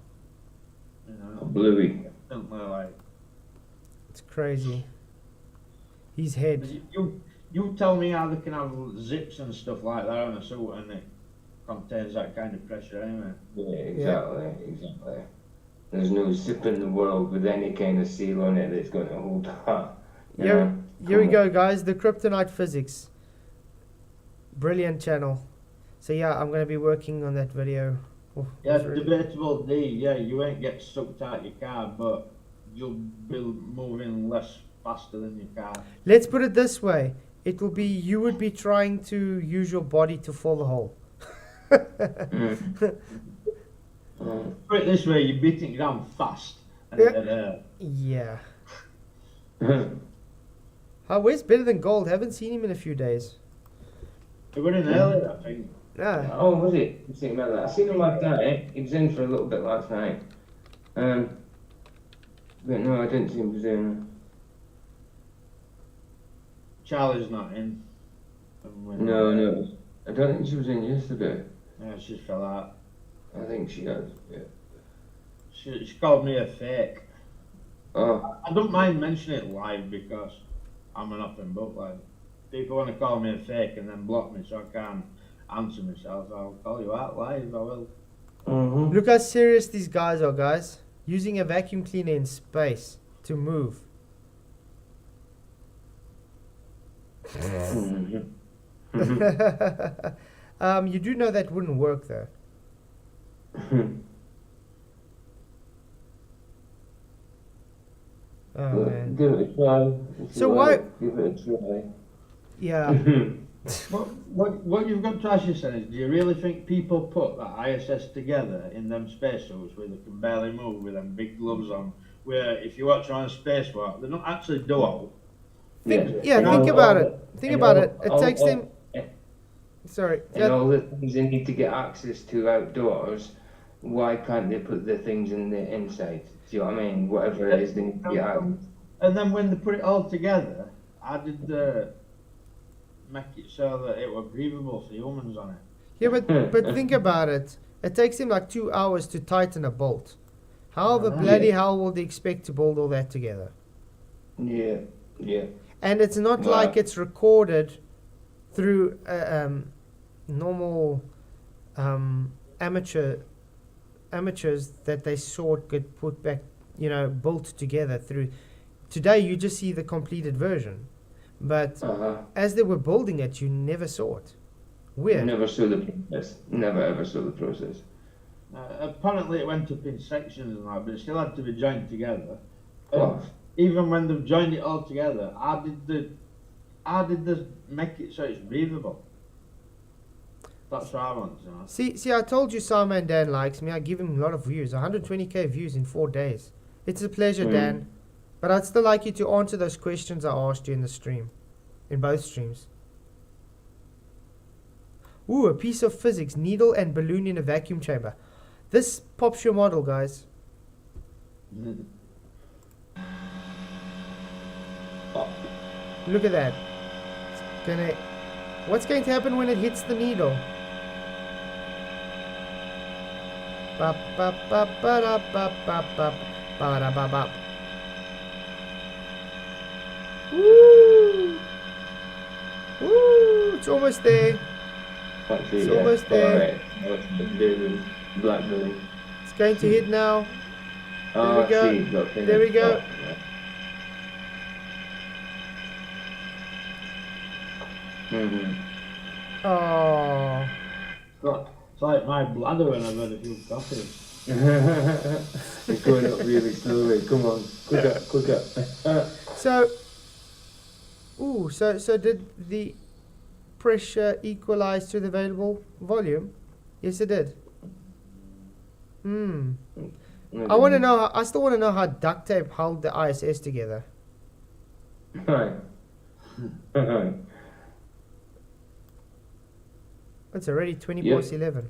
B: You know.
C: Bluey.
B: Like.
A: It's crazy. His head.
B: You tell me how they can have zips and stuff like that on a suit and it contains that kind of pressure anyway.
C: Yeah, exactly. There's no zip in the world with any kind of seal on it that's going to hold that.
A: Here we go, guys. The kryptonite physics. Brilliant channel. So yeah, I'm going to be working on that video.
B: Yeah, debatable D. Yeah, you won't get sucked out your car, but you'll be moving less faster than your car.
A: Let's put it this way. It will be, you would be trying to use your body to fill the hole.
B: Put it this way, you're beating it down fast. And
A: yeah. Where's better than gold? Haven't seen him in a few days.
B: He went in earlier, I think.
A: Yeah.
C: Oh, was he? I seen about that. I seen him last night. He was in for a little bit last night. But no, I didn't see him was in.
B: Charlie's not in.
C: No. I don't think she was in yesterday.
B: Yeah, she fell out.
C: I think she has, yeah.
B: She called me a fake.
C: Oh,
B: I don't mind mentioning it live because I'm an open book. Like, people want to call me a fake and then block me so I can't answer myself. I'll call you out live. I will.
C: mm-hmm.
A: Look how serious these guys are, guys. Using a vacuum cleaner in space to move.
C: Mm-hmm.
A: You do know that wouldn't work though. Oh man.
C: Give it a try.
A: So why?
C: Give it a try.
A: Yeah.
B: What you've got to ask yourself is, do you really think people put that ISS together in them spacesuits where they can barely move with them big gloves on, where if you watch on a spacewalk, they're not actually dual?
A: Think
C: And
A: about
C: all
A: it.
C: the-
A: Think
C: and
A: about
C: all-
A: it. It
C: all-
A: takes
C: all-
A: them. Sorry.
C: And all the things they need to get access to outdoors, why can't they put the things in the inside? Do you know what I mean? Whatever it is they need to get access.
B: And then when they put it all together, I did make it so that it was breathable for humans on it.
A: Yeah, but think about it. It takes them like 2 hours to tighten a bolt. How the bloody hell will they expect to build all that together?
C: Yeah, yeah.
A: And it's not
C: Well-
A: like it's recorded through normal amateurs that they sort could put back, built together through. Today you just see the completed version, but as they were building it, you never saw it. Weird.
C: Never saw the process. Never ever saw the process.
B: Apparently it went up in sections and that, but it still had to be joined together.
C: Oh.
B: Even when they've joined it all together, I did the make it so it's breathable. That's what I want to know.
A: See, I told you Simon Dan likes me. I give him a lot of views, 120k views in 4 days. It's a pleasure, Dan. But I'd still like you to answer those questions I asked you in the stream, in both streams. Ooh, a piece of physics, needle and balloon in a vacuum chamber. This pops your model, guys. Look at that. What's going to happen when it hits the needle? Bop, bop, bop, ba-da, bop, bop, bop, ba-da, bop, bop. Woo! Woo! It's almost there. It's almost there.
C: Black balloon.
A: It's going to hit now.
C: Oh,
A: we go.
C: I see. Got
A: There we go.
C: Mm-hmm.
A: Oh.
B: It's like my bladder when I've had a few coffees.
C: It's going up really slowly. Come on, quicker.
A: So did the pressure equalize to the available volume? Yes, it did. I still want to know how duct tape held the ISS together.
C: Right.
A: It's already 20 past 11.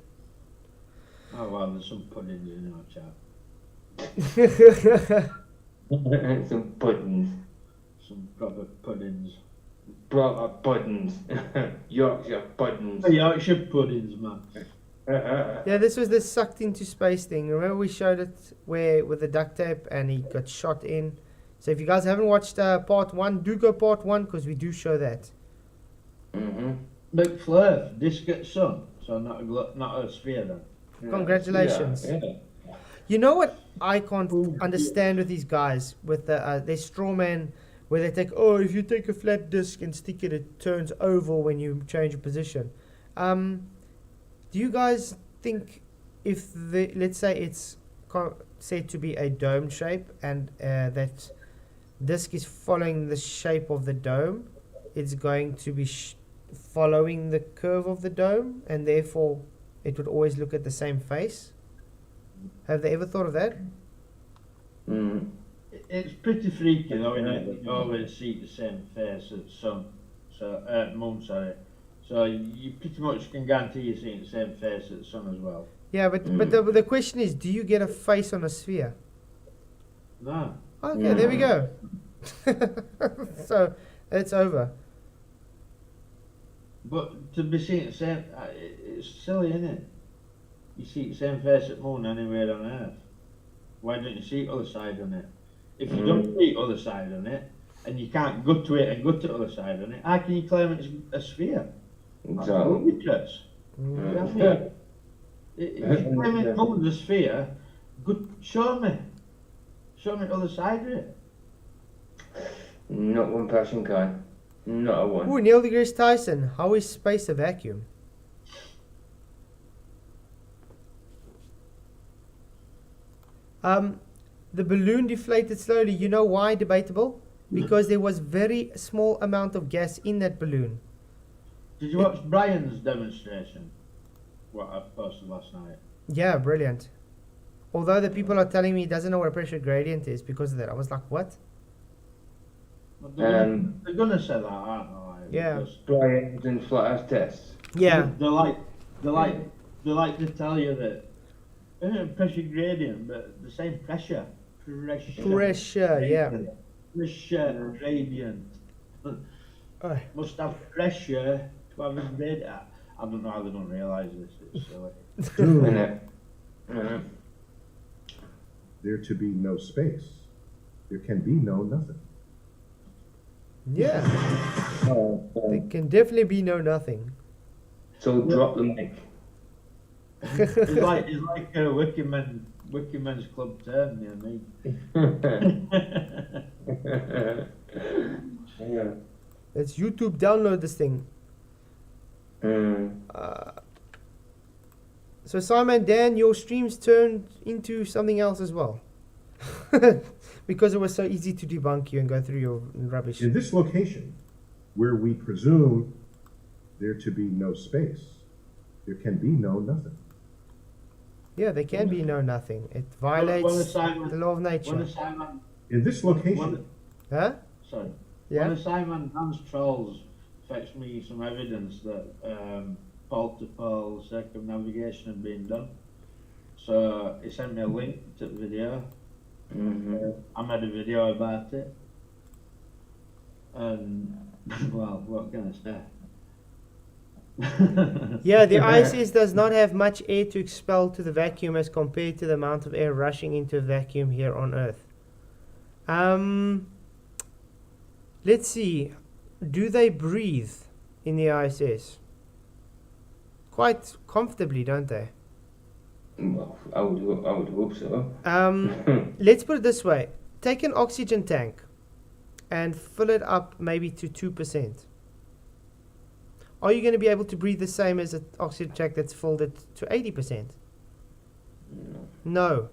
B: Oh well, there's some puddings in our chat.
C: Some puddings.
B: Some proper puddings.
C: Proper puddings. Yorkshire puddings.
B: Yorkshire puddings, man.
A: Yeah, this was the sucked into space thing. Remember we showed it with the duct tape and he got shot in. So if you guys haven't watched part 1, do go part 1 because we do show that.
C: Mm-hmm.
B: McFlurf, disc sun, so not a sphere then.
C: Yeah.
A: Congratulations.
C: Yeah.
A: You know what I can't understand with these guys, with their strawman, where they take, if you take a flat disc and stick it, it turns oval when you change your position. Do you guys think if let's say it's said to be a dome shape and that disc is following the shape of the dome, it's going to be following the curve of the dome and therefore it would always look at the same face? Have they ever thought of that?
C: Mm.
B: It's pretty freaky though, isn't it? You always see the same face at moon, sorry. So you pretty much can guarantee you're seeing the same face at the sun as well.
A: Yeah, but the question is, do you get a face on a sphere?
B: No.
A: Okay, there we go. So it's over.
B: But to be seeing the same, it's silly, isn't it? You see the same face at moon anywhere on Earth. Why don't you see the other side on it? If you don't treat other side on it, and you can't go to it and go to the other side on it, how can you claim it's a sphere? That's
C: Exactly.
B: ludicrous. If you claim it's a sphere, good, show me the other side of it.
C: Not one person can. Not a one.
A: Ooh, Neil deGrasse Tyson. How is space a vacuum? The balloon deflated slowly. You know why? Debatable. Because there was very small amount of gas in that balloon.
B: Did you watch Brian's demonstration? What I posted last night.
A: Yeah, brilliant. Although the people are telling me he doesn't know what a pressure gradient is because of that. I was like, what?
B: Well, they're gonna say that, aren't they?
A: Yeah.
B: Because
C: Brian's and flat earth tests.
A: Yeah.
B: They like to tell you that pressure gradient, but the same pressure.
A: Pressure, yeah.
B: Pressure gradient.
A: Oh.
B: Must have pressure to have a gradient. I don't know how they don't realise this. It's silly.
C: Innit?
I: There to be no space, there can be no nothing.
A: Yeah. There can definitely be no nothing.
C: So drop the mic.
B: It's like a Wikimen's Club term, you know
C: Yeah.
A: Let's YouTube download this thing. So Simon, Dan, your streams turned into something else as well. Because it was so easy to debunk you and go through your rubbish.
I: In this location, where we presume there to be no space, there can be no nothing.
A: Yeah, there can be no nothing. It violates the law of nature.
I: In this location,
A: Huh?
B: Sorry.
A: Yeah?
B: One of Scimandans trolls fetched me some evidence that pole-to-pole circumnavigation had been done. So he sent me a link to the video. I made a video about it. And, well, what can I say?
A: Yeah, the ISS does not have much air to expel to the vacuum as compared to the amount of air rushing into a vacuum here on Earth. Let's see. Do they breathe in the ISS? Quite comfortably, don't they?
C: Well, I would hope so.
A: Let's put it this way. Take an oxygen tank and fill it up maybe to 2%. Are you going to be able to breathe the same as an oxygen tank that's filled it to 80%? No.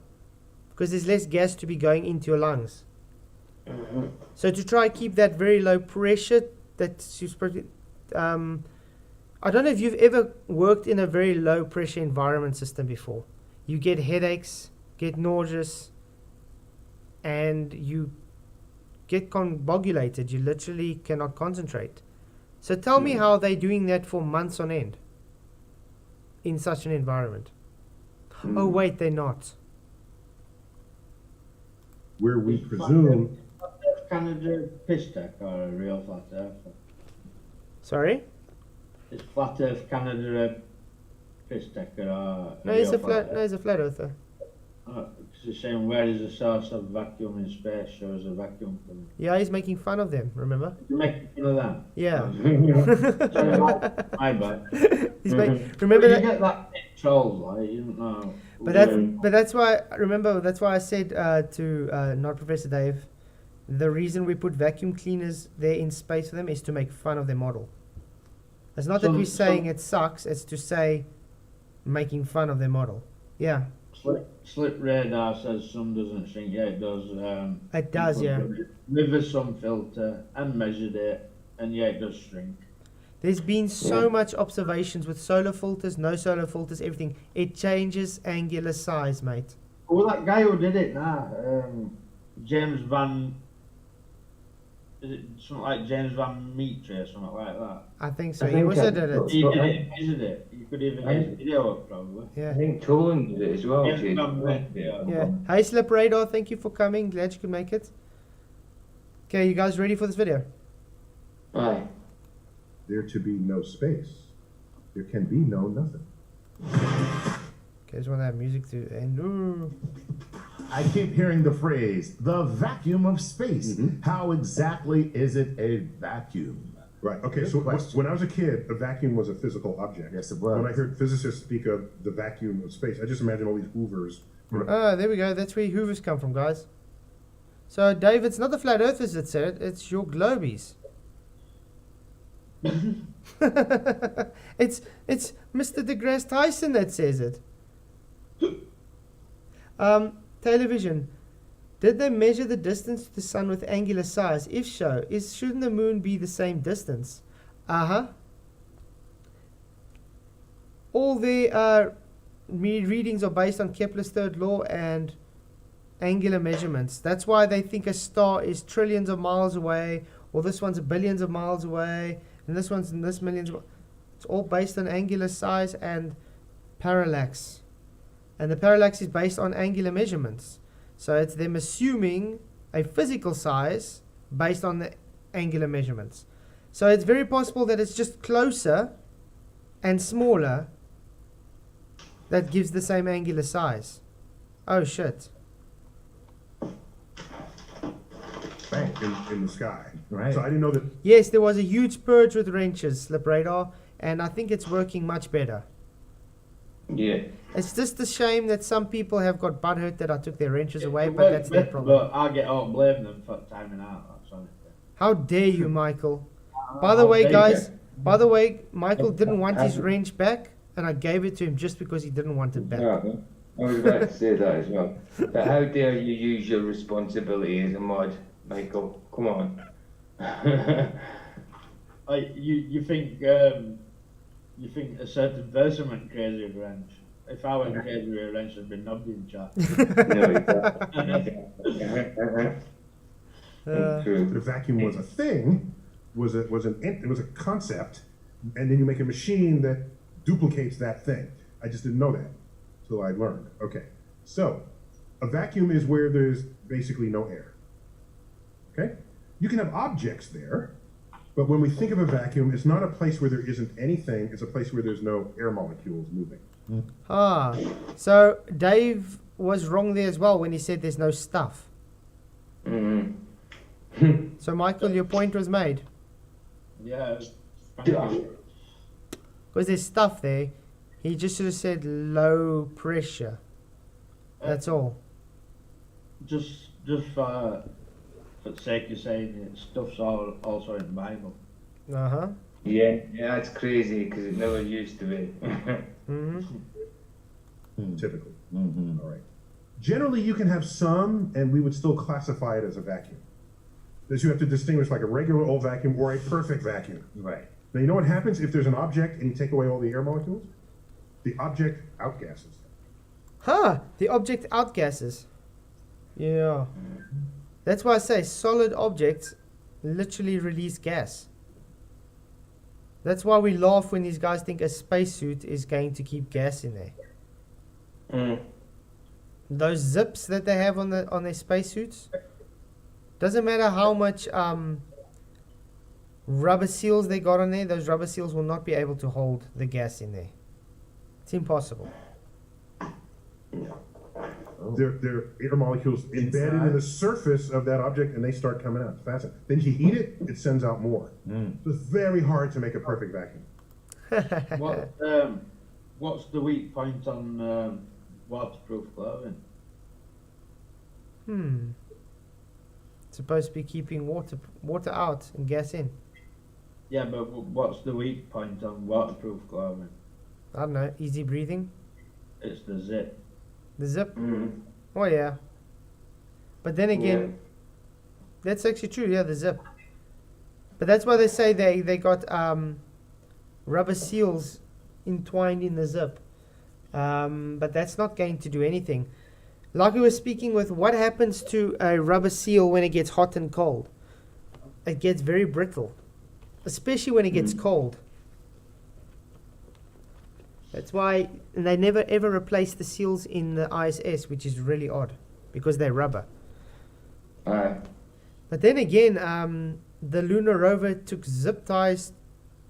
A: Because there's less gas to be going into your lungs. So to try keep that very low pressure, that's I don't know if you've ever worked in a very low pressure environment system before. You get headaches, get nauseous, and you get combobulated. You literally cannot concentrate. So tell me how they're doing that for months on end in such an environment. Oh wait, they're not.
I: where we presume
B: Canada piss tech or a real flat earth?
A: Sorry?
B: Is flat earth Canada a piss tech or a
A: No, it's a flat. No, it's a flat earther.
B: Because it's saying where is the source of vacuum in space? Shows a vacuum coming.
A: Yeah, he's making fun of them. Remember?
B: You make fun of that?
A: Yeah.
B: Sorry, my bad.
A: He's remember
B: You
A: that.
B: get that trolls, like, you don't know.
A: But that's why. Remember, that's why I said to not Professor Dave. The reason we put vacuum cleaners there in space for them is to make fun of their model. It's not that we're saying it sucks. It's to say making fun of their model. Yeah.
B: Slip radar says sun doesn't shrink. Yeah, it does.
A: It does, yeah.
B: With a sun filter and measured it, and yeah, it does shrink.
A: There's been so much observations with solar filters, no solar filters, everything. It changes angular size, mate.
B: Well, that guy who did it now, James Van. Is it something like James Van Metre or something like that?
A: I think so. He also did it.
B: He did it, measured it. You could even get a video up, probably.
A: Yeah.
C: I think Tolan did it as well.
B: James
C: Jade.
B: Van Metre,
A: Yeah. Hey, Slip Radar, thank you for coming. Glad you could make it. Okay, you guys ready for this video?
C: Aye.
I: there to be no space, there can be no nothing.
A: Okay, I just want to have music to end. Ooh.
I: I keep hearing the phrase, the vacuum of space. How exactly is it a vacuum? Right, okay,
J: Good
I: so
J: question.
I: when I was a kid, a vacuum was a physical object.
J: Yes, it was.
I: When I heard physicists speak of the vacuum of space, I just imagine all these hoovers.
A: There we go. That's where hoovers come from, guys. So, Dave, it's not the flat earthers that said it. It's your globies. it's Mr. deGrasse Tyson that says it. Television. Did they measure the distance to the sun with angular size? If so, shouldn't the moon be the same distance? All their readings are based on Kepler's third law and angular measurements. That's why they think a star is trillions of miles away, or this one's billions of miles away, and this one's in this millions of. It's all based on angular size and parallax. And the parallax is based on angular measurements. So it's them assuming a physical size based on the angular measurements. So it's very possible that it's just closer and smaller that gives the same angular size. Oh shit.
I: Bang, in the sky.
J: Right.
I: So I didn't know that.
A: Yes, there was a huge purge with wrenches, slip radar, and I think it's working much better.
C: Yeah.
A: It's just a shame that some people have got butthurt that I took their wrenches away, but that's their problem.
B: But I get all blame them for timing out. That's on it.
A: How dare you, Michael? By the way, guys, Michael didn't want his wrench back, and I gave it to him just because he didn't want it back.
C: No, I was about to say that as well. But how dare you use your responsibility as a mod, Michael? Come on.
B: You think a certain person went crazy with a wrench? If I went crazy with a wrench, I'd been nubbed in chat.
C: True.
I: The vacuum was a thing, it was a concept, and then you make a machine that duplicates that thing. I just didn't know that until I learned. Okay, so a vacuum is where there's basically no air. Okay, you can have objects there, but when we think of a vacuum, it's not a place where there isn't anything. It's a place where there's no air molecules moving.
A: So Dave was wrong there as well when he said there's no stuff. So Michael, your point was made.
B: Yeah.
A: Because there's stuff there. He just should have said low pressure. That's all.
B: Just for the sake of saying it, stuff's also in the Bible.
C: Yeah, that's crazy because it never used to be.
I: Typically. All right. Generally, you can have some, and we would still classify it as a vacuum. Because you have to distinguish like a regular old vacuum or a perfect vacuum.
J: Right.
I: Now, you know what happens if there's an object and you take away all the air molecules? The object outgasses.
A: The object outgasses. Yeah. That's why I say solid objects literally release gas. That's why we laugh when these guys think a spacesuit is going to keep gas in there. Those zips that they have on their spacesuits, doesn't matter how much rubber seals they got on there, those rubber seals will not be able to hold the gas in there. It's impossible.
I: There are air molecules embedded in the surface of that object, and they start coming out. It's fascinating. Then you heat it, it sends out more. So it's very hard to make a perfect vacuum.
B: What's the weak point on waterproof clothing?
A: It's supposed to be keeping water out and gas in.
B: Yeah, but what's the weak point on waterproof clothing?
A: I don't know. Easy breathing.
B: It's the zip.
A: The zip. Oh yeah. But then again, that's actually true. Yeah, the zip. But that's why they say they got rubber seals entwined in the zip. But that's not going to do anything. Like we were speaking with, what happens to a rubber seal when it gets hot and cold? It gets very brittle, especially when it gets cold. That's why they never ever replace the seals in the ISS, which is really odd, because they're rubber. But then again, the lunar rover took zip ties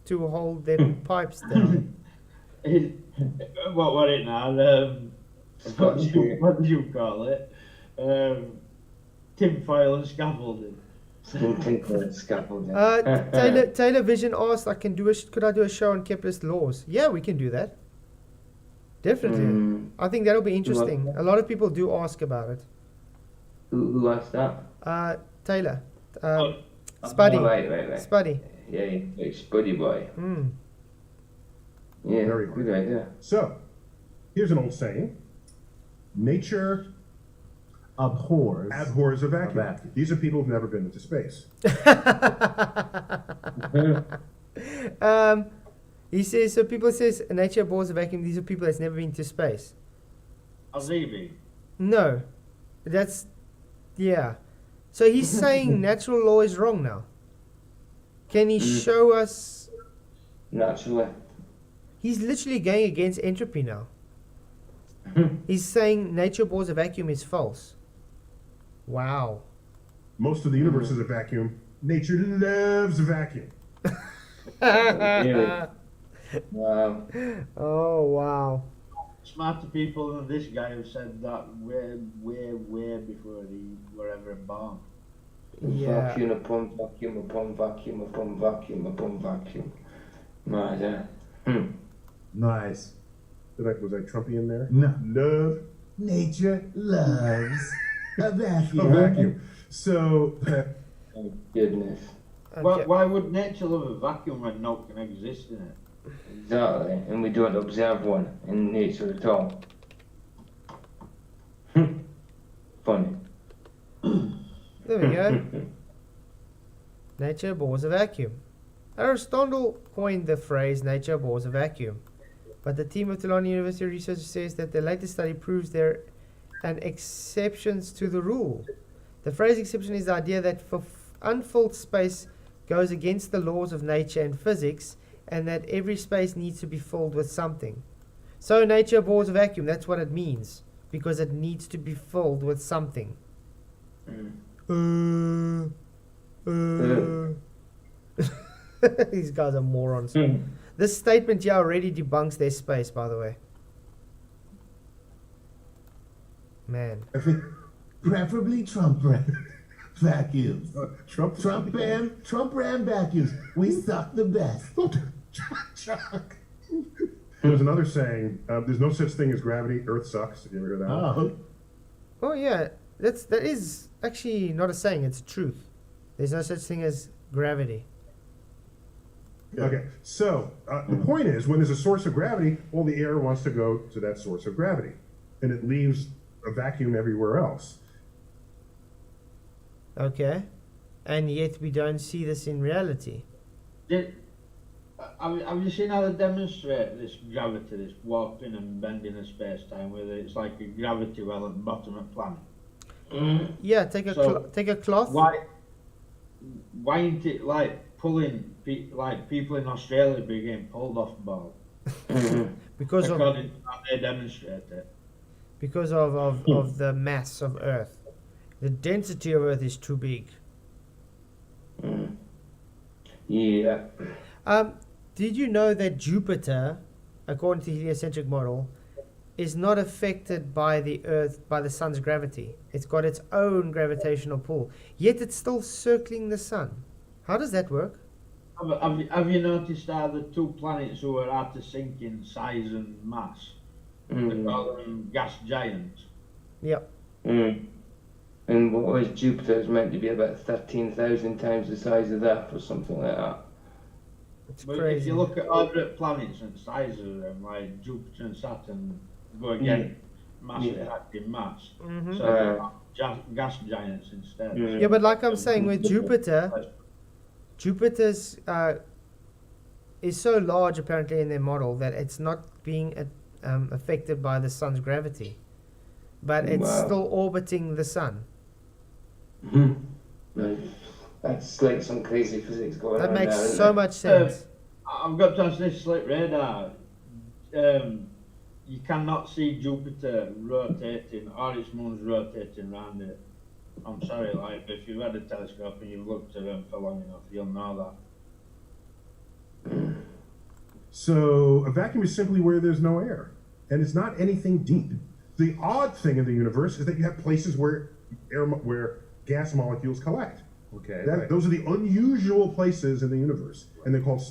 A: to hold them pipes down.
B: What it now? What did you call it? Tinfoil and scaffolding.
C: Scaffolding.
A: Taylor Vision asked, could I do a show on Kepler's laws? Yeah, we can do that. Definitely. I think that'll be interesting. A lot of people do ask about it.
C: Who asked that?
A: Taylor.
B: Oh,
A: Spuddy.
C: Right.
A: Spuddy.
C: Yeah, Spuddy boy. Yeah,
I: Very
C: good idea.
I: So, here's an old saying: nature abhors a vacuum. These are people who've never been into space.
A: He says, so people says nature abhors a vacuum. These are people that's never been to space.
B: Has he been?
A: No, that's yeah. So he's saying natural law is wrong now. Can he show us?
C: Naturally.
A: He's literally going against entropy now. He's saying nature abhors a vacuum is false. Wow.
I: Most of the universe is a vacuum. Nature loves a vacuum.
C: Really? Wow.
A: Oh wow.
B: Smarter people than this guy have said that way before he were ever born.
A: Yeah.
C: Vacuum upon vacuum upon vacuum upon vacuum upon vacuum. Mad,
J: Nice.
I: Was I Trumpian there?
J: No.
I: Love
J: Nature loves a vacuum.
I: a vacuum. So,
C: Oh, goodness.
B: Why would nature love a vacuum when no can exist in it?
C: Exactly. And we don't observe one in nature at all. Funny.
A: There we go. Nature abhors a vacuum. Aristotle coined the phrase nature abhors a vacuum. But the team of Tulane University researchers says that the latest study proves there are exceptions to the rule. The phrase exception is the idea that for unfilled space goes against the laws of nature and physics, and that every space needs to be filled with something. So nature abhors a vacuum, that's what it means, because it needs to be filled with something. These guys are morons. This statement here already debunks their space, by the way. Man.
J: Preferably Trump brand vacuums.
I: Trump
J: Trump brand vacuums. We suck the best.
I: Chuck. There's another saying, there's no such thing as gravity, Earth sucks. Have you ever heard that one?
J: Oh.
A: Oh yeah, that is actually not a saying, it's a truth. There's no such thing as gravity.
I: Okay, so the point is, when there's a source of gravity, all the air wants to go to that source of gravity, and it leaves a vacuum everywhere else.
A: Okay, and yet we don't see this in reality.
B: Have you seen how they demonstrate this gravity, this warping and bending of space-time, where it's like a gravity well at the bottom of the planet?
A: Yeah, take a cloth.
B: Why ain't it like pulling, like people in Australia be getting pulled off the ball?
A: Because
B: according to how they demonstrate it.
A: Because of the mass of Earth. The density of Earth is too big.
C: Yeah.
A: Did you know that Jupiter, according to the heliocentric model, is not affected by the sun's gravity? It's got its own gravitational pull, yet it's still circling the sun. How does that work?
B: Have you noticed how the two planets who are out of sync in size and mass, they call them gas giants?
A: Yep.
C: And what was Jupiter is meant to be about 13,000 times the size of Earth or something like that.
A: It's
B: But
A: crazy.
B: if you look at other planets and sizes of them, like Jupiter and Saturn, go again, massive active mass. So they're gas giants instead.
A: Yeah, but like I'm saying, with Jupiter's is so large apparently in their model that it's not being affected by the sun's gravity, but it's still orbiting the sun.
C: That's like some crazy physics going on.
A: That makes
C: there,
A: so much sense.
B: I've got to ask this slit radar. You cannot see Jupiter rotating or its moons rotating around it. I'm sorry, like, if you've had a telescope and you've looked at them for long enough, you'll know that.
I: So a vacuum is simply where there's no air, and it's not anything deep. The odd thing in the universe is that you have places where where gas molecules collect.
K: Okay.
I: Those are the unusual places in the universe, and they're called.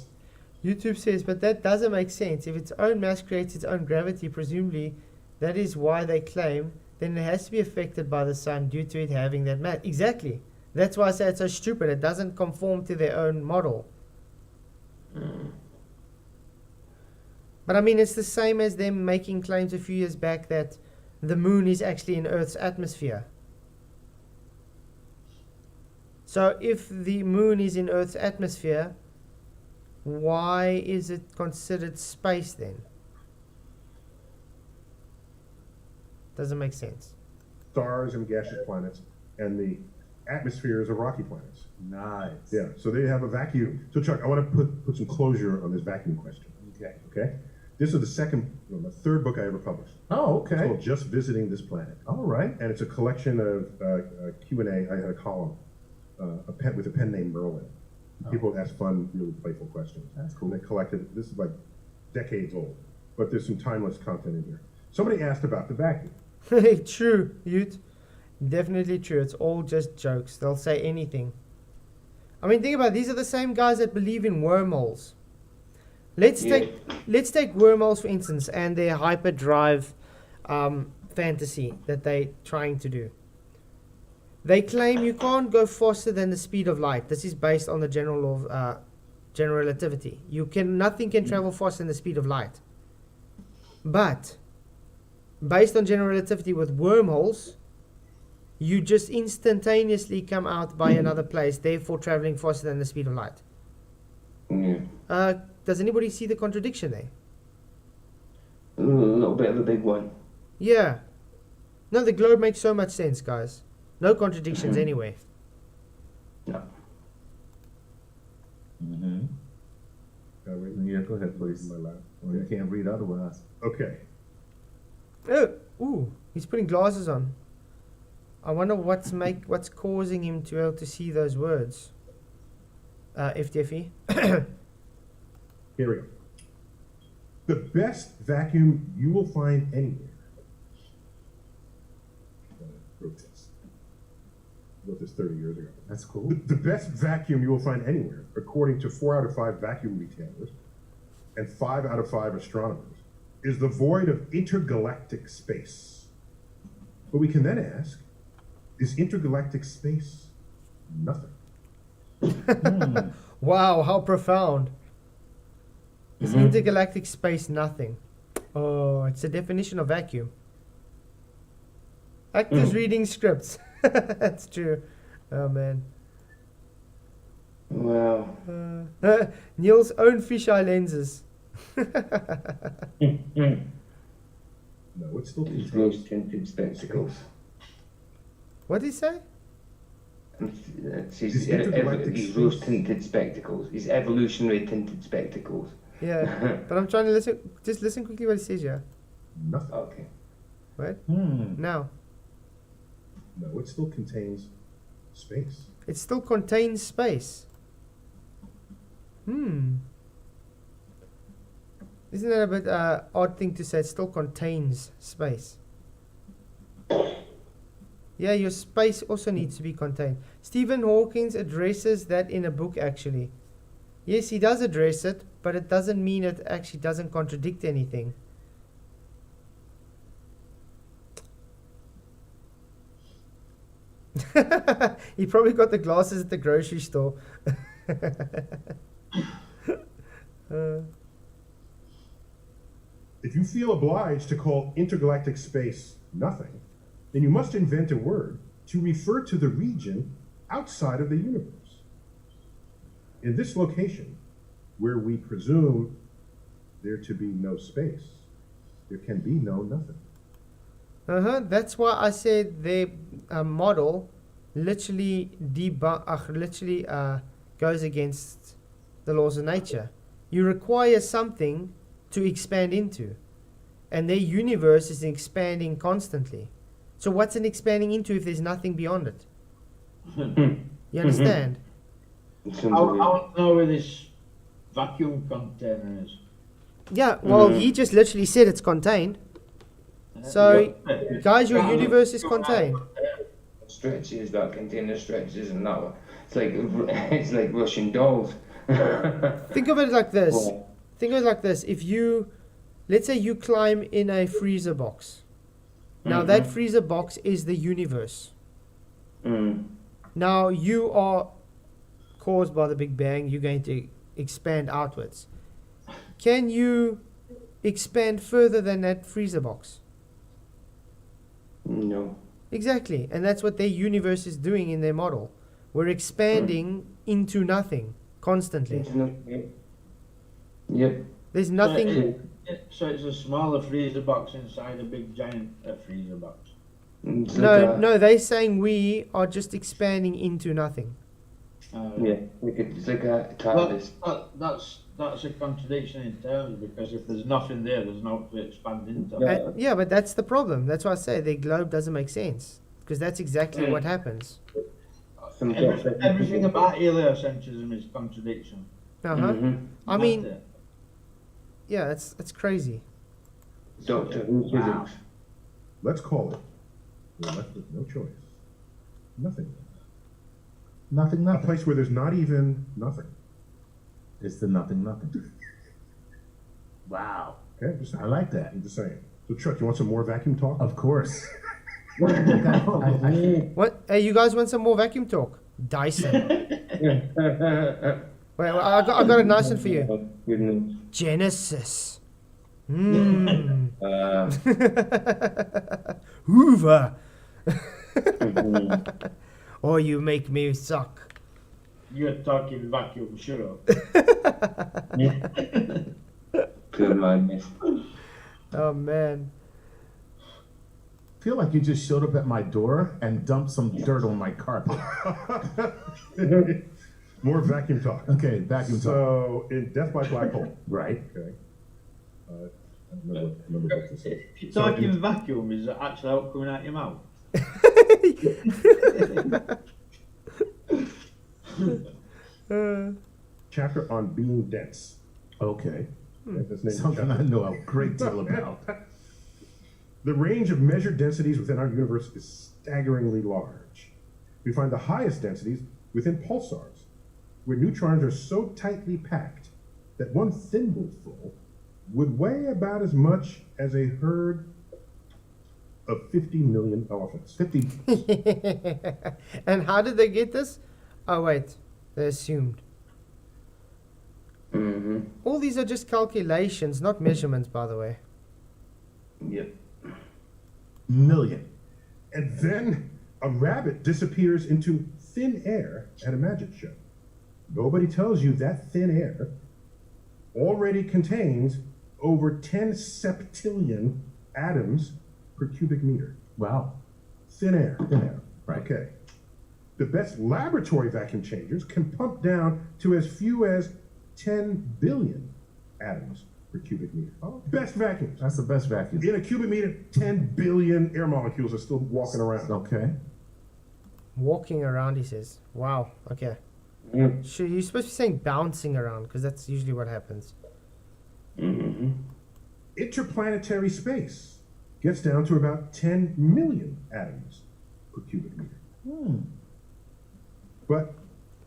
A: YouTube says, but that doesn't make sense. If its own mass creates its own gravity, presumably that is why they claim, then it has to be affected by the sun due to it having that mass. Exactly. That's why I say it's so stupid. It doesn't conform to their own model. But I mean, it's the same as them making claims a few years back that the moon is actually in Earth's atmosphere. So if the moon is in Earth's atmosphere, why is it considered space then? Doesn't make sense.
I: Stars and gaseous planets, and the atmospheres of rocky planets.
K: Nice.
I: Yeah, so they have a vacuum. So Chuck, I want to put some closure on this vacuum question.
K: Okay.
I: Okay? This is the third book I ever published.
K: Oh,
I: It's
K: okay.
I: called Just Visiting This Planet.
K: All right.
I: And it's a collection of Q&A. I had a column with a pen named Merlin. People ask fun, really playful questions.
K: That's cool.
I: And they collected, this is like decades old, but there's some timeless content in here. Somebody asked about the vacuum.
A: True, Ute. Definitely true. It's all just jokes. They'll say anything. I mean, think about it. These are the same guys that believe in wormholes. Let's take wormholes for instance, and their hyperdrive fantasy that they're trying to do. They claim you can't go faster than the speed of light. This is based on the general law of general relativity. Nothing can travel faster than the speed of light. But based on general relativity with wormholes, you just instantaneously come out by another place, therefore traveling faster than the speed of light. Does anybody see the contradiction there?
C: A little bit of a big one.
A: Yeah. No, the globe makes so much sense, guys. No contradictions anywhere.
C: No.
K: Mm-hmm. Yeah, go ahead, please.
I: My lab.
K: Well, you can't read otherwise.
I: Okay.
A: Oh, ooh, he's putting glasses on. I wonder what's causing him to be able to see those words. FTFE.
I: Here we go. The best vacuum you will find anywhere. Wrote this 30 years ago.
K: That's cool.
I: The best vacuum you will find anywhere, according to 4 out of 5 vacuum retailers and 5 out of 5 astronomers, is the void of intergalactic space. But we can then ask, is intergalactic space nothing?
A: Wow, how profound. Is intergalactic space nothing? Oh, it's a definition of vacuum. Actors reading scripts. That's true. Oh, man.
C: Wow.
A: Neil's own fisheye lenses.
I: No, it's still
C: These
I: contains
C: rose-tinted spectacles.
A: What did he say?
C: It's
I: These intergalactic
C: these
I: space.
C: rose-tinted spectacles. These evolutionary tinted spectacles.
A: Yeah, but I'm trying to listen. Just listen quickly what he says here.
I: nothing.
C: Okay.
A: Right?
K: Hmm.
A: Now,
I: No, it still contains space.
A: it still contains space. Isn't that a bit odd thing to say? It still contains space. Yeah, your space also needs to be contained. Stephen Hawking addresses that in a book, actually. Yes, he does address it, but it doesn't mean it actually doesn't contradict anything. He probably got the glasses at the grocery store.
I: If you feel obliged to call intergalactic space nothing, then you must invent a word to refer to the region outside of the universe. In this location, where we presume there to be no space, there can be no nothing.
A: That's why I said the model literally goes against the laws of nature. You require something to expand into, and their universe is expanding constantly. So what's it expanding into if there's nothing beyond it? You understand?
B: I don't know where this vacuum container is.
A: Yeah, well, he just literally said it's contained. So, guys, your universe is contained.
C: Stretches, that container stretches, and that one. It's like Russian dolls.
A: Think of it like this.
C: Well,
A: Think of it like this. If you, let's say you climb in a freezer box. Now that freezer box is the universe. Now you are caused by the Big Bang. You're going to expand outwards. Can you expand further than that freezer box?
C: No.
A: Exactly. And that's what their universe is doing in their model. We're expanding into nothing constantly.
C: Yep.
A: There's nothing.
B: So it's a smaller freezer box inside a big giant freezer box.
A: No, they're saying we are just expanding into nothing.
C: Yeah, it's like a
B: Well,
C: TARDIS.
B: that's a contradiction in terms, because if there's nothing there, there's no to expand into.
A: Yeah, but that's the problem. That's why I say the globe doesn't make sense. Because that's exactly what happens.
B: Everything about heliocentrism is contradiction.
A: I mean, yeah, that's crazy.
C: Doctor Who physics.
I: Let's call it. We're left with no choice. Nothing.
J: Nothing.
I: A place where there's not even nothing.
J: It's the nothing. Wow.
I: Okay, I'm just saying.
J: I like that.
I: I'm just saying. So, Chuck, you want some more vacuum talk?
J: Of course.
A: What? Hey, you guys want some more vacuum talk? Dyson. Wait, I got a nice one for you. Genesis. Hoover. Oh, you make me suck.
B: You're talking vacuum, shut up.
C: Good madness.
A: Oh man.
J: Feel like you just showed up at my door and dumped some dirt on my carpet.
I: More vacuum talk.
J: Okay, vacuum talk.
I: So, in Death by Black Hole.
J: Right.
I: Okay. I remember what this is.
B: If you're talking vacuum, is it actually out coming out your mouth?
I: Chapter on being dense.
J: Okay.
I: That's named
J: Something I
I: chapter.
J: know a great deal about.
I: The range of measured densities within our universe is staggeringly large. We find the highest densities within pulsars, where neutrons are so tightly packed that one thimbleful would weigh about as much as a herd of 50 million elephants.
J: 50.
A: And how did they get this? Oh wait, they assumed. All these are just calculations, not measurements, by the way.
C: Yep.
J: Million.
I: And then a rabbit disappears into thin air at a magic show. Nobody tells you that thin air already contains over 10 septillion atoms per cubic meter.
J: Wow.
I: Thin air.
J: Thin air. Right.
I: Okay. The best laboratory vacuum changers can pump down to as few as 10 billion atoms per cubic meter. Oh, best vacuums.
J: That's the best vacuum.
I: In a cubic meter, 10 billion air molecules are still walking around.
J: Okay.
A: Walking around, he says. Wow, okay. Sure, you're supposed to be saying bouncing around, because that's usually what happens.
I: Interplanetary space gets down to about 10 million atoms per cubic meter. But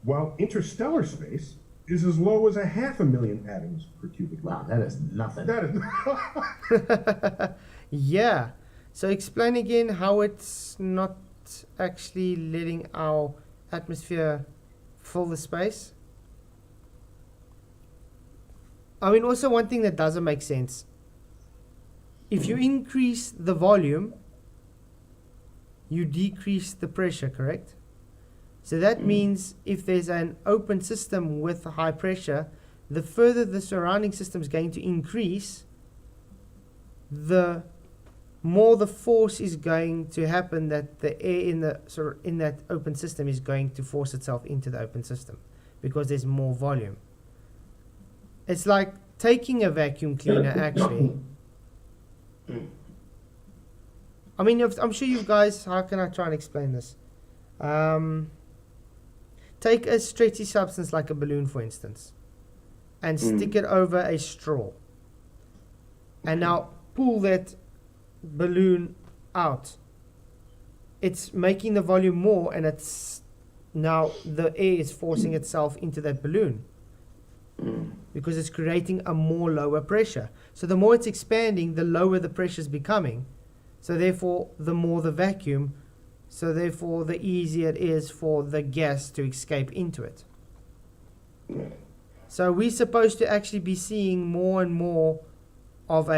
I: while interstellar space is as low as 500,000 atoms per cubic meter.
J: Wow, that is nothing.
I: That is
A: Yeah. So explain again how it's not actually letting our atmosphere fill the space. I mean, also one thing that doesn't make sense. If you increase the volume, you decrease the pressure, correct? So that means if there's an open system with high pressure, the further the surrounding system is going to increase, the more the force is going to happen that the air in that open system is going to force itself into the open system because there's more volume. It's like taking a vacuum cleaner actually. I mean, I'm sure you guys, how can I try and explain this? Take a stretchy substance like a balloon, for instance, and stick it over a straw. And now pull that balloon out. It's making the volume more, and it's now the air is forcing itself into that balloon because it's creating a more lower pressure. So the more it's expanding, the lower the pressure is becoming. So therefore, the more the vacuum. So therefore, the easier it is for the gas to escape into it. So we're supposed to actually be seeing more and more of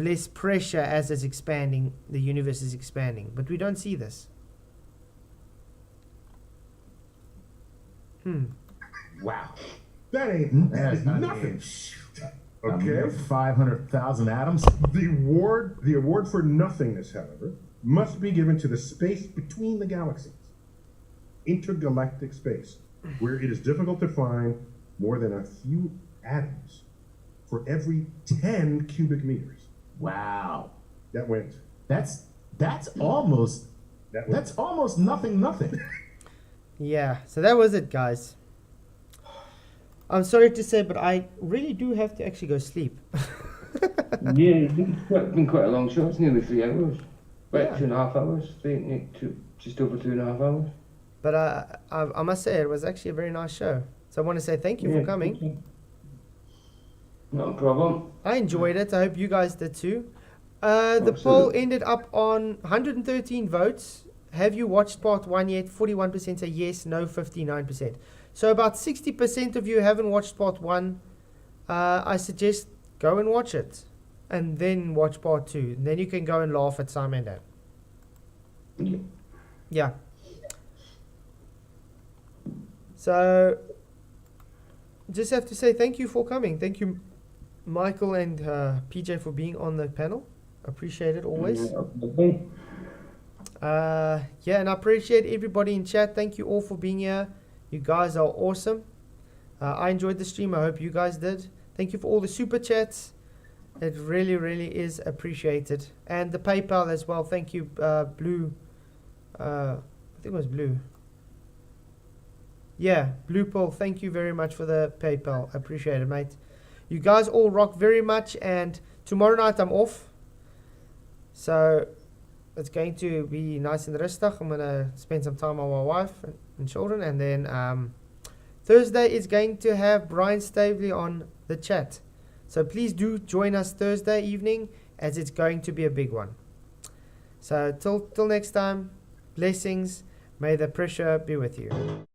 A: less pressure as it's expanding, the universe is expanding. But we don't see this.
J: Wow.
I: That is
J: I
I: nothing.
J: mean,
I: Okay.
J: 500,000 atoms.
I: The award for nothingness, however, must be given to the space between the galaxies. Intergalactic space, where it is difficult to find more than a few atoms for every 10 cubic meters.
J: Wow.
I: That went.
J: That's almost that's almost nothing.
A: Yeah, so that was it, guys. I'm sorry to say, but I really do have to actually go sleep.
C: Yeah, it's been quite a long show. It's nearly 3 hours. Right,
A: Yeah.
C: 2.5 hours. Just over 2.5 hours.
A: But I must say, it was actually a very nice show. So I want to say thank you for coming.
C: Not a problem.
A: I enjoyed it. I hope you guys did too. The poll ended up on 113 votes. Have you watched part 1 yet? 41% say yes, no, 59%. So about 60% of you haven't watched part 1. I suggest go and watch it. And then watch part 2. And then you can go and laugh at Scimandans. Yeah. So, just have to say thank you for coming. Thank you, Michael and PJ, for being on the panel. Appreciate it always. Yeah, and I appreciate everybody in chat. Thank you all for being here. You guys are awesome. I enjoyed the stream. I hope you guys did. Thank you for all the super chats. It really, really is appreciated. And the PayPal as well. Thank you, Blue. I think it was Blue. Yeah, Blue Paul. Thank you very much for the PayPal. Appreciate it, mate. You guys all rock very much. And tomorrow night I'm off. So it's going to be nice and rustig. I'm going to spend some time with my wife and children. And then Thursday is going to have Brian Stavely on the chat. So please do join us Thursday evening, as it's going to be a big one. So till next time, blessings. May the pressure be with you.